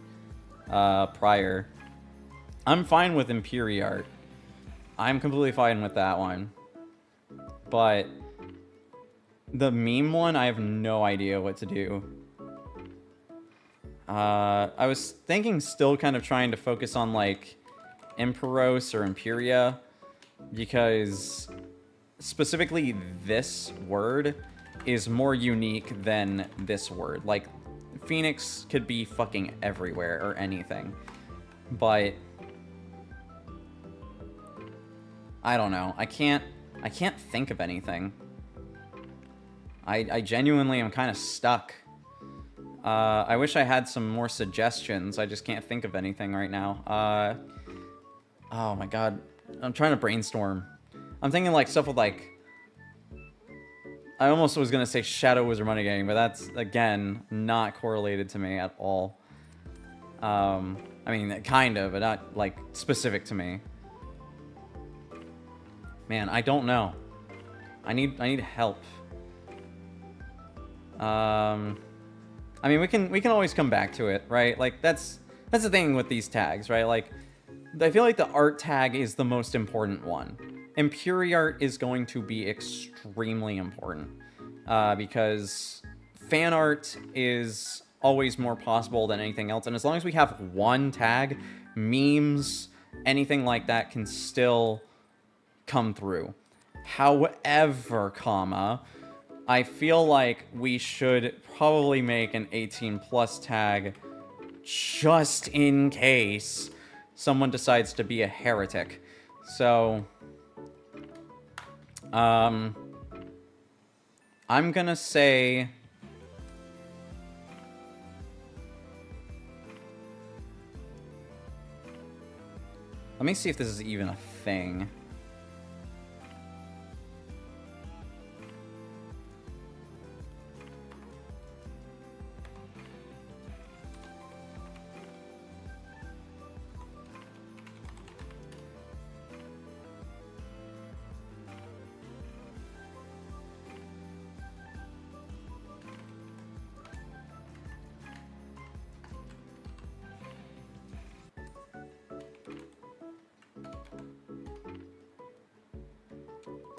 prior. I'm fine with empyreal. I'm completely fine with that one. But the meme one, I have no idea what to do. I was thinking still kind of trying to focus on like Emperos or Imperia, because specifically this word is more unique than this word. Like, Phoenix could be fucking everywhere or anything, but I don't know. I can't think of anything. I genuinely am kind of stuck. I wish I had some more suggestions. I just can't think of anything right now. Oh my god. I'm trying to brainstorm. I'm thinking like stuff with like... I almost was gonna say Shadow Wizard Money Gang, but that's, again, not correlated to me at all. I mean, kind of, but not, like, specific to me. Man, I don't know. I need help. I mean, we can always come back to it, right? Like, that's the thing with these tags, right? Like, I feel like the art tag is the most important one. Empyreal is going to be extremely important, because fan art is always more possible than anything else, and as long as we have one tag, memes, anything like that can still come through. However, I feel like we should probably make an 18 plus tag just in case someone decides to be a heretic. So, I'm gonna say... Let me see if this is even a thing.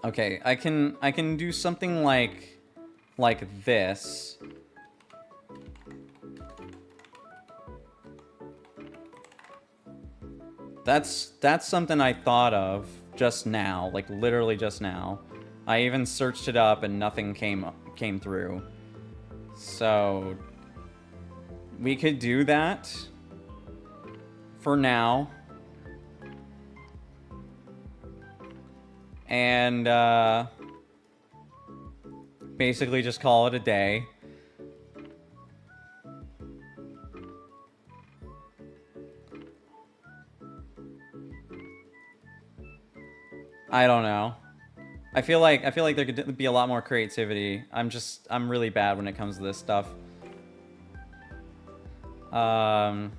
Okay, I can do something like this. That's something I thought of just now, like literally just now. I even searched it up and nothing came through. So we could do that for now. And basically just call it a day. I don't know. I feel like there could be a lot more creativity. I'm really bad when it comes to this stuff. But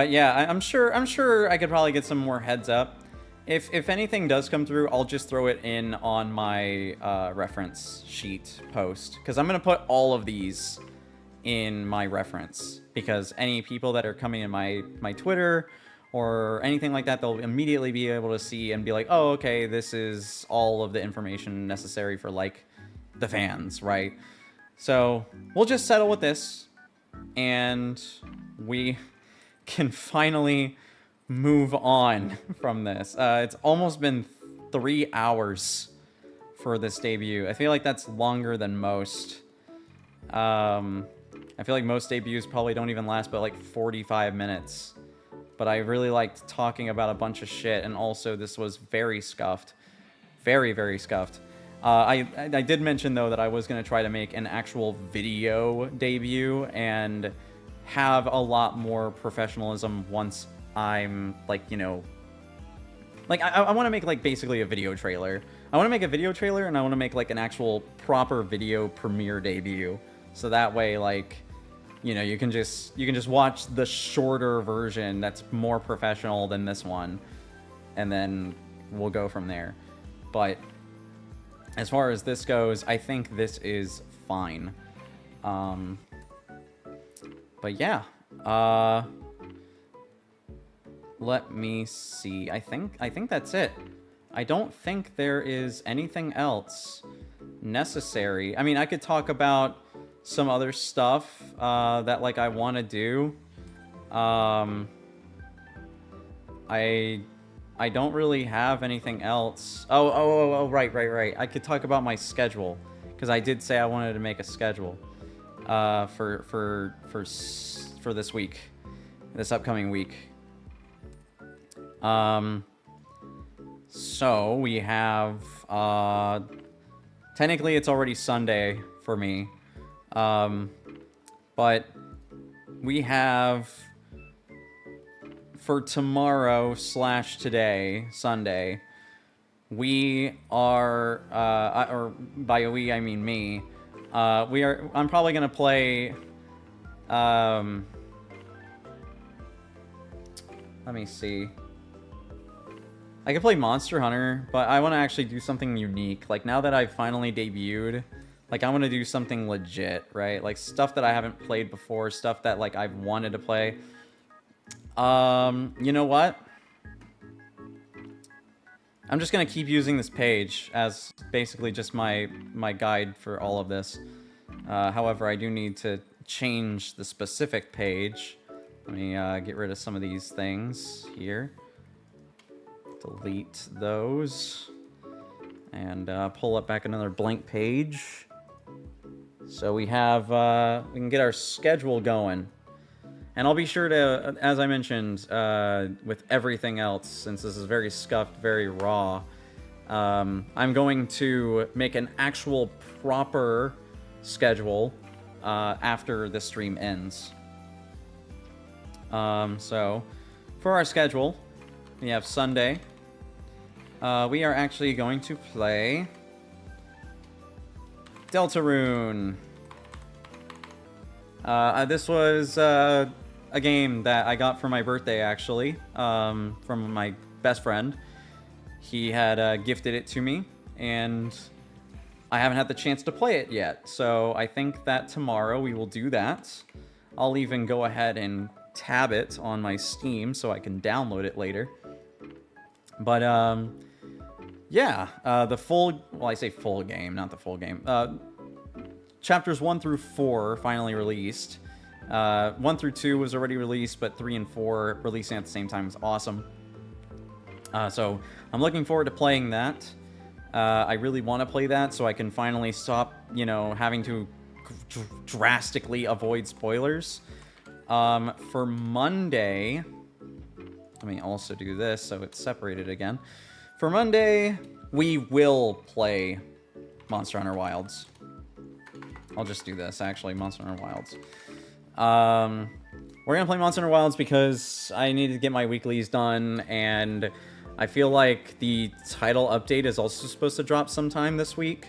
yeah, I'm sure I could probably get some more heads up. If anything does come through, I'll just throw it in on my reference sheet post, because I'm gonna put all of these in my reference, because any people that are coming in my Twitter or anything like that, they'll immediately be able to see and be like, oh, okay, this is all of the information necessary for, like, the fans, right? So we'll just settle with this, and we can finally move on from this. It's almost been 3 hours for this debut. I feel like that's longer than most. I feel like most debuts probably don't even last but like 45 minutes. But I really liked talking about a bunch of shit, and also this was very scuffed. Very, very scuffed. I did mention, though, that I was going to try to make an actual video debut and have a lot more professionalism once I'm, like, you know... Like, I want to make, like, basically a video trailer. I want to make a video trailer, and I want to make, like, an actual proper video premiere debut. So that way, like... You know, you can just watch the shorter version that's more professional than this one, and then we'll go from there. But as far as this goes, I think this is fine. But yeah, let me see. I think that's it. I don't think there is anything else necessary. I mean, I could talk about some other stuff that, like, I want to do. I don't really have anything else. Oh, right. I could talk about my schedule, because I did say I wanted to make a schedule for this week, this upcoming week. So we have technically it's already Sunday for me. But we have, for tomorrow / today, Sunday, we are, or by we I mean me, I'm probably gonna play, let me see. I could play Monster Hunter, but I want to actually do something unique. Like, now that I've finally debuted, like, I want to do something legit, right? Like, stuff that I haven't played before, stuff that, like, I've wanted to play. You know what? I'm just going to keep using this page as basically just my guide for all of this. However, I do need to change the specific page. Let me get rid of some of these things here. Delete those. And pull up back another blank page. So we have, we can get our schedule going. And I'll be sure to, as I mentioned, with everything else, since this is very scuffed, very raw, I'm going to make an actual proper schedule after the stream ends. So, for our schedule, we have Sunday. We are actually going to play Deltarune. This was a game that I got for my birthday, actually, from my best friend. He had gifted it to me, and I haven't had the chance to play it yet. So I think that tomorrow we will do that. I'll even go ahead and tab it on my Steam so I can download it later. But Yeah, the full, well, I say full game, not the full game. Chapters 1 through 4 finally released. 1 through 2 was already released, but 3 and 4 releasing at the same time is awesome. So I'm looking forward to playing that. I really want to play that so I can finally stop, you know, having to drastically avoid spoilers. For Monday, let me also do this so it's separated again. For Monday, we will play Monster Hunter Wilds. I'll just do this, actually, Monster Hunter Wilds. We're going to play Monster Hunter Wilds because I need to get my weeklies done, and I feel like the title update is also supposed to drop sometime this week.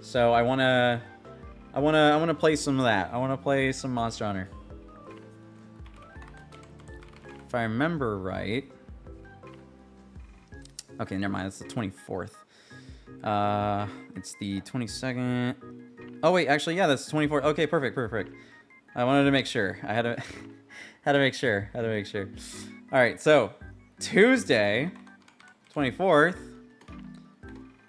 So I want to play some of that. I want to play some Monster Hunter. If I remember right. Okay, never mind. It's the 24th. It's the 22nd. Oh wait, actually, yeah, that's the 24th. Okay, perfect. I wanted to make sure. I had to make sure. All right, so Tuesday, 24th,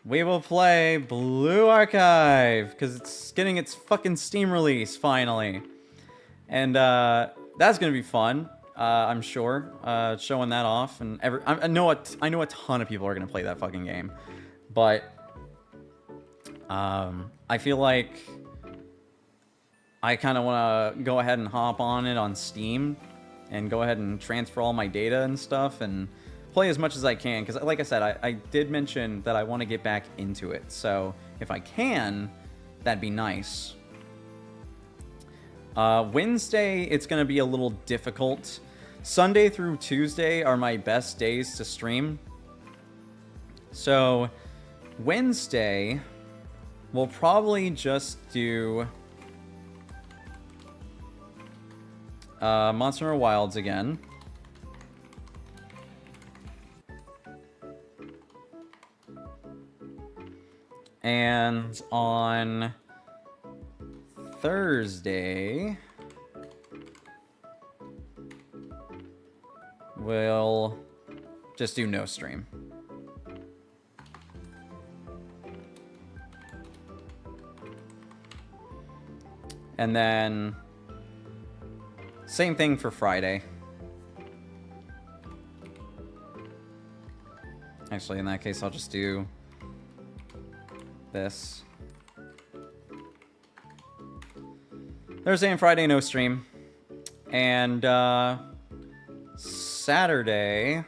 we will play Blue Archive because it's getting its fucking Steam release finally, and that's gonna be fun. I'm sure, showing that off, and I know a ton of people are gonna play that fucking game, but I feel like I kind of want to go ahead and hop on it on Steam, and go ahead and transfer all my data and stuff, and play as much as I can, because like I said, I did mention that I want to get back into it, so if I can, that'd be nice. Wednesday, it's gonna be a little difficult. Sunday through Tuesday are my best days to stream. So, Wednesday, we'll probably just do Monster Hunter Wilds again. And on Thursday, we'll just do no stream. And then same thing for Friday. Actually, in that case, I'll just do this. Thursday and Friday, no stream. And Saturday,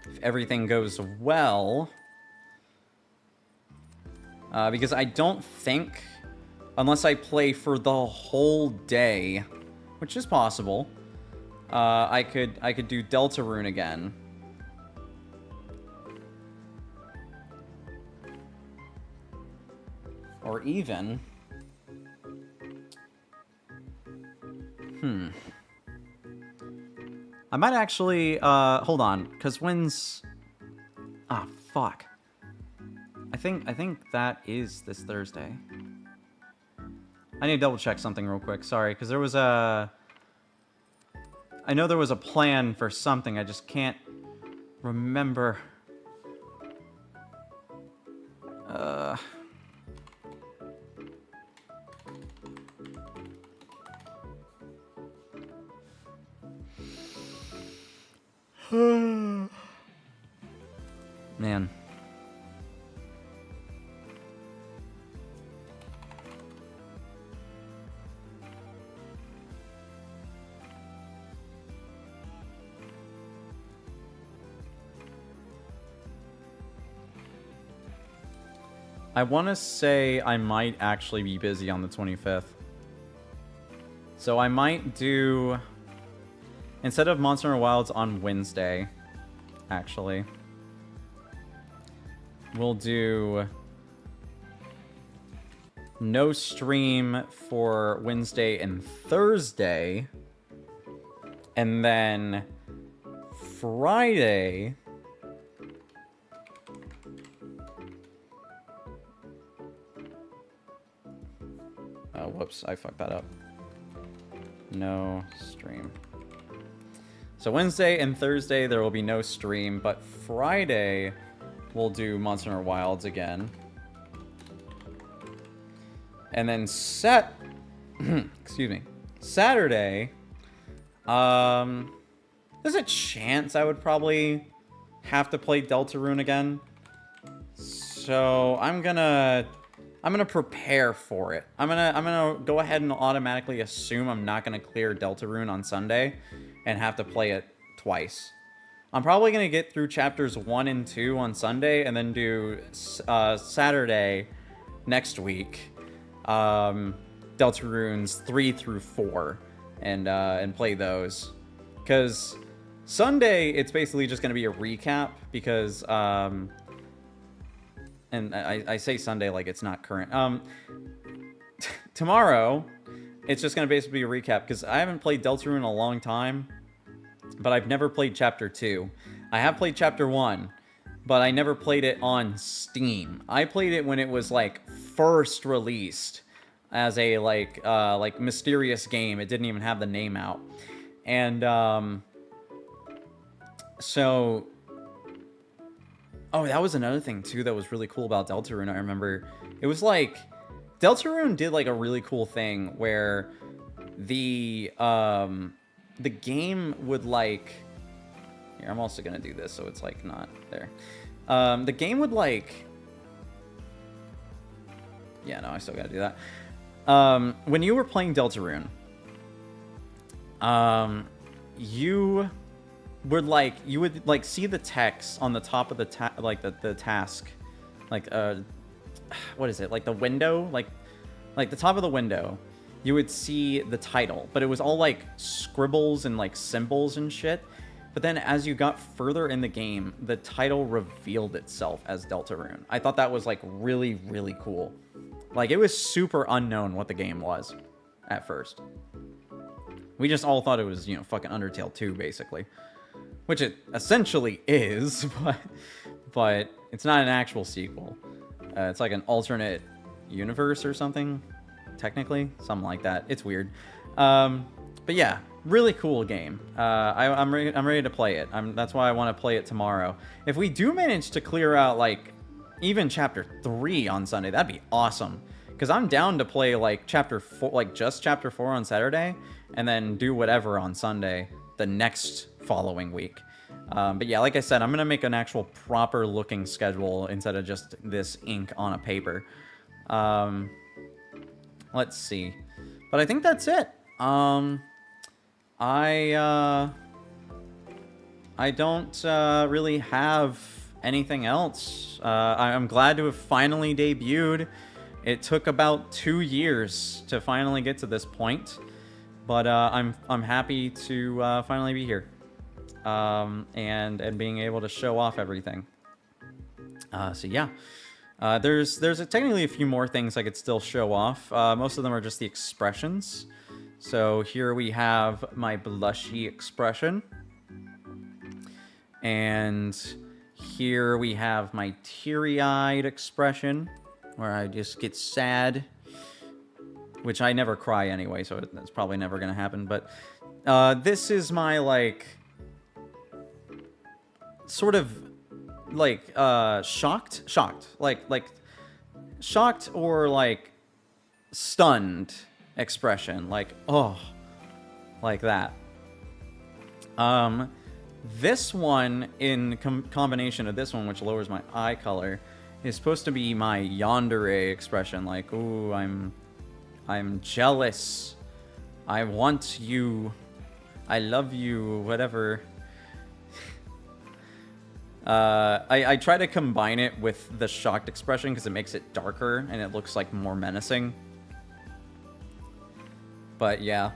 if everything goes well, because I don't think, unless I play for the whole day, which is possible, I could do Deltarune again. Or even, I might actually, hold on, because when's, fuck. I think that is this Thursday. I need to double check something real quick, sorry, because there was I know there was a plan for something, I just can't remember. Man. I want to say I might actually be busy on the 25th. So I might do, instead of Monster Hunter Wilds on Wednesday, actually, we'll do no stream for Wednesday and Thursday, and then Friday, whoops, I fucked that up. no stream. So Wednesday and Thursday there will be no stream, but Friday we'll do Monster Hunter Wilds again. And then excuse me, Saturday, there's a chance I would probably have to play Deltarune again. So I'm gonna prepare for it. I'm gonna go ahead and automatically assume I'm not gonna clear Deltarune on Sunday and have to play it twice. I'm probably gonna get through chapters 1 and 2 on Sunday and then do Saturday next week Deltarunes 3 through 4 and play those. Because Sunday it's basically just gonna be a recap because and I say Sunday like it's not current. Tomorrow, it's just going to basically be a recap, because I haven't played Deltarune in a long time, but I've never played Chapter 2. I have played Chapter 1, but I never played it on Steam. I played it when it was, like, first released as a, like mysterious game. It didn't even have the name out. And, so... Oh, that was another thing, too, that was really cool about Deltarune, I remember. It was like... Deltarune did, like, a really cool thing where the game would, like... Here, I'm also gonna do this, so it's, like, not there. The game would, like... Yeah, no, I still gotta do that. When you were playing Deltarune, you would see the text on the top of the task, like what is it, like the window, like the top of the window, you would see the title, but it was all like scribbles and like symbols and shit. But then as you got further in the game, the title revealed itself as Deltarune. I thought that was like really, really cool. Like, it was super unknown what the game was at first. We just all thought it was, you know, fucking Undertale 2, basically. Which it essentially is, but it's not an actual sequel. It's like an alternate universe or something, technically. Something like that. It's weird. But yeah, really cool game. I'm ready to play it. That's why I want to play it tomorrow. If we do manage to clear out, like, even Chapter 3 on Sunday, that'd be awesome. Because I'm down to play, like, Chapter 4, like, just Chapter 4 on Saturday, and then do whatever on Sunday the next following week. But yeah, like I said, I'm going to make an actual proper looking schedule instead of just this ink on a paper. Let's see. But I think that's it. I don't really have anything else. I'm glad to have finally debuted. It took about 2 years to finally get to this point, but I'm happy to finally be here, and being able to show off everything. So yeah, there's technically a few more things I could still show off. Most of them are just the expressions. So here we have my blushy expression, and here we have my teary-eyed expression, where I just get sad, which I never cry anyway, so that's probably never gonna happen. But this is my, like, sort of like shocked, like shocked or like stunned expression, like, oh, like that. This one, in combination of this one, which lowers my eye color, is supposed to be my yandere expression, like, ooh, I'm jealous, I want you, I love you, whatever. I try to combine it with the shocked expression because it makes it darker and it looks like more menacing. But yeah.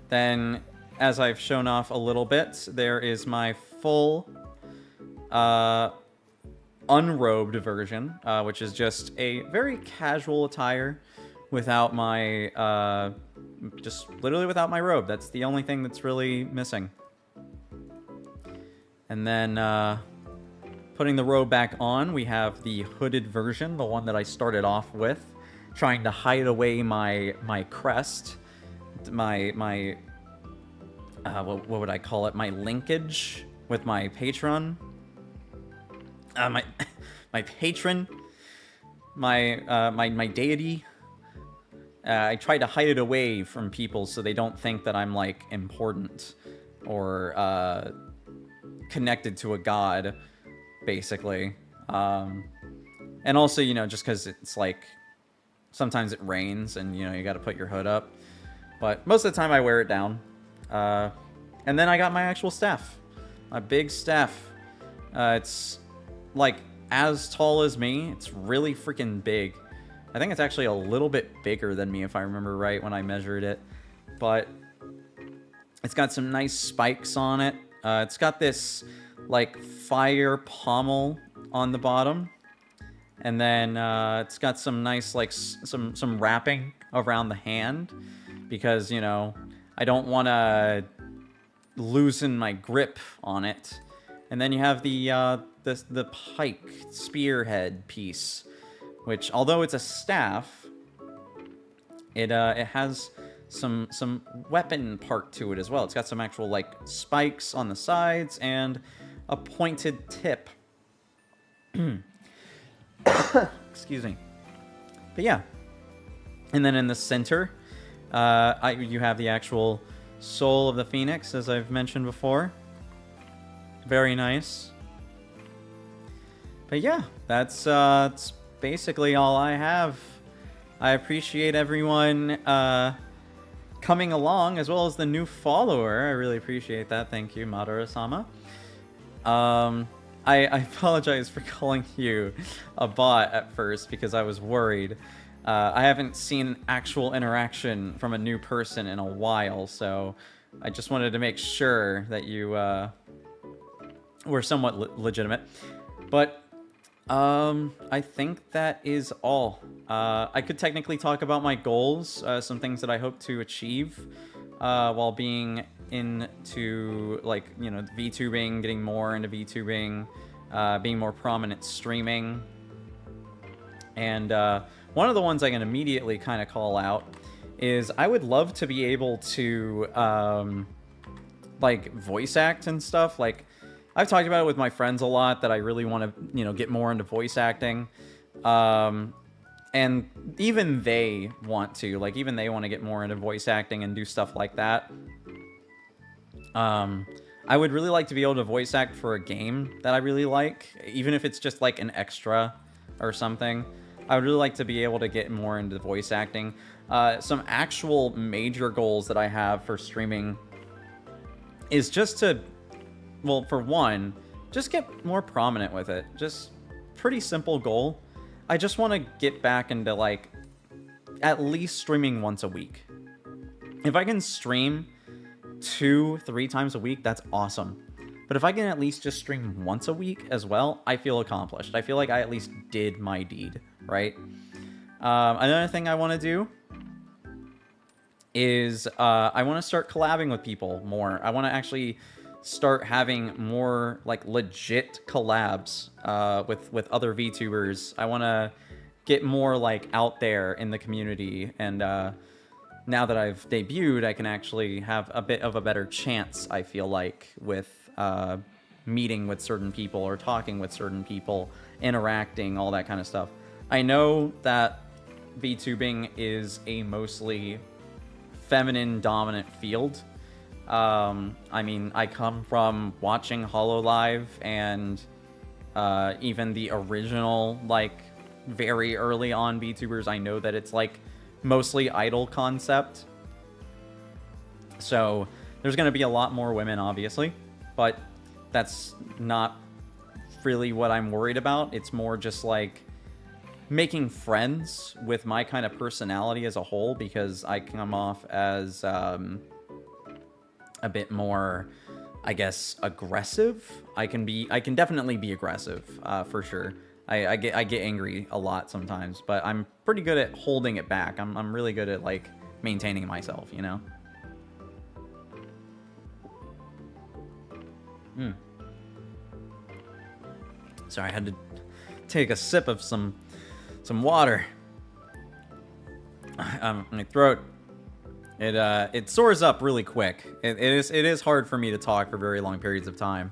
Then, as I've shown off a little bit, there is my full unrobed version, which is just a very casual attire without my, just literally without my robe. That's the only thing that's really missing. And then, putting the robe back on, we have the hooded version, the one that I started off with. trying to hide away my crest, my what would I call it? My linkage with my patron. My my patron, my deity. I try to hide it away from people so they don't think that I'm like important or connected to a god, basically. And also, you know, just because it's like sometimes it rains and, you know, you got to put your hood up. But most of the time I wear it down. And then I got my actual staff. My big staff. It's like as tall as me. It's really freaking big. I think it's actually a little bit bigger than me if I remember right when I measured it. But it's got some nice spikes on it. It's got this like fire pommel on the bottom. And then it's got some nice like some wrapping around the hand because, you know, I don't want to loosen my grip on it. And then you have the pike spearhead piece, which although it's a staff, it has some weapon part to it as well. It's got some actual like spikes on the sides and a pointed tip. Excuse me. But yeah. And then in the center, you have the actual soul of the phoenix, as I've mentioned before. Very nice. But yeah, that's basically all I have. I appreciate everyone coming along, as well as the new follower. I really appreciate that. Thank you, Madara-sama. I apologize for calling you a bot at first because I was worried. I haven't seen actual interaction from a new person in a while, so I just wanted to make sure that you were somewhat legitimate. But I think that is all. I could technically talk about my goals, some things that I hope to achieve while being into, like, you know, VTubing, getting more into VTubing, being more prominent streaming. And one of the ones I can immediately kind of call out is I would love to be able to like voice act and stuff. Like, I've talked about it with my friends a lot that I really want to, you know, get more into voice acting. And even they want to, like, even they want to get more into voice acting and do stuff like that. I would really like to be able to voice act for a game that I really like, even if it's just like an extra or something. I would really like to be able to get more into voice acting. Some actual major goals that I have for streaming is just to, well, for one, just get more prominent with it. Just pretty simple goal. I just want to get back into, like, at least streaming once a week. If I can stream 2-3 times a week, that's awesome. But if I can at least just stream once a week as well, I feel accomplished. I feel like I at least did my deed, right? Another thing I want to do is I want to start collabing with people more. I want to actually start having more, like, legit collabs with other VTubers. I want to get more, like, out there in the community, and now that I've debuted, I can actually have a bit of a better chance, I feel like, with meeting with certain people or talking with certain people, interacting, all that kind of stuff. I know that VTubing is a mostly feminine dominant field. I mean, I come from watching HoloLive and even the original, like, very early on VTubers. I know that it's, like, mostly idol concept. So there's going to be a lot more women, obviously, but that's not really what I'm worried about. It's more just, like, making friends with my kind of personality as a whole, because I come off as a bit more, I guess, aggressive. I can definitely be aggressive, for sure. I get angry a lot sometimes, but I'm pretty good at holding it back. I'm really good at, like, maintaining myself, you know? Sorry, I had to take a sip of some water. my throat, it soars up really quick. It is hard for me to talk for very long periods of time.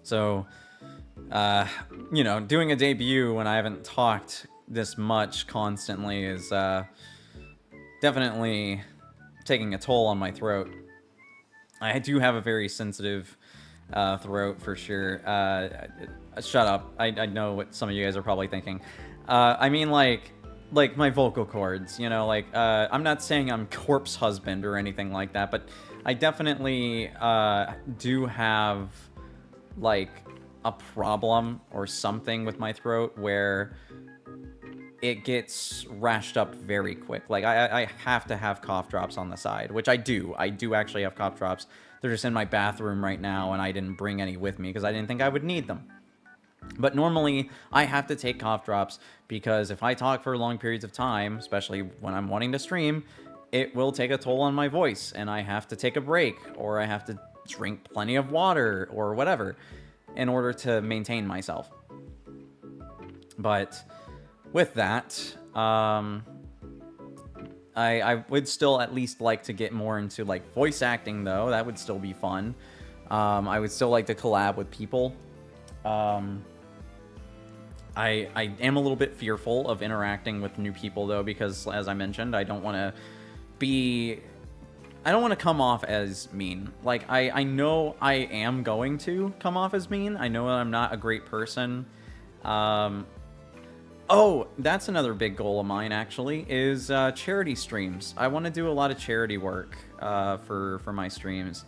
So, you know, doing a debut when I haven't talked this much constantly is definitely taking a toll on my throat. I do have a very sensitive throat for sure. Shut up. I know what some of you guys are probably thinking. I mean, like my vocal cords, you know, like, I'm not saying I'm corpse husband or anything like that, but I definitely do have, like, a problem or something with my throat where it gets rashed up very quick. Like, I have to have cough drops on the side, which I do. I do actually have cough drops. They're just in my bathroom right now, and I didn't bring any with me because I didn't think I would need them. But normally, I have to take cough drops because if I talk for long periods of time, especially when I'm wanting to stream, it will take a toll on my voice, and I have to take a break, or I have to drink plenty of water, or whatever, in order to maintain myself. But with that, I would still at least like to get more into, like, voice acting, though. That would still be fun. I would still like to collab with people. I am a little bit fearful of interacting with new people, though, because, as I mentioned, I don't want to come off as mean. Like, I know I am going to come off as mean. I know that I'm not a great person. Oh, that's another big goal of mine, actually, is charity streams. I want to do a lot of charity work for my streams.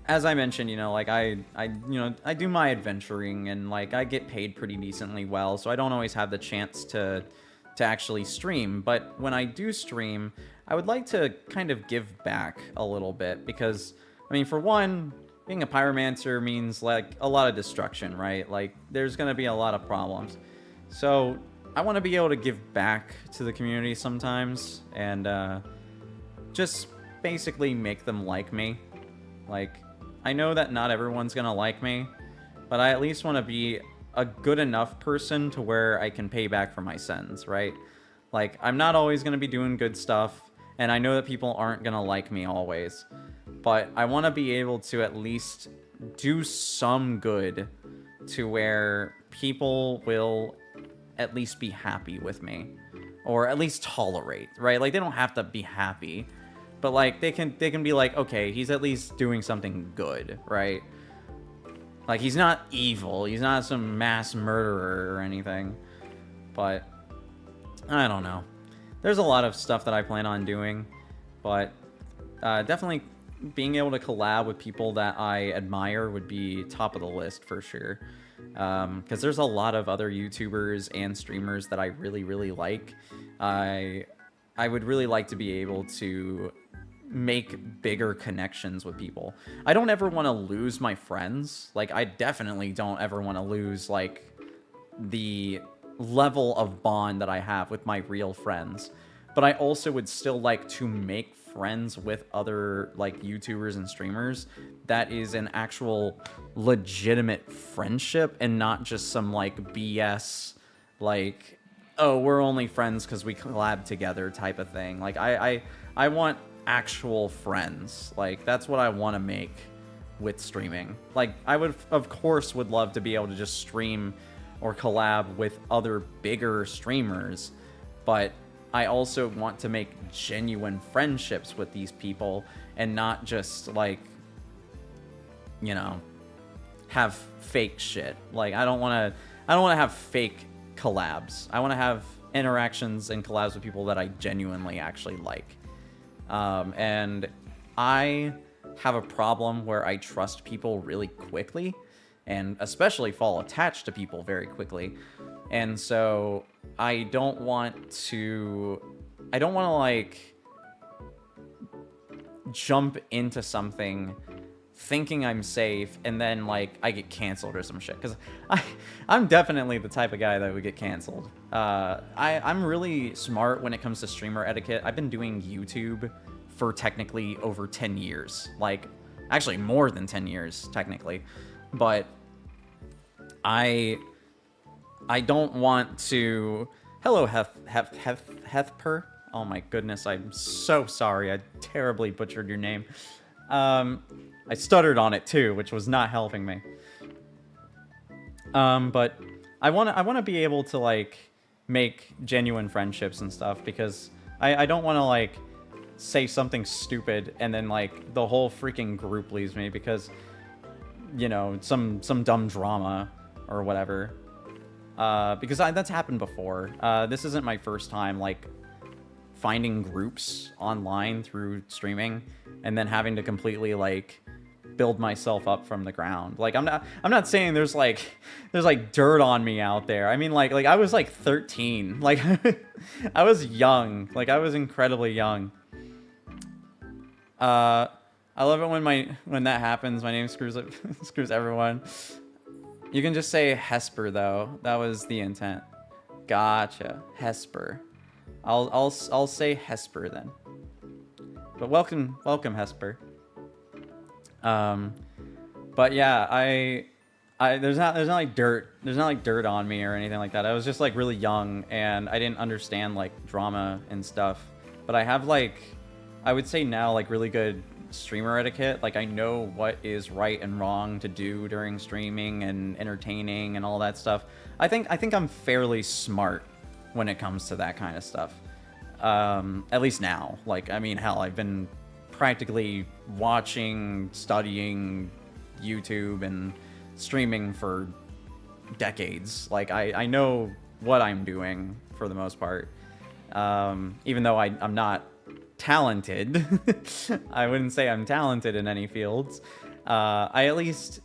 As I mentioned, you know, like, I do my adventuring, and, like, I get paid pretty decently well, so I don't always have the chance to actually stream. But when I do stream, I would like to kind of give back a little bit, because, I mean, for one, being a pyromancer means, like, a lot of destruction, right? Like, there's gonna be a lot of problems. So, I want to be able to give back to the community sometimes, and just basically make them like me. Like, I know that not everyone's gonna like me, but I at least want to be a good enough person to where I can pay back for my sins, right? Like, I'm not always gonna be doing good stuff, and I know that people aren't gonna like me always, but I want to be able to at least do some good to where people will at least be happy with me, or at least tolerate, right? Like, they don't have to be happy, but, like, they can be like, okay, he's at least doing something good, right? Like, he's not evil, he's not some mass murderer or anything, but I don't know. There's a lot of stuff that I plan on doing, but definitely being able to collab with people that I admire would be top of the list for sure. Because there's a lot of other YouTubers and streamers that I really, really like. I would really like to be able to make bigger connections with people. I don't ever want to lose my friends. Like, I definitely don't ever want to lose, like, the level of bond that I have with my real friends. But I also would still like to make friends with other, like, YouTubers and streamers that is an actual legitimate friendship, and not just some, like, BS, like, oh, we're only friends because we collab together type of thing. Like, I want actual friends. Like, that's what I want to make with streaming. Like, I would, of course, would love to be able to just stream or collab with other bigger streamers, but I also want to make genuine friendships with these people, and not just, like, you know, have fake shit. Like, I don't want to have fake collabs. I want to have interactions and collabs with people that I genuinely actually like. And I have a problem where I trust people really quickly, and especially fall attached to people very quickly. And so I don't want to, like, jump into something thinking I'm safe, and then, like, I get canceled or some shit. Because I'm definitely the type of guy that would get canceled. I'm really smart when it comes to streamer etiquette. I've been doing YouTube for technically over 10 years. Like, actually more than 10 years, technically. But I don't want to Hello, Hethper. Oh my goodness, I'm so sorry. I terribly butchered your name. I stuttered on it too, which was not helping me. But I wanna be able to like make genuine friendships and stuff, because I don't want to like say something stupid and then like the whole freaking group leaves me because, you know, some dumb drama or whatever. Because that's happened before. This isn't my first time like finding groups online through streaming and then having to completely like build myself up from the ground. Like I'm not saying there's like dirt on me out there. I mean like I was like 13. Like I was young. Like I was incredibly young. I love it when that happens. My name screws everyone. You can just say Hesper though. That was the intent. Gotcha. Hesper. I'll say Hesper then. But welcome Hesper. But yeah, there's not like dirt on me or anything like that. I was just like really young and I didn't understand like drama and stuff. But I have like, I would say now like really good streamer etiquette. Like I know what is right and wrong to do during streaming and entertaining and all that stuff. I think I'm fairly smart when it comes to that kind of stuff. At least now. Like, I mean, hell, I've been practically watching, studying YouTube and streaming for decades. Like, I know what I'm doing for the most part. Even though I'm not talented. I wouldn't say I'm talented in any fields. I at least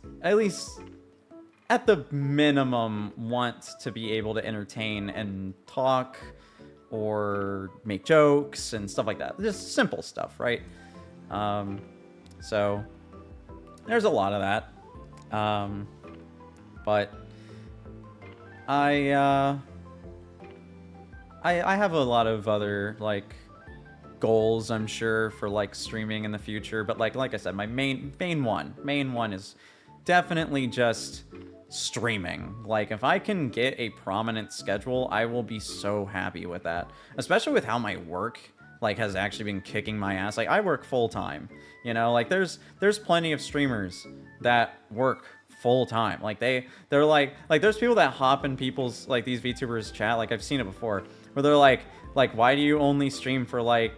at the minimum want to be able to entertain and talk or make jokes and stuff like that. Just simple stuff, right? So there's a lot of that. But I have a lot of other like goals, I'm sure, for like streaming in the future. But like I said, my main one is definitely just streaming. Like if I can get a prominent schedule, I will be so happy with that. Especially with how my work like has actually been kicking my ass. Like I work full time, you know, like there's plenty of streamers that work full time. Like they're like there's people that hop in people's like these VTubers chat. Like I've seen it before where they're like why do you only stream for like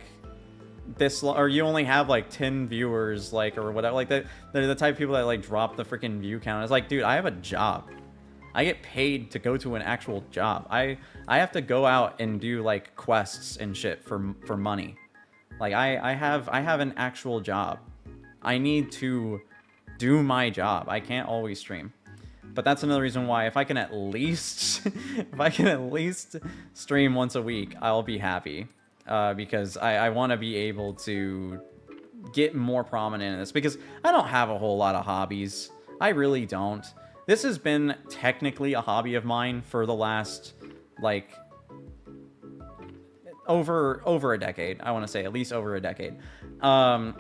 this, or you only have like 10 viewers, like, or whatever. Like they're the type of people that like drop the freaking view count. It's like, dude, I have a job. I get paid to go to an actual job. I have to go out and do like quests and shit for money. Like I have an actual job. I need to do my job. I can't always stream. But that's another reason why if I can at least stream once a week, I'll be happy. Because I want to be able to get more prominent in this, because I don't have a whole lot of hobbies. I really don't. This has been technically a hobby of mine for the last like over a decade. I want to say at least over a decade. And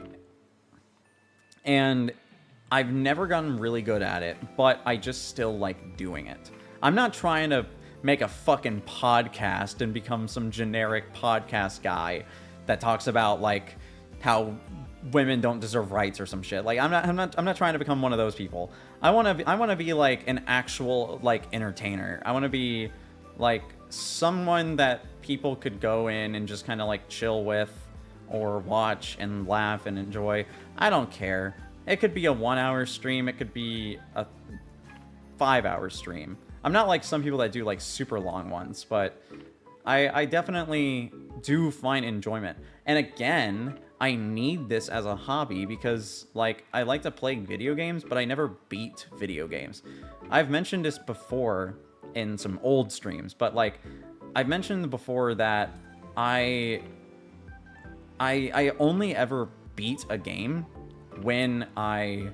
I've never gotten really good at it, but I just still like doing it. I'm not trying to make a fucking podcast and become some generic podcast guy that talks about like how women don't deserve rights or some shit. Like I'm not trying to become one of those people. I want to be like an actual like entertainer. I want to be like someone that people could go in and just kind of like chill with or watch and laugh and enjoy. I don't care. It could be a 1-hour stream, it could be a 5-hour stream. I'm not like some people that do like super long ones, but I definitely do find enjoyment. And again, I need this as a hobby because like I like to play video games, but I never beat video games. I've mentioned this before in some old streams, but like I've mentioned before that I only ever beat a game when I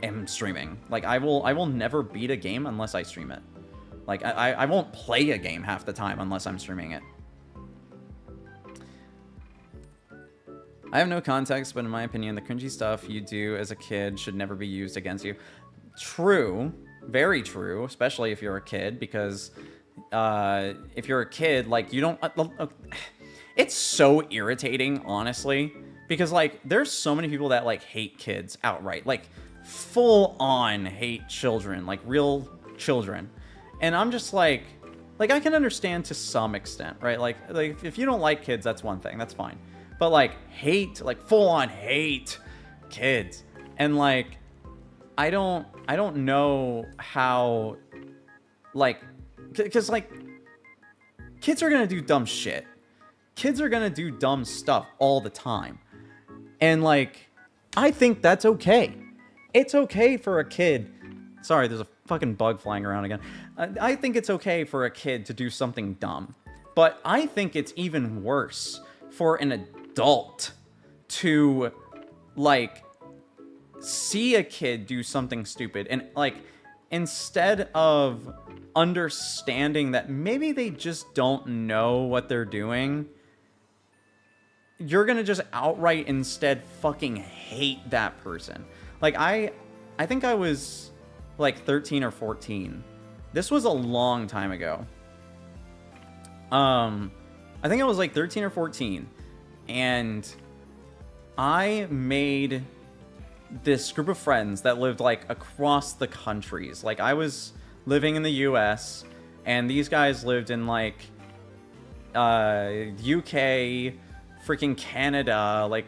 am streaming. Like I will never beat a game unless I stream it. Like I won't play a game half the time unless I'm streaming it. I have no context, but in my opinion, the cringy stuff you do as a kid should never be used against you. True, very true, especially if you're a kid, because if you're a kid, like, you don't... it's so irritating, honestly, because, like, there's so many people that, like, hate kids outright. Like, full-on hate children, like, real children. And I'm just like, I can understand to some extent, right? Like if you don't like kids, that's one thing, that's fine. But like hate, like full on hate kids. And like, I don't know how, like, cause like kids are gonna do dumb shit. Kids are gonna do dumb stuff all the time. And like, I think that's okay. It's okay for a kid. Sorry, there's a fucking bug flying around again. I think it's okay for a kid to do something dumb. But I think it's even worse for an adult to, like, see a kid do something stupid. And, like, instead of understanding that maybe they just don't know what they're doing, you're gonna just outright instead fucking hate that person. Like, I think I was... like 13 or 14. This was a long time ago. I think I was like 13 or 14. And I made this group of friends that lived like across the countries. Like I was living in the US and these guys lived in like UK, freaking Canada, like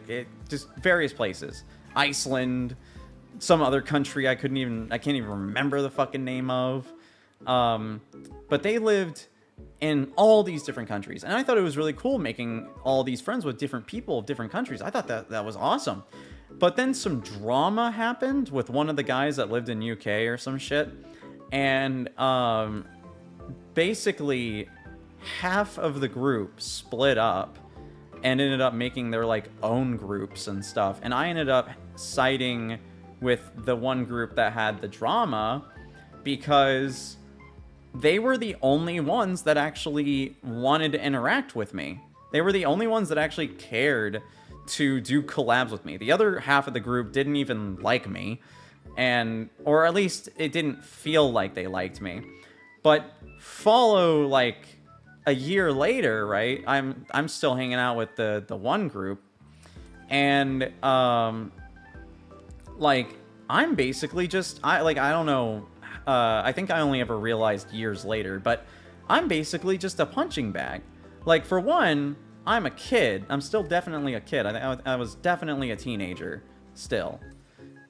just various places. Iceland, some other country I can't even remember the fucking name of. But they lived in all these different countries. And I thought it was really cool making all these friends with different people of different countries. I thought that was awesome. But then some drama happened with one of the guys that lived in UK or some shit. And basically half of the group split up and ended up making their like own groups and stuff. And I ended up siding with the one group that had the drama because they were the only ones that actually wanted to interact with me. They were the only ones that actually cared to do collabs with me. The other half of the group didn't even like me, or at least it didn't feel like they liked me. But follow like a year later, right? I'm still hanging out with the one group, and like, I'm basically just, I don't know, I think I only ever realized years later, but I'm basically just a punching bag. Like, for one, I'm a kid. I'm still definitely a kid. I was definitely a teenager still.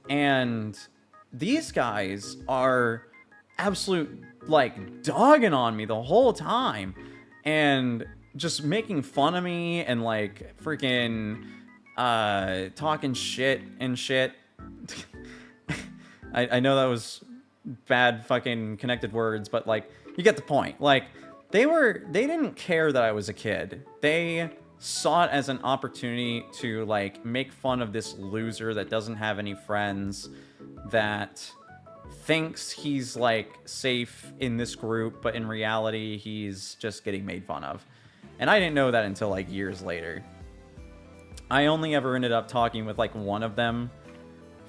And these guys are absolute, like, dogging on me the whole time. And just making fun of me and, like, freaking talking shit and shit. I know that was bad fucking connected words, but like, you get the point. Like, they didn't care that I was a kid. They saw it as an opportunity to like make fun of this loser that doesn't have any friends, that thinks he's like safe in this group, but in reality he's just getting made fun of. And I didn't know that until like years later. I only ever ended up talking with like one of them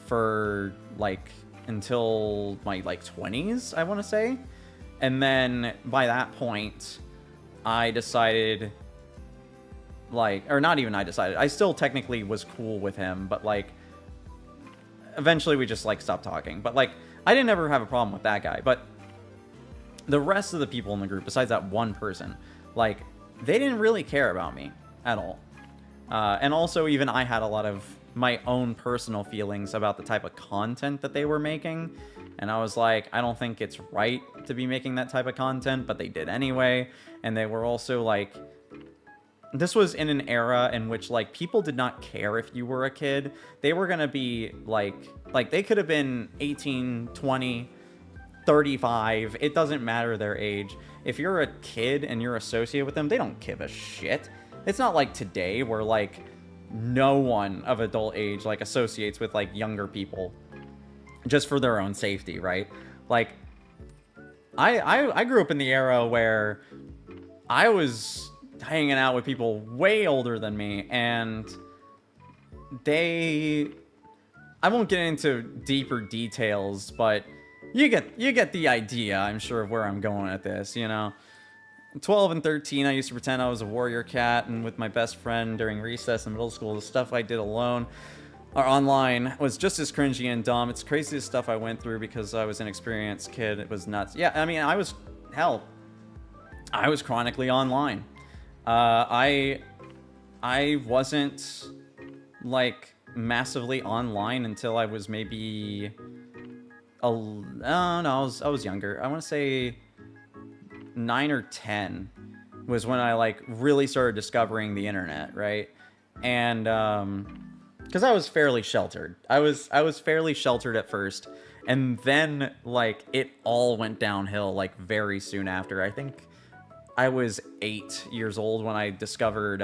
for like until my like 20s, I want to say. And then by that point I decided, like, or not even I decided, I still technically was cool with him, but like eventually we just like stopped talking. But like, I didn't ever have a problem with that guy, but the rest of the people in the group, besides that one person, like, they didn't really care about me at all. And also, even I had a lot of my own personal feelings about the type of content that they were making. And I was like, I don't think it's right to be making that type of content, but they did anyway. And they were also like, this was in an era in which like people did not care if you were a kid. They were going to be like they could have been 18, 20, 35. It doesn't matter their age. If you're a kid and you're associated with them, they don't give a shit. It's not like today where like no one of adult age like associates with like younger people just for their own safety, right? Like, I grew up in the era where I was hanging out with people way older than me, and I won't get into deeper details, but you get the idea, I'm sure, of where I'm going at this, you know? 12 and 13, I used to pretend I was a warrior cat, and with my best friend during recess in middle school, the stuff I did alone or online was just as cringy and dumb. It's craziest stuff I went through because I was an inexperienced kid. It was nuts. Yeah, I mean, I was chronically online. I wasn't like massively online until I was maybe no, I was younger. I want to say 9 or 10 was when I like really started discovering the internet, right? And because I was fairly sheltered. I was fairly sheltered at first, and then like it all went downhill like very soon after. I think I was 8 years old when I discovered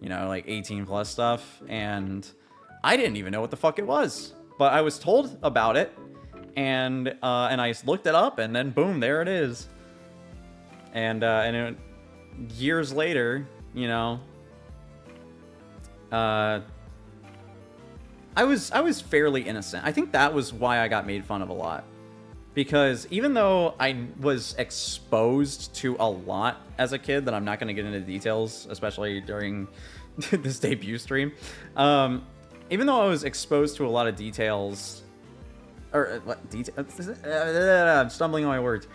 you know, like 18 plus stuff, and I didn't even know what the fuck it was, but I was told about it, and I looked it up, and then boom, there it is. And years later, you know, I was fairly innocent. I think that was why I got made fun of a lot. Because even though I was exposed to a lot as a kid, that I'm not going to get into details, especially during this debut stream, even though I was exposed to a lot of details, or what details? I'm stumbling on my words.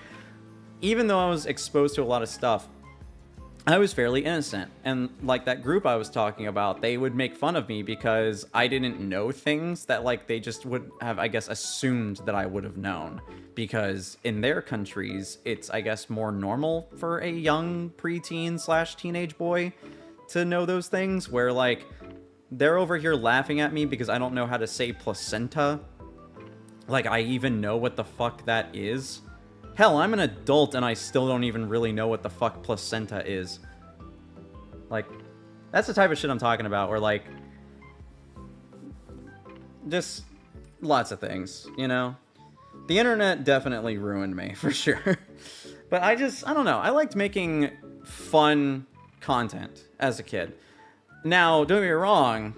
Even though I was exposed to a lot of stuff, I was fairly innocent. And like that group I was talking about, they would make fun of me because I didn't know things that like they just would have, I guess, assumed that I would have known. Because in their countries, it's, I guess, more normal for a young preteen / teenage boy to know those things, where like they're over here laughing at me because I don't know how to say placenta. Like I even know what the fuck that is. Hell, I'm an adult and I still don't even really know what the fuck placenta is. Like, that's the type of shit I'm talking about, where like, just lots of things, you know? The internet definitely ruined me, for sure. But I don't know, I liked making fun content as a kid. Now, don't get me wrong,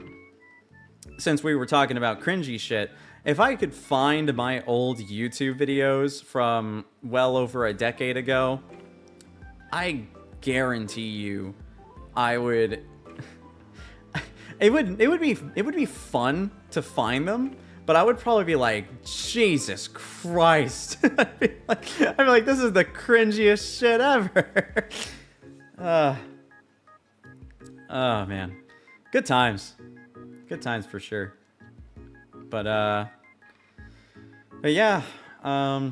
since we were talking about cringy shit, if I could find my old YouTube videos from well over a decade ago, I guarantee you I would it would be fun to find them, but I would probably be like, Jesus Christ. I'd be like, this is the cringiest shit ever. Oh man. Good times. Good times for sure. But yeah, how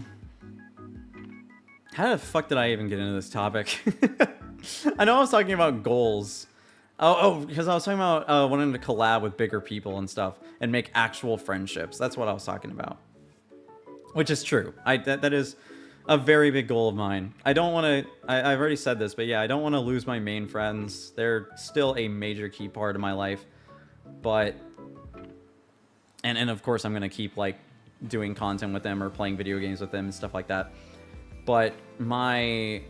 the fuck did I even get into this topic? I know I was talking about goals. Oh, because I was talking about wanting to collab with bigger people and stuff and make actual friendships. That's what I was talking about. Which is true. That is a very big goal of mine. I don't want to, I've already said this, but yeah, I don't want to lose my main friends. They're still a major key part of my life. But and of course I'm going to keep like doing content with them or playing video games with them and stuff like that. But my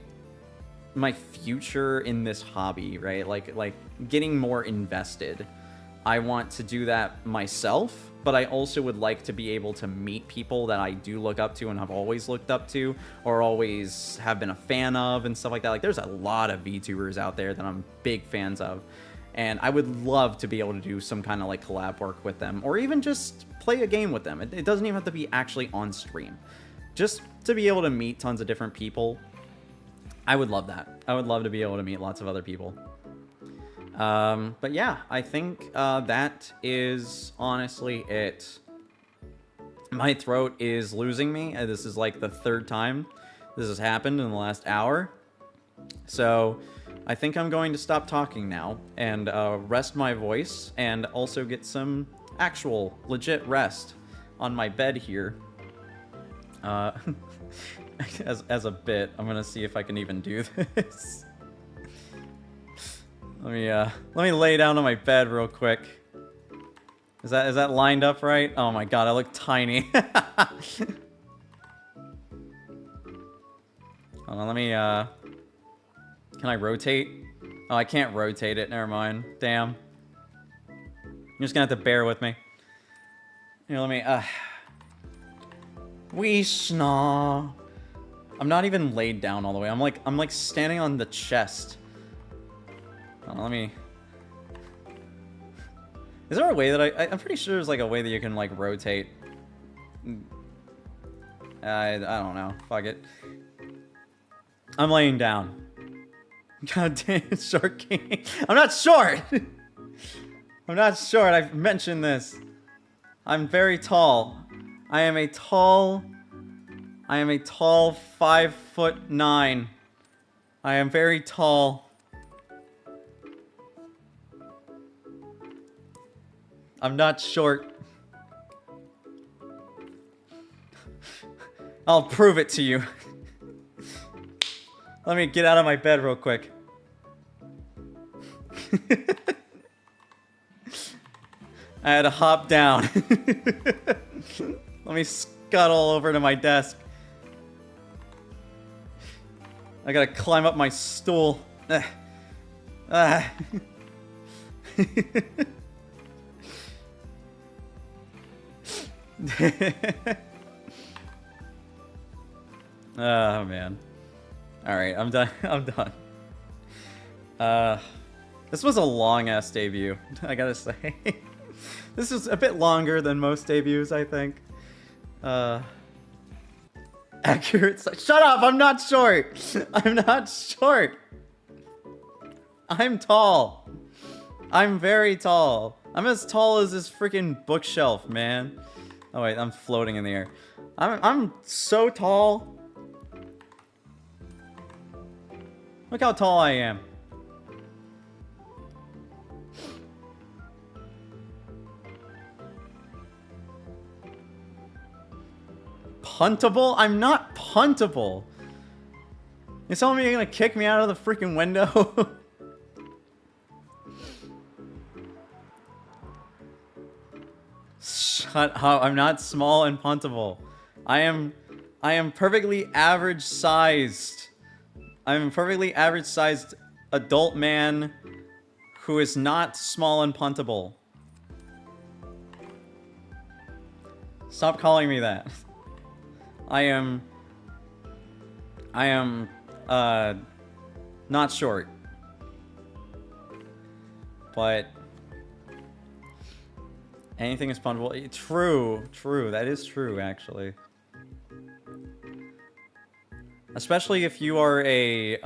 future in this hobby, right? Like getting more invested. I want to do that myself, but I also would like to be able to meet people that I do look up to and have always looked up to or always have been a fan of and stuff like that. Like there's a lot of VTubers out there that I'm big fans of. And I would love to be able to do some kind of like collab work with them, or even just play a game with them. It doesn't even have to be actually on stream. Just to be able to meet tons of different people. I would love that. I would love to be able to meet lots of other people. But yeah, I think that is honestly it. My throat is losing me. This is like the third time this has happened in the last hour. So I think I'm going to stop talking now and rest my voice and also get some actual legit rest on my bed here. As a bit, I'm gonna see if I can even do this. Let me lay down on my bed real quick. Is that lined up right? Oh my god, I look tiny. Hold on, let me can I rotate? Oh, I can't rotate it. Never mind. Damn. You're just gonna have to bear with me. Here, let me, We snaw. I'm not even laid down all the way. I'm like standing on the chest. Let me... Is there a way that I'm pretty sure there's like a way that you can like rotate. I don't know. Fuck it. I'm laying down. God damn it, Short King. I'm not short! I'm not short, I've mentioned this. I'm very tall. I am a tall 5'9". I am very tall. I'm not short. I'll prove it to you. Let me get out of my bed real quick. I had to hop down. Let me scuttle over to my desk. I gotta climb up my stool. Oh man. Alright, I'm done. I'm done. This was a long ass debut, I gotta say. This is a bit longer than most debuts, I think. Accurate. Shut up! I'm not short! I'm not short! I'm tall. I'm very tall. I'm as tall as this freaking bookshelf, man. Oh wait, I'm floating in the air. I'm so tall. Look how tall I am. Puntable? I'm not puntable. You telling me you're gonna kick me out of the freaking window? Shut up. I'm not small and puntable. I am perfectly average sized. I'm a perfectly average sized adult man who is not small and puntable. Stop calling me that. I am not short. But anything is puntable. True, that is true actually. Especially if you are a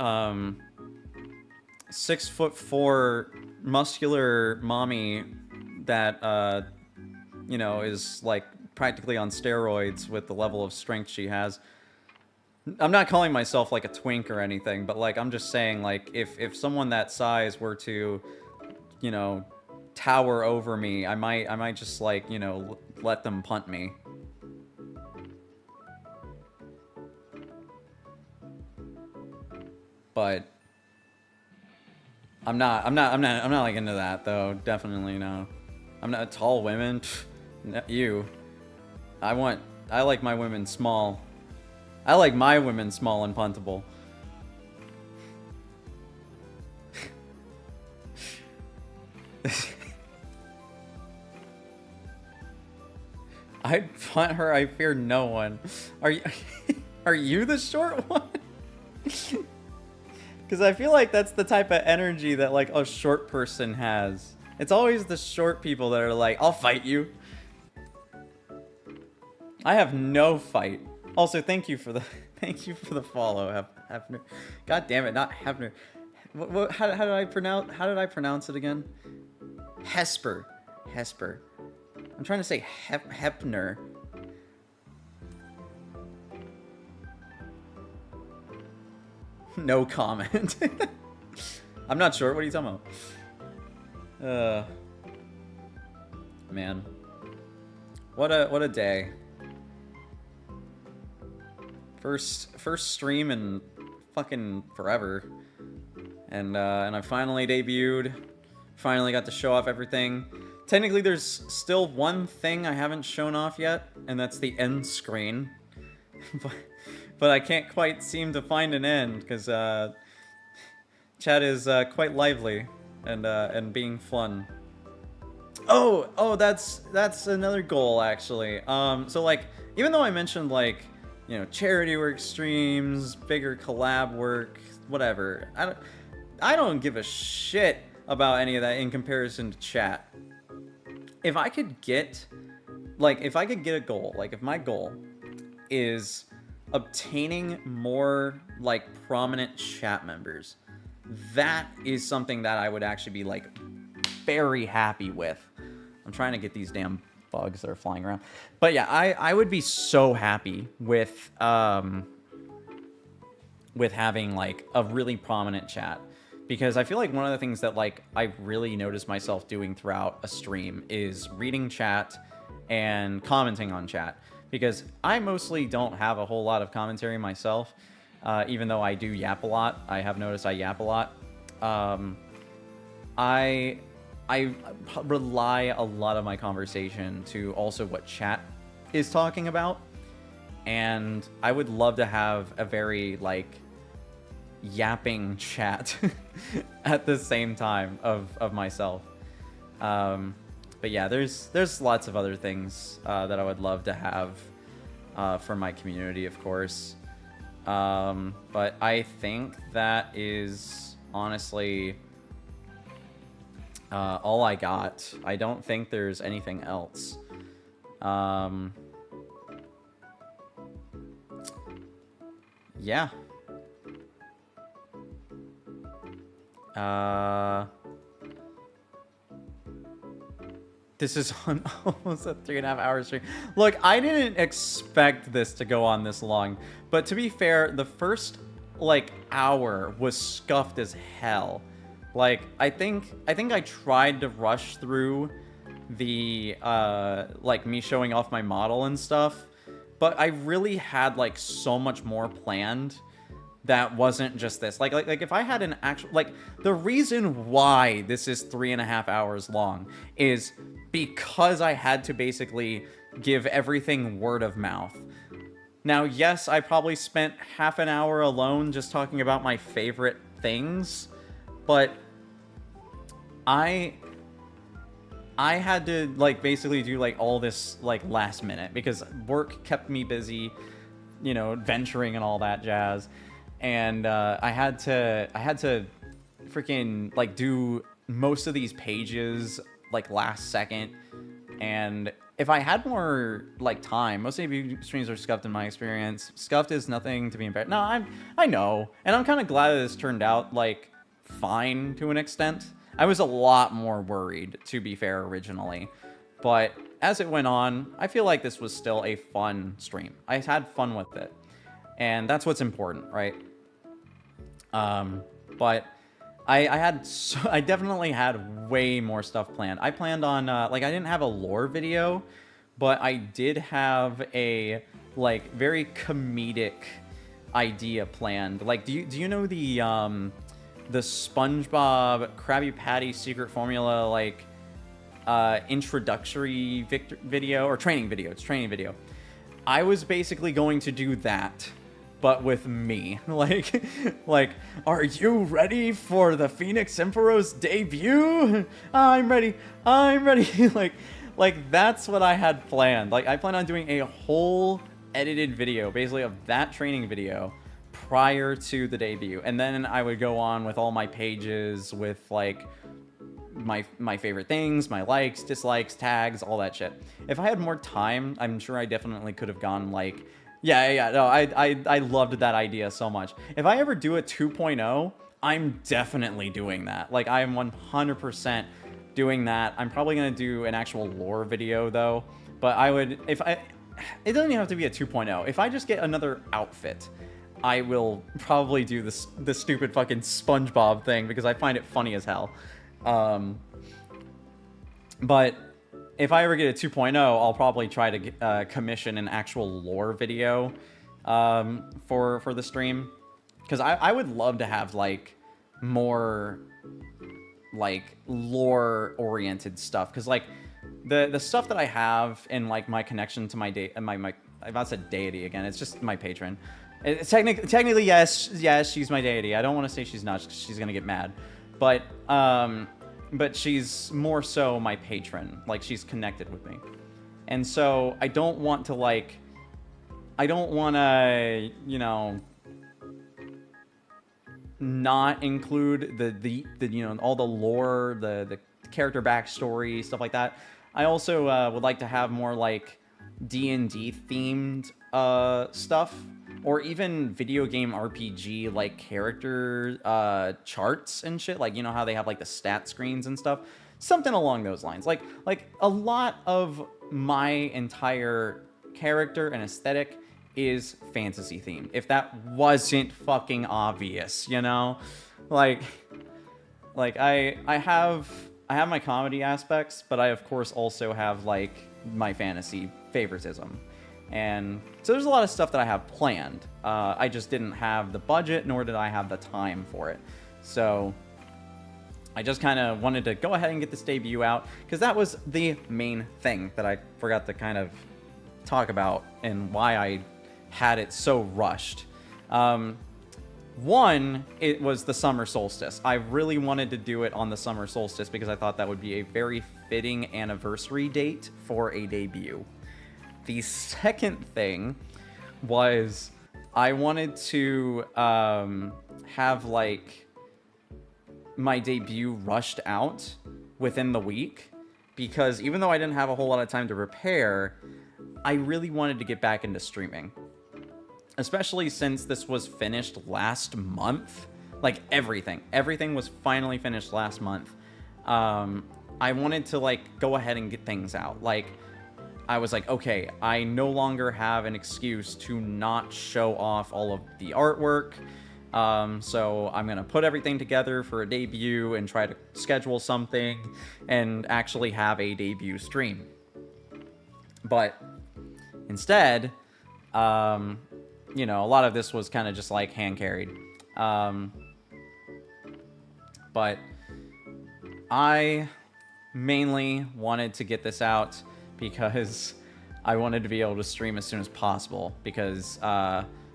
6'4" muscular mommy that you know, is like practically on steroids with the level of strength she has. I'm not calling myself like a twink or anything, but like I'm just saying, like if someone that size were to, you know, tower over me, I might just like, you know, let them punt me. But I'm not like into that though. Definitely no. I'm not tall women. No, you. I like my women small. I like my women small and puntable. I'd punt her, I fear no one. Are you are you the short one? Because I feel like that's the type of energy that like a short person has. It's always the short people that are like, I'll fight you. I have no fight. Also, thank you for the follow, Hefner. God damn it, not Hefner. How did I pronounce it again? Hesper. I'm trying to say Hepner. No comment. I'm not sure. What are you talking about? Man. What a day. First stream in fucking forever. And I finally debuted. Finally got to show off everything. Technically, there's still one thing I haven't shown off yet, and that's the end screen. But I can't quite seem to find an end, because chat is quite lively and being fun. Oh, that's another goal actually. So like, even though I mentioned like charity work streams, bigger collab work, whatever. I don't give a shit about any of that in comparison to chat. If I could get a goal, like if my goal is obtaining more like prominent chat members, that is something that I would actually be like very happy with. I'm trying to get these damn bugs that are flying around. But yeah, I would be so happy with having like a really prominent chat, because I feel like one of the things that like I really noticed myself doing throughout a stream is reading chat and commenting on chat, because I mostly don't have a whole lot of commentary myself, even though I do yap a lot. I have noticed I yap a lot. I rely a lot of my conversation to also what chat is talking about, and I would love to have a very like yapping chat at the same time of myself. But yeah, there's lots of other things that I would love to have for my community, of course. But I think that is honestly all I got. I don't think there's anything else. Yeah. This is on almost a 3.5 hour stream. Look, I didn't expect this to go on this long, but to be fair, the first like hour was scuffed as hell. Like, I think I tried to rush through the like me showing off my model and stuff, but I really had like so much more planned that wasn't just this. Like if I had an actual, like, the reason why this is 3.5 hours long is because I had to basically give everything word of mouth. Now, yes, I probably spent half an hour alone just talking about my favorite things, but I had to like basically do like all this like last minute because work kept me busy, venturing and all that jazz. And I had to freaking like do most of these pages like last second. And if I had more like time, most of you streams are scuffed in my experience. Scuffed is nothing to be embarrassed. No, I know, and I'm kind of glad that this turned out like fine to an extent. I was a lot more worried, to be fair, originally, but as it went on, I feel like this was still a fun stream. I had fun with it, and that's what's important, right? But I definitely had way more stuff planned. I planned on, like, I didn't have a lore video, but I did have a, like, very comedic idea planned. Like, do you know the SpongeBob Krabby Patty secret formula, like, introductory video, or training video? It's training video. I was basically going to do that, but with me. Like, are you ready for the Phoenix Emperor's debut? I'm ready. Like that's what I had planned. Like, I plan on doing a whole edited video, basically, of that training video prior to the debut. And then I would go on with all my pages with, like, my favorite things, my likes, dislikes, tags, all that shit. If I had more time, I'm sure I definitely could have gone, like, no, I loved that idea so much. If I ever do a 2.0, I'm definitely doing that. Like, I am 100% doing that. I'm probably going to do an actual lore video, though. But it doesn't even have to be a 2.0. If I just get another outfit, I will probably do the stupid fucking SpongeBob thing, because I find it funny as hell. But if I ever get a 2.0, I'll probably try to commission an actual lore video for the stream, because I would love to have, like, more, like, lore oriented stuff, because, like, the stuff that I have in, like, my connection to my I about said deity again. It's just my patron. It's technically yes, she's my deity. I don't want to say she's not, 'cause she's gonna get mad, but she's more so my patron. Like, she's connected with me. And so I don't want to, like, I don't want to, you know, not include the you know, all the lore, the character backstory, stuff like that. I also would like to have more like D&D themed stuff, or even video game RPG like character charts and shit. Like, you know how they have like the stat screens and stuff, something along those lines. Like a lot of my entire character and aesthetic is fantasy themed. If that wasn't fucking obvious, you know, like I have my comedy aspects, but I of course also have like my fantasy favoritism. And so there's a lot of stuff that I have planned. I just didn't have the budget, nor did I have the time for it. So I just kind of wanted to go ahead and get this debut out, because that was the main thing that I forgot to kind of talk about and why I had it so rushed. One, it was the summer solstice. I really wanted to do it on the summer solstice because I thought that would be a very fitting anniversary date for a debut. The second thing was I wanted to have like my debut rushed out within the week, because even though I didn't have a whole lot of time to prepare, I really wanted to get back into streaming. Especially since this was finished last month. Like, everything was finally finished last month. I wanted to like go ahead and get things out. Like, I was like, okay, I no longer have an excuse to not show off all of the artwork. So I'm gonna put everything together for a debut and try to schedule something and actually have a debut stream. But instead, you know, a lot of this was kind of just like hand carried. But I mainly wanted to get this out because I wanted to be able to stream as soon as possible, because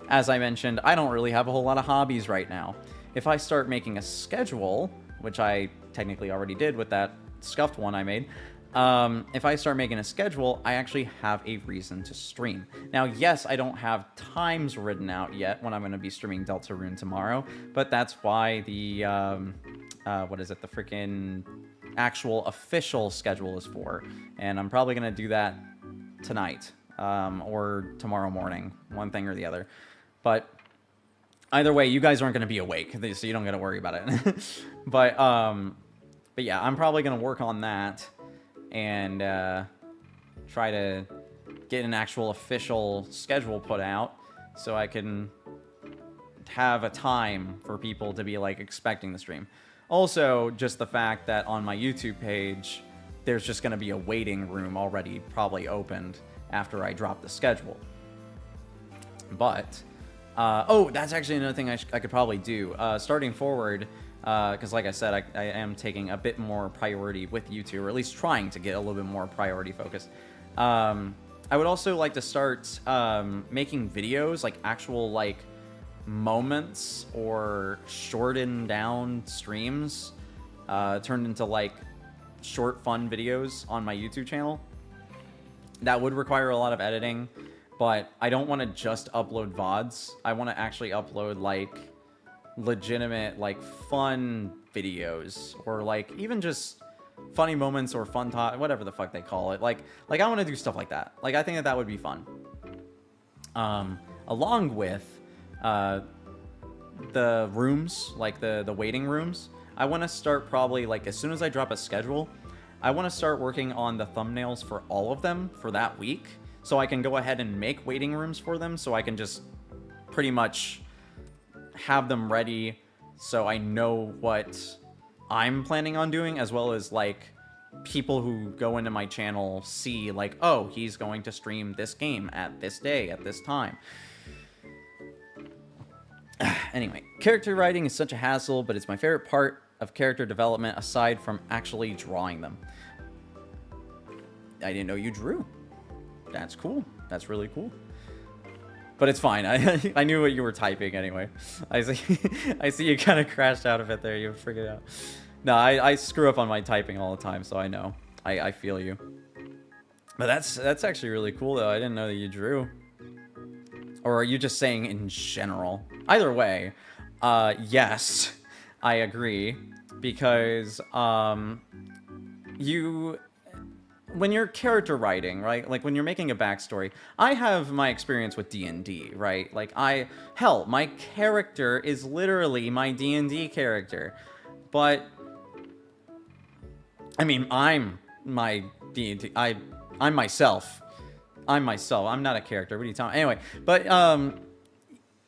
as I mentioned, I don't really have a whole lot of hobbies right now. If I start making a schedule, which I technically already did with that scuffed one I made, if I start making a schedule, I actually have a reason to stream. Now, yes, I don't have times written out yet when I'm going to be streaming Deltarune tomorrow, but that's why the, what is it, the freaking actual official schedule is for. And I'm probably going to do that tonight, or tomorrow morning, one thing or the other. But either way, you guys aren't going to be awake, so you don't got to worry about it. But yeah, I'm probably going to work on that and try to get an actual official schedule put out so I can have a time for people to be like expecting the stream. Also, just the fact that on my YouTube page, there's just going to be a waiting room already probably opened after I drop the schedule. But, oh, that's actually another thing I could probably do. Starting forward, because like I said, I am taking a bit more priority with YouTube, or at least trying to get a little bit more priority focused. I would also like to start making videos, like actual like moments or shortened down streams turned into like short fun videos on my YouTube channel. That would require a lot of editing, but I don't want to just upload VODs. I want to actually upload like legitimate like fun videos, or like even just funny moments or fun talk, whatever the fuck they call it. Like I want to do stuff like that. Like, I think that would be fun. Along with the rooms, like the waiting rooms, I want to start probably like as soon as I drop a schedule, I want to start working on the thumbnails for all of them for that week, so I can go ahead and make waiting rooms for them, so I can just pretty much have them ready so I know what I'm planning on doing, as well as like people who go into my channel see like, oh, he's going to stream this game at this day at this time. Anyway, character writing is such a hassle, but it's my favorite part of character development aside from actually drawing them. I didn't know you drew. That's cool. That's really cool. But it's fine. I knew what you were typing anyway. I see you kind of crashed out of it there. You figured it out. No, I screw up on my typing all the time, so I know. I feel you. But that's actually really cool, though. I didn't know that you drew. Or are you just saying in general? Either way, yes, I agree. Because, you when you're character writing, right? Like when you're making a backstory, I have my experience with D&D, right? Like hell, my character is literally my D&D character. But I mean, I'm my D&D. I'm myself. I'm myself. I'm not a character. What are you talking? Anyway, but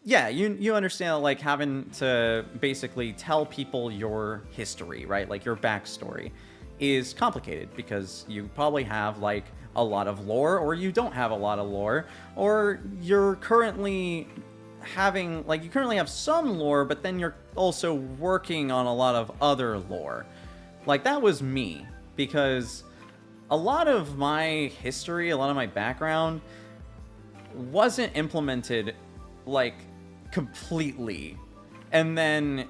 yeah, you understand, like, having to basically tell people your history, right? Like your backstory is complicated because you probably have like a lot of lore, or you don't have a lot of lore, or you're currently having, like, you currently have some lore, but then you're also working on a lot of other lore. Like, that was me, because a lot of my history, a lot of my background wasn't implemented, like, completely. And then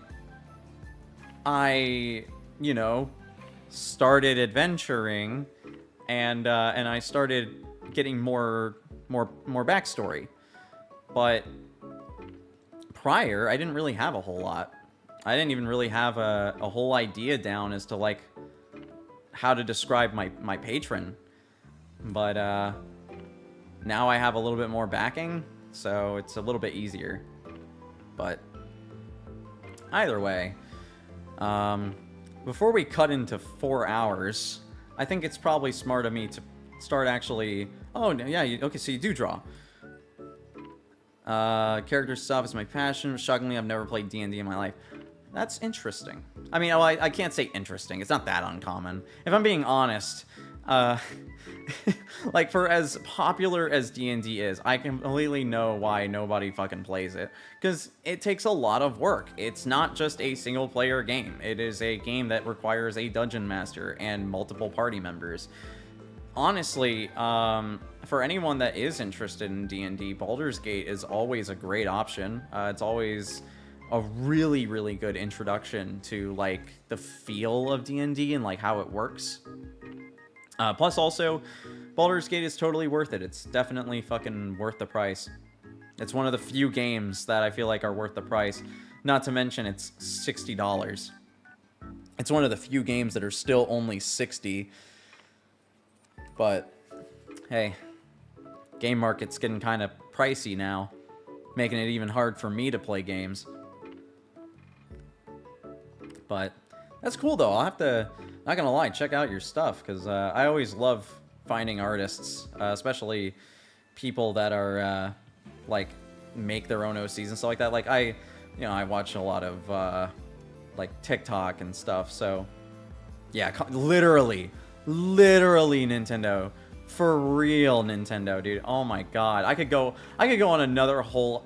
I, you know, started adventuring, and I started getting more backstory. But prior, I didn't really have a whole lot. I didn't even really have a whole idea down as to, like, how to describe my patron. But now I have a little bit more backing, so it's a little bit easier. But either way, before we cut into 4 hours, I think it's probably smart of me to start actually... Oh, yeah, okay, so you do draw. Character stuff is my passion. Shockingly, I've never played D&D in my life. That's interesting. I mean, I can't say interesting. It's not that uncommon. If I'm being honest, like, for as popular as D&D is, I completely know why nobody fucking plays it. Because it takes a lot of work. It's not just a single-player game. It is a game that requires a dungeon master and multiple party members. Honestly, for anyone that is interested in D&D, Baldur's Gate is always a great option. It's always a really, really good introduction to, like, the feel of D&D and, like, how it works. Plus, also, Baldur's Gate is totally worth it. It's definitely fucking worth the price. It's one of the few games that I feel like are worth the price. Not to mention, it's $60. It's one of the few games that are still only $60. But, hey, game market's getting kind of pricey now, making it even hard for me to play games. But that's cool, though. I'll have to, not gonna lie, check out your stuff, because I always love finding artists, especially people that are, like, make their own OCs and stuff like that. Like, I watch a lot of, like, TikTok and stuff, so, yeah, literally Nintendo. For real Nintendo, dude. Oh my god. I could go on another whole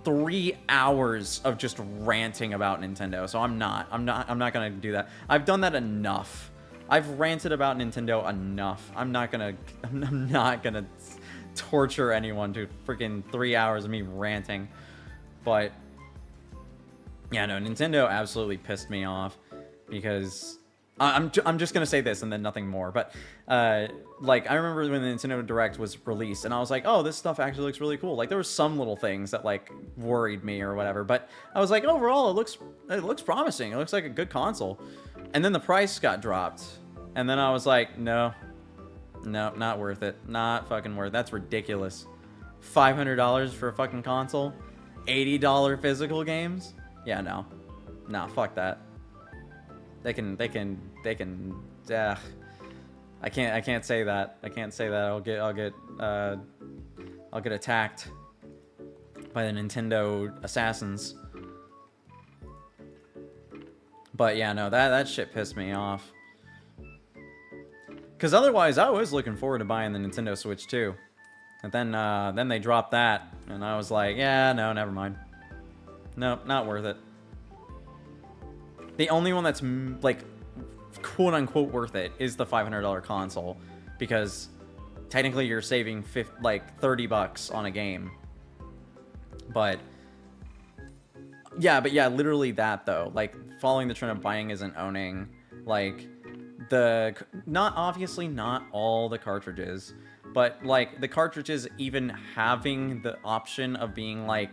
3 hours of just ranting about Nintendo. So I'm not gonna do that. I've done that enough. I've ranted about Nintendo enough. I'm not gonna torture anyone to freaking 3 hours of me ranting. But yeah, no, Nintendo absolutely pissed me off, because I'm just gonna say this and then nothing more, but like, I remember when the Nintendo Direct was released, and I was like, oh, this stuff actually looks really cool. Like, there were some little things that, like, worried me or whatever, but I was like, overall, it looks promising. It looks like a good console. And then the price got dropped, and then I was like, no, not worth it. Not fucking worth it. That's ridiculous. $500 for a fucking console? $80 physical games? Yeah, no, fuck that. They can. I can't say that. I can't say that. I'll get attacked by the Nintendo assassins. But yeah, no, that shit pissed me off. Because otherwise, I was looking forward to buying the Nintendo Switch too. And then they dropped that, and I was like, yeah, no, never mind. Nope, not worth it. The only one that's, like, quote-unquote worth it is the $500 console, because technically you're saving $30 on a game. But yeah, literally that, though. Like, following the trend of buying isn't owning. Like, obviously not all the cartridges, but like the cartridges even having the option of being like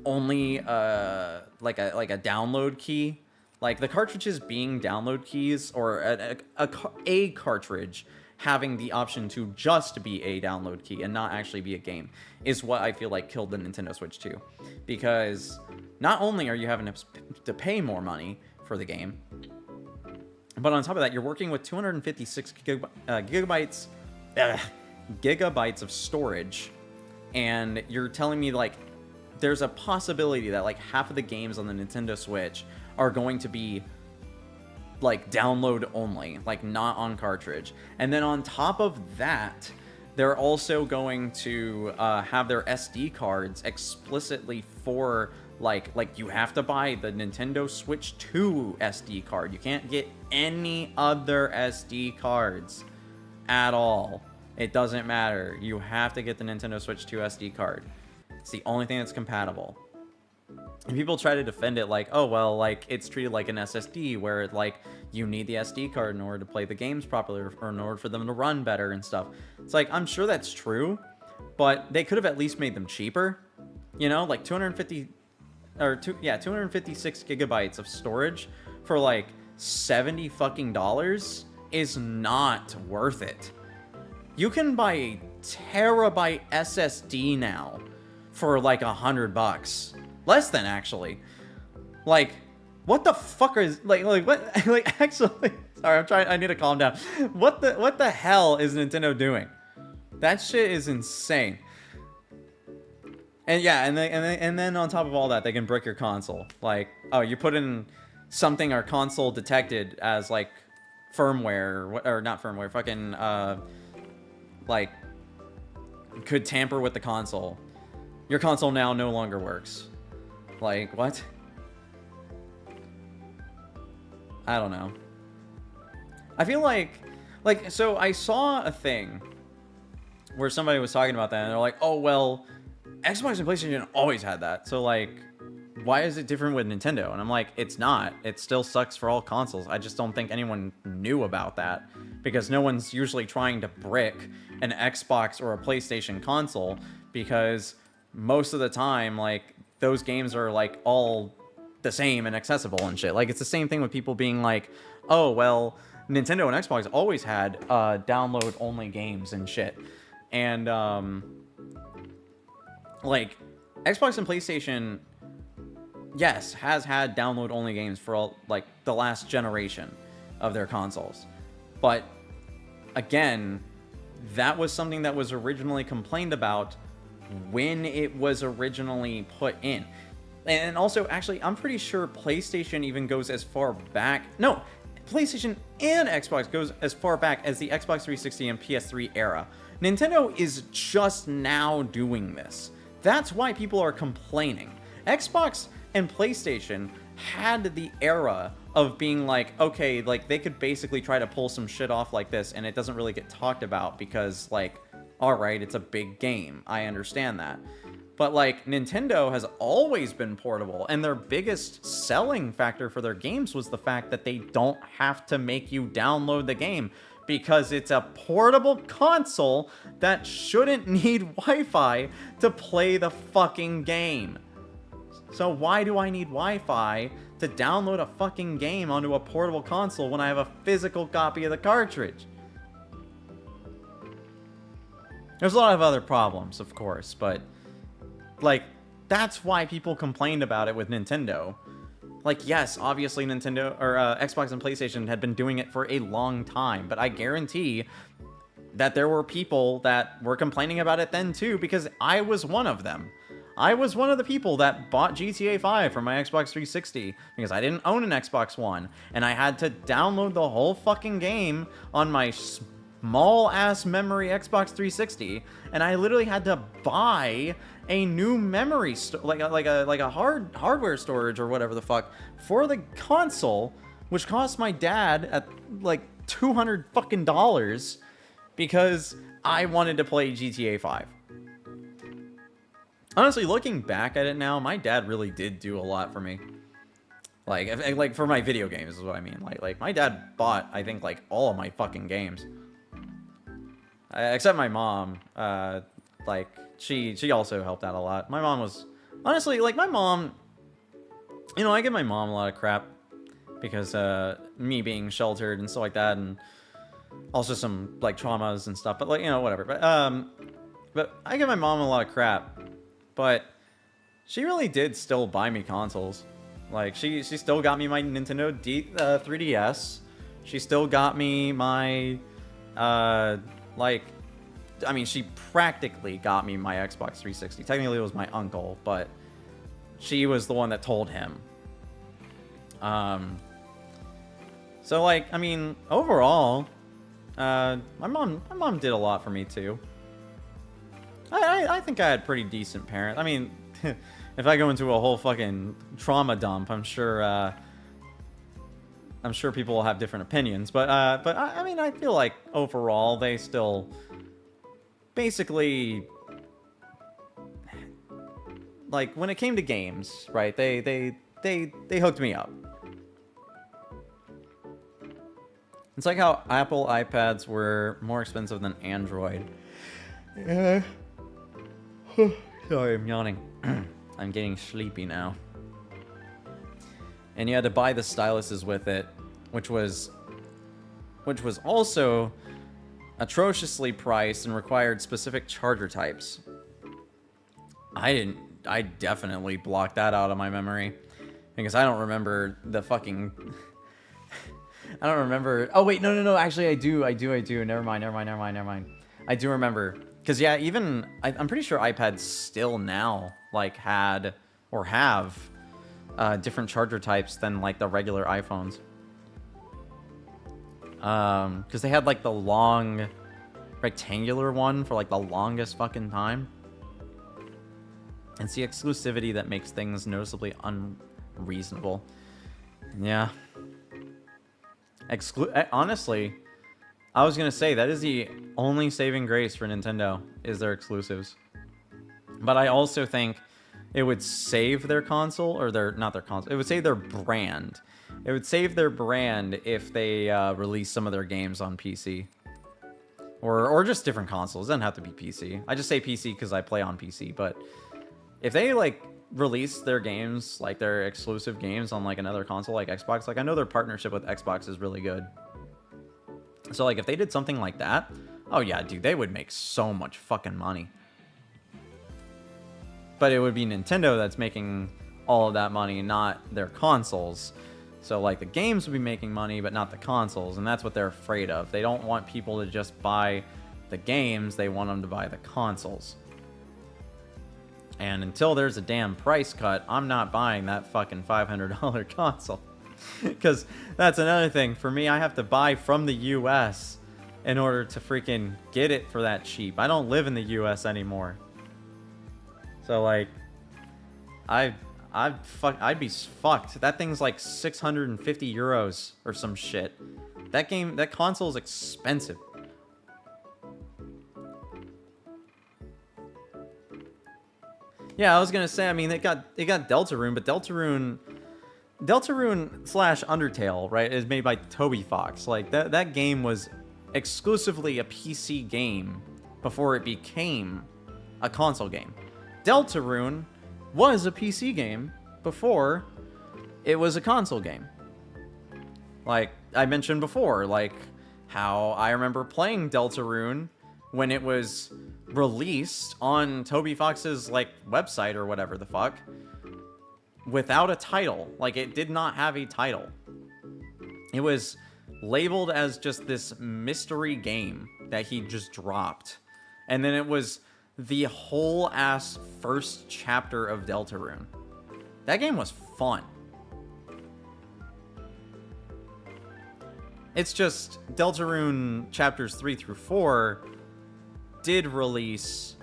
only like a download key, like the cartridges being download keys, or a cartridge having the option to just be a download key and not actually be a game, is what I feel like killed the Nintendo Switch 2. Because not only are you having to pay more money for the game, but on top of that, you're working with 256 gigabytes of storage, and you're telling me like there's a possibility that like half of the games on the Nintendo Switch are going to be like download only, like not on cartridge. And then on top of that, they're also going to have their SD cards explicitly for like you have to buy the Nintendo Switch 2 SD card. You can't get any other SD cards at all. It doesn't matter. You have to get the Nintendo Switch 2 SD card. It's the only thing that's compatible. And people try to defend it like, oh, well, like, it's treated like an SSD, where, it, like, you need the SD card in order to play the games properly, or in order for them to run better and stuff. It's like, I'm sure that's true, but they could have at least made them cheaper. You know, like 256 gigabytes of storage for, like, $70 fucking is not worth it. You can buy a terabyte SSD now for, like, $100. Less than, actually. Like, what the fuck is what like actually, sorry, I need to calm down. What the hell is Nintendo doing? That shit is insane. And yeah, and then on top of all that, they can brick your console. Like, oh, you put in something our console detected as like firmware, or not firmware, fucking like could tamper with the console. Your console now no longer works. Like, what? I don't know. I feel like, so I saw a thing where somebody was talking about that, and they're like, oh, well, Xbox and PlayStation always had that. So, like, why is it different with Nintendo? And I'm like, it's not. It still sucks for all consoles. I just don't think anyone knew about that, because no one's usually trying to brick an Xbox or a PlayStation console, because most of the time, like, those games are, like, all the same and accessible and shit. Like, it's the same thing with people being like, oh, well, Nintendo and Xbox always had download-only games and shit. And, like, Xbox and PlayStation, yes, has had download-only games for, all, like, the last generation of their consoles. But, again, that was something that was originally complained about when it was originally put in. And also, actually, I'm pretty sure PlayStation even goes as far back. No, PlayStation and Xbox goes as far back as the Xbox 360 and PS3 era. Nintendo is just now doing this. That's why people are complaining. Xbox and PlayStation had the era of being like, okay, like, they could basically try to pull some shit off like this, and it doesn't really get talked about because, like, alright, it's a big game. I understand that. But, like, Nintendo has always been portable, and their biggest selling factor for their games was the fact that they don't have to make you download the game, because it's a portable console that shouldn't need Wi-Fi to play the fucking game. So why do I need Wi-Fi to download a fucking game onto a portable console when I have a physical copy of the cartridge? There's a lot of other problems, of course, but, like, that's why people complained about it with Nintendo. Like, yes, obviously Nintendo, or Xbox and PlayStation had been doing it for a long time, but I guarantee that there were people that were complaining about it then too, because I was one of them. I was one of the people that bought GTA 5 for my Xbox 360 because I didn't own an Xbox One, and I had to download the whole fucking game on my small-ass memory Xbox 360, and I literally had to buy a new memory, like a hardware storage or whatever the fuck, for the console, which cost my dad at like $200 fucking dollars, because I wanted to play GTA 5. Honestly, looking back at it now, my dad really did do a lot for me. Like for my video games is what I mean. Like my dad bought, I think, like all of my fucking games.
except my mom. Like she also helped out a lot. My mom was honestly like my mom. You know, I give my mom a lot of crap because me being sheltered and stuff like that, and also some like traumas and stuff. But like, you know, whatever. But I give my mom a lot of crap. But she really did still buy me consoles. Like she still got me my Nintendo 3DS. She still got me my like, I mean, she practically got me my Xbox 360. Technically, it was my uncle, but she was the one that told him. So like, I mean, overall, my mom did a lot for me too. I think I had pretty decent parents. I mean, if I go into a whole fucking trauma dump, I'm sure people will have different opinions. But I mean, I feel like overall they still basically, like, when it came to games, right? They hooked me up. It's like how Apple iPads were more expensive than Android. Yeah. Sorry, I'm yawning. I'm getting sleepy now. And you had to buy the styluses with it, which was also atrociously priced and required specific charger types. I definitely blocked that out of my memory because I don't remember the fucking I don't remember. Oh wait, no. Actually, I do. Never mind. I do remember. Because yeah, even I'm pretty sure iPads still now like had or have different charger types than like the regular iPhones. Because they had like the long rectangular one for like the longest fucking time. It's the exclusivity that makes things noticeably unreasonable. Yeah. Honestly, I was gonna say that is the only saving grace for Nintendo is their exclusives. But I also think it would save their console, or not their console. It would save their brand. It would save their brand if they release some of their games on PC, or just different consoles. It doesn't have to be PC. I just say PC because I play on PC. But if they like release their games, like their exclusive games on like another console like Xbox, like I know their partnership with Xbox is really good. So like if they did something like that, oh yeah, dude, they would make so much fucking money. But it would be Nintendo that's making all of that money, not their consoles. So like the games would be making money, but not the consoles, and that's what they're afraid of. They don't want people to just buy the games, they want them to buy the consoles. And until there's a damn price cut, I'm not buying that fucking $500 console. Because that's another thing. For me, I have to buy from the US in order to freaking get it for that cheap. I don't live in the US anymore. So, like, I'd be fucked. That thing's like 650 euros or some shit. That console's expensive. Yeah, I was gonna say, I mean, it got Deltarune, but Deltarune / Undertale, right, is made by Toby Fox. Like, that game was exclusively a PC game before it became a console game. Deltarune was a PC game before it was a console game. Like I mentioned before, like how I remember playing Deltarune when it was released on Toby Fox's like website or whatever the fuck without a title. Like, it did not have a title. It was labeled as just this mystery game that he just dropped. And then it was the whole ass first chapter of Deltarune. That game was fun. It's just Deltarune chapters 3 through 4 did release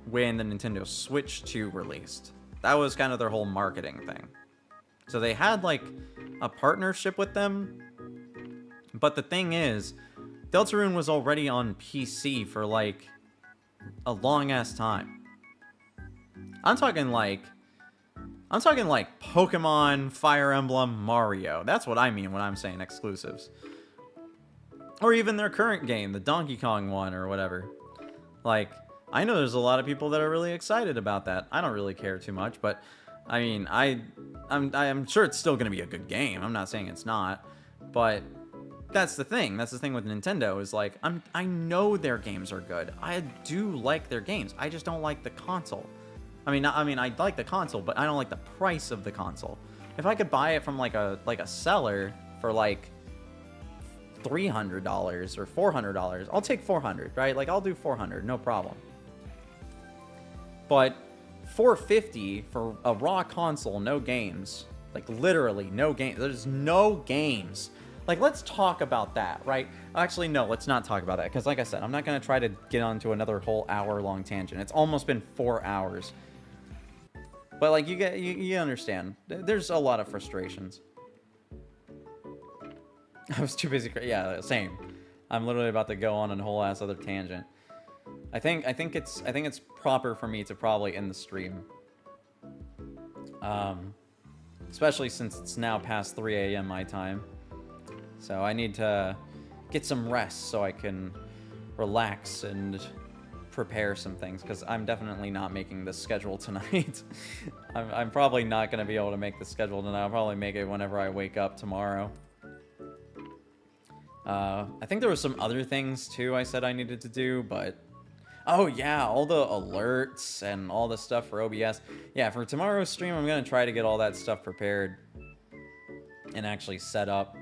when the Nintendo Switch 2 released. That was kind of their whole marketing thing. So they had like a partnership with them. But the thing is, Deltarune was already on PC for like a long ass time. I'm talking like Pokemon, Fire Emblem, Mario. That's what I mean when I'm saying exclusives. Or even their current game, the Donkey Kong one or whatever. Like, I know there's a lot of people that are really excited about that. I don't really care too much, but I mean, I'm sure it's still gonna be a good game. I'm not saying it's not, but that's the thing. That's the thing with Nintendo is like, I know their games are good. I do like their games. I just don't like the console. I mean, I like the console, but I don't like the price of the console. If I could buy it from like a seller for like $300 or $400, I'll take $400, right? Like, I'll do $400, no problem. But $450 for a raw console, no games, like literally no games. There's no games. Like, let's talk about that, right? Actually, no, let's not talk about that, because like I said, I'm not going to try to get onto another whole hour-long tangent. It's almost been 4 hours. But, like, you understand. There's a lot of frustrations. I was too busy. Yeah, same. I'm literally about to go on a whole ass other tangent. I think it's proper for me to probably end the stream. Especially since it's now past 3 a.m. my time. So I need to get some rest so I can relax and prepare some things, because I'm definitely not making the schedule tonight. I'm probably not going to be able to make the schedule tonight. I'll probably make it whenever I wake up tomorrow. I think there were some other things too I said I needed to do, but oh yeah, all the alerts and all the stuff for OBS. Yeah, for tomorrow's stream, I'm going to try to get all that stuff prepared and actually set up.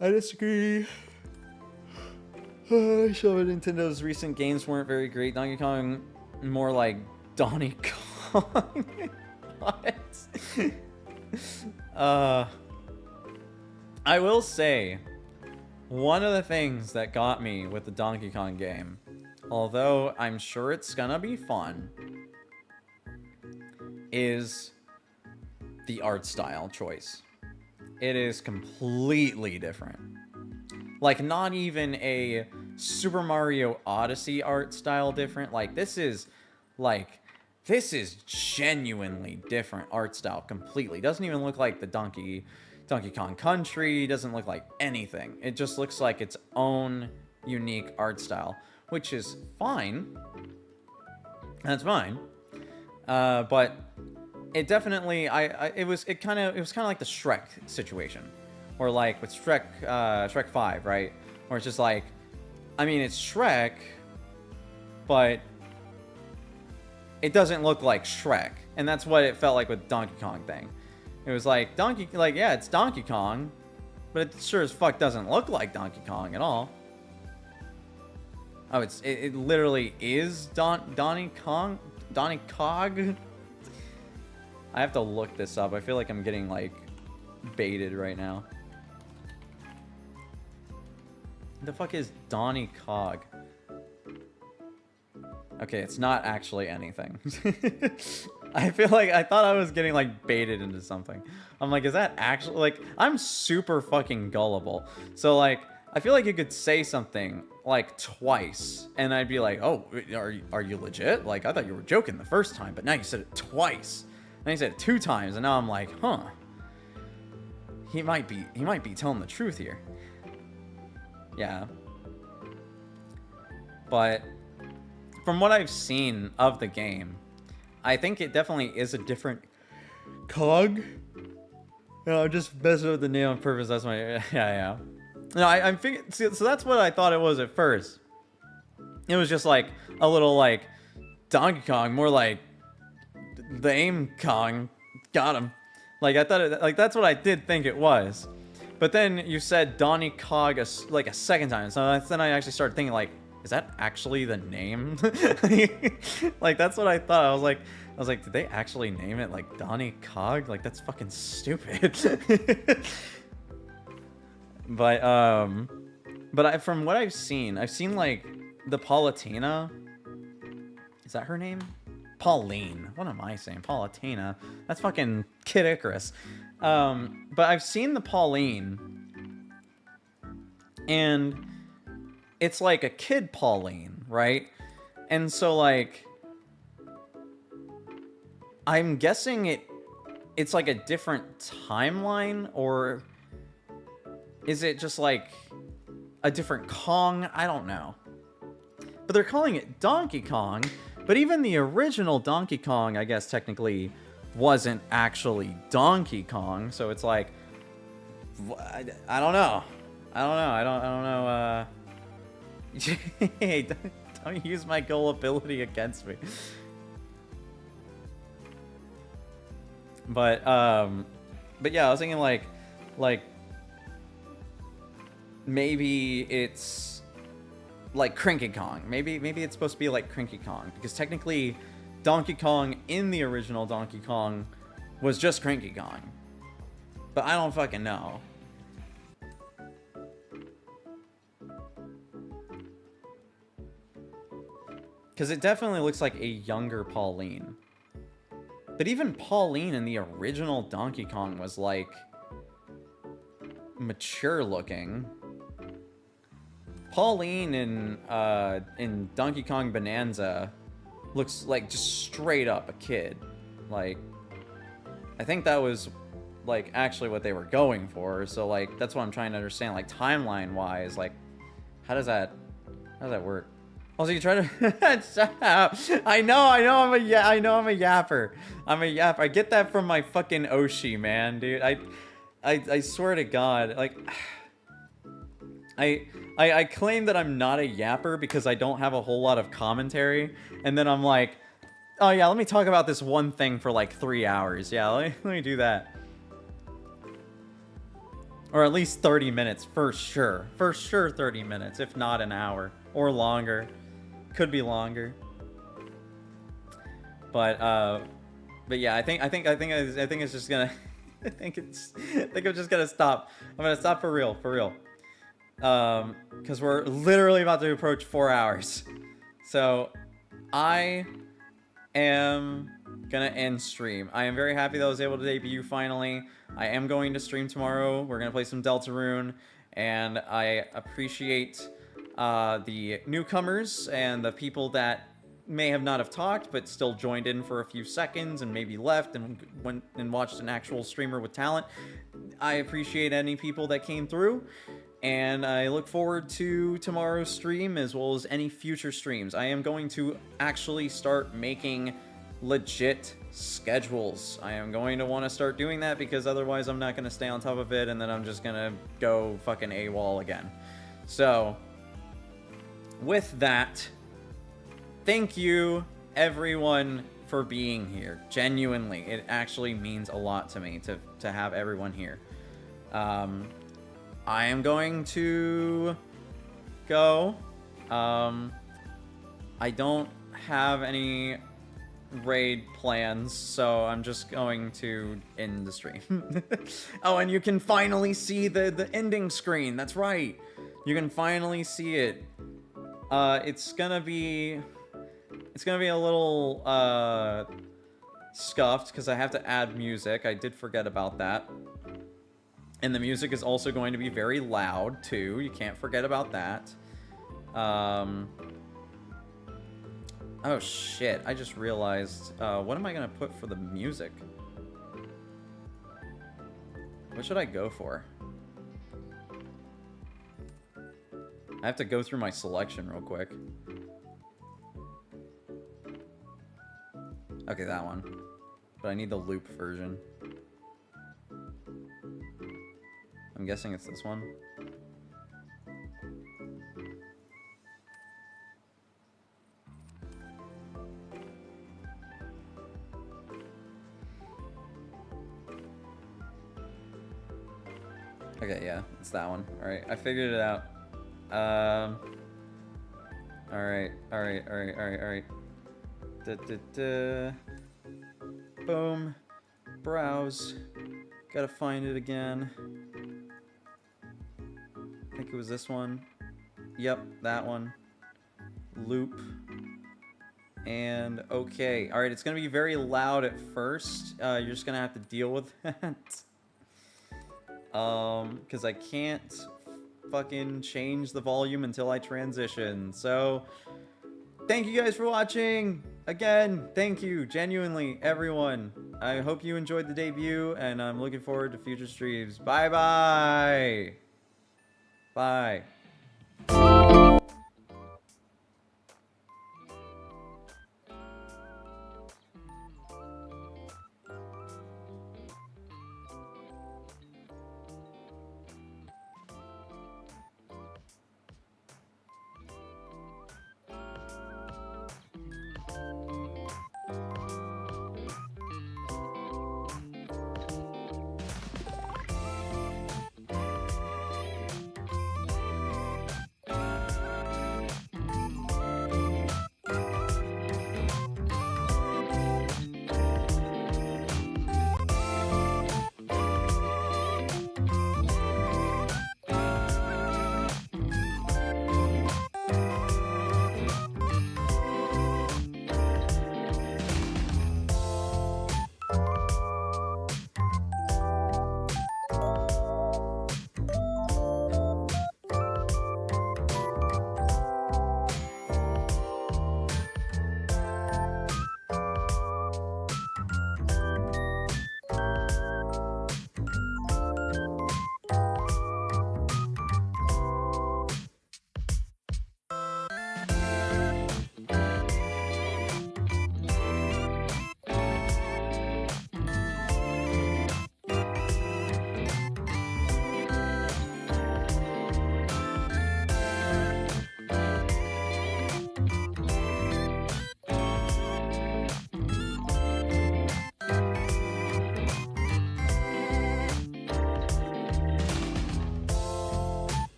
I disagree. Some of Nintendo's recent games weren't very great. Donkey Kong, more like Donnie Kong. What? I will say, one of the things that got me with the Donkey Kong game, although I'm sure it's gonna be fun, is the art style choice. It is completely different. Like, not even a Super Mario Odyssey art style different. Like, this is genuinely different art style completely. Doesn't even look like the Donkey Kong Country. Doesn't look like anything. It just looks like its own unique art style, which is fine. That's fine. But it definitely, it was kind of like the Shrek situation, or like with Shrek 5, right? Where it's just like, I mean, it's Shrek, but it doesn't look like Shrek, and that's what it felt like with Donkey Kong thing. It was like yeah, it's Donkey Kong, but it sure as fuck doesn't look like Donkey Kong at all. Oh, it literally is Donnie Kong. I have to look this up. I feel like I'm getting like baited right now. The fuck is Donnie Cog? Okay, it's not actually anything. I feel like I thought I was getting like baited into something. I'm like, is that actually, like, I'm super fucking gullible. So like, I feel like you could say something like twice and I'd be like, oh, are you legit? Like, I thought you were joking the first time, but now you said it twice. Then you said it 2 times, and now I'm like, huh. He might be telling the truth here. Yeah. But from what I've seen of the game, I think it definitely is a different cog. No, I'm just messing with the name on purpose. That's my yeah. No, I'm figuring. So that's what I thought it was at first. It was just like a little like Donkey Kong, more like the Aim Kong. Got him. Like, I thought like that's what I did think it was. But then you said Donnie Cog like a second time, so then I actually started thinking, like, is that actually the name? Like, that's what I thought. I was like, did they actually name it like Donnie Cog? Like, that's fucking stupid. But from what I've seen like the Palutena. Is that her name? Pauline. What am I saying? Palutena. That's fucking Kid Icarus. But I've seen the Pauline, and it's like a kid Pauline, right? And so like, I'm guessing it's like a different timeline, or is it just like a different Kong. I don't know. But they're calling it Donkey Kong. But even the original Donkey Kong, I guess, technically wasn't actually Donkey Kong. So it's like, I don't know. I don't know. Hey, don't use my gullibility against me. But yeah, I was thinking like maybe it's like Cranky Kong. Maybe it's supposed to be like Cranky Kong, because technically Donkey Kong in the original Donkey Kong was just Cranky Kong. But I don't fucking know. Because it definitely looks like a younger Pauline. But even Pauline in the original Donkey Kong was like mature looking. Pauline in Donkey Kong Bonanza looks like just straight up a kid. Like, I think that was like actually what they were going for. So like that's what I'm trying to understand. Like timeline wise, like how does that work? Also, you try to shut up. I know I'm a yapper. I'm a yapper. I get that from my fucking Oshi, man, dude. I swear to God, like I claim that I'm not a yapper because I don't have a whole lot of commentary, and then I'm like, oh yeah, let me talk about this one thing for like 3 hours. Yeah, let me do that. Or at least 30 minutes, for sure. For sure 30 minutes, if not an hour. Or longer. Could be longer. But yeah, I think it's just gonna I think I'm just gonna stop. I'm gonna stop for real. Because we're literally about to approach 4 hours. So I am gonna end stream. I am very happy that I was able to debut finally. I am going to stream tomorrow. We're gonna play some Deltarune, and I appreciate the newcomers and the people that may have not have talked but still joined in for a few seconds and maybe left and went and watched an actual streamer with talent. I appreciate any people that came through, and I look forward to tomorrow's stream as well as any future streams. I am going to actually start making legit schedules. I am going to want to start doing that because otherwise I'm not going to stay on top of it, and then I'm just going to go fucking AWOL again. So with that, thank you everyone for being here. Genuinely, it actually means a lot to me to have everyone here. I am going to go. I don't have any raid plans, so I'm just going to end the stream. Oh, and you can finally see the ending screen. That's right. You can finally see it. It's gonna be a little scuffed because I have to add music. I did forget about that. And the music is also going to be very loud too. You can't forget about that. Oh shit, I just realized, what am I gonna put for the music? What should I go for? I have to go through my selection real quick. Okay, that one. But I need the loop version. I'm guessing it's this one. Okay, yeah, it's that one. Alright, I figured it out. Alright. Boom. Browse. Gotta find it again. I think it was this one. Yep, that one. Loop. And okay. Alright, it's gonna be very loud at first. You're just gonna have to deal with that. Because I can't fucking change the volume until I transition. So, thank you guys for watching. Again, thank you, genuinely, everyone. I hope you enjoyed the debut, and I'm looking forward to future streams. Bye-bye. Bye.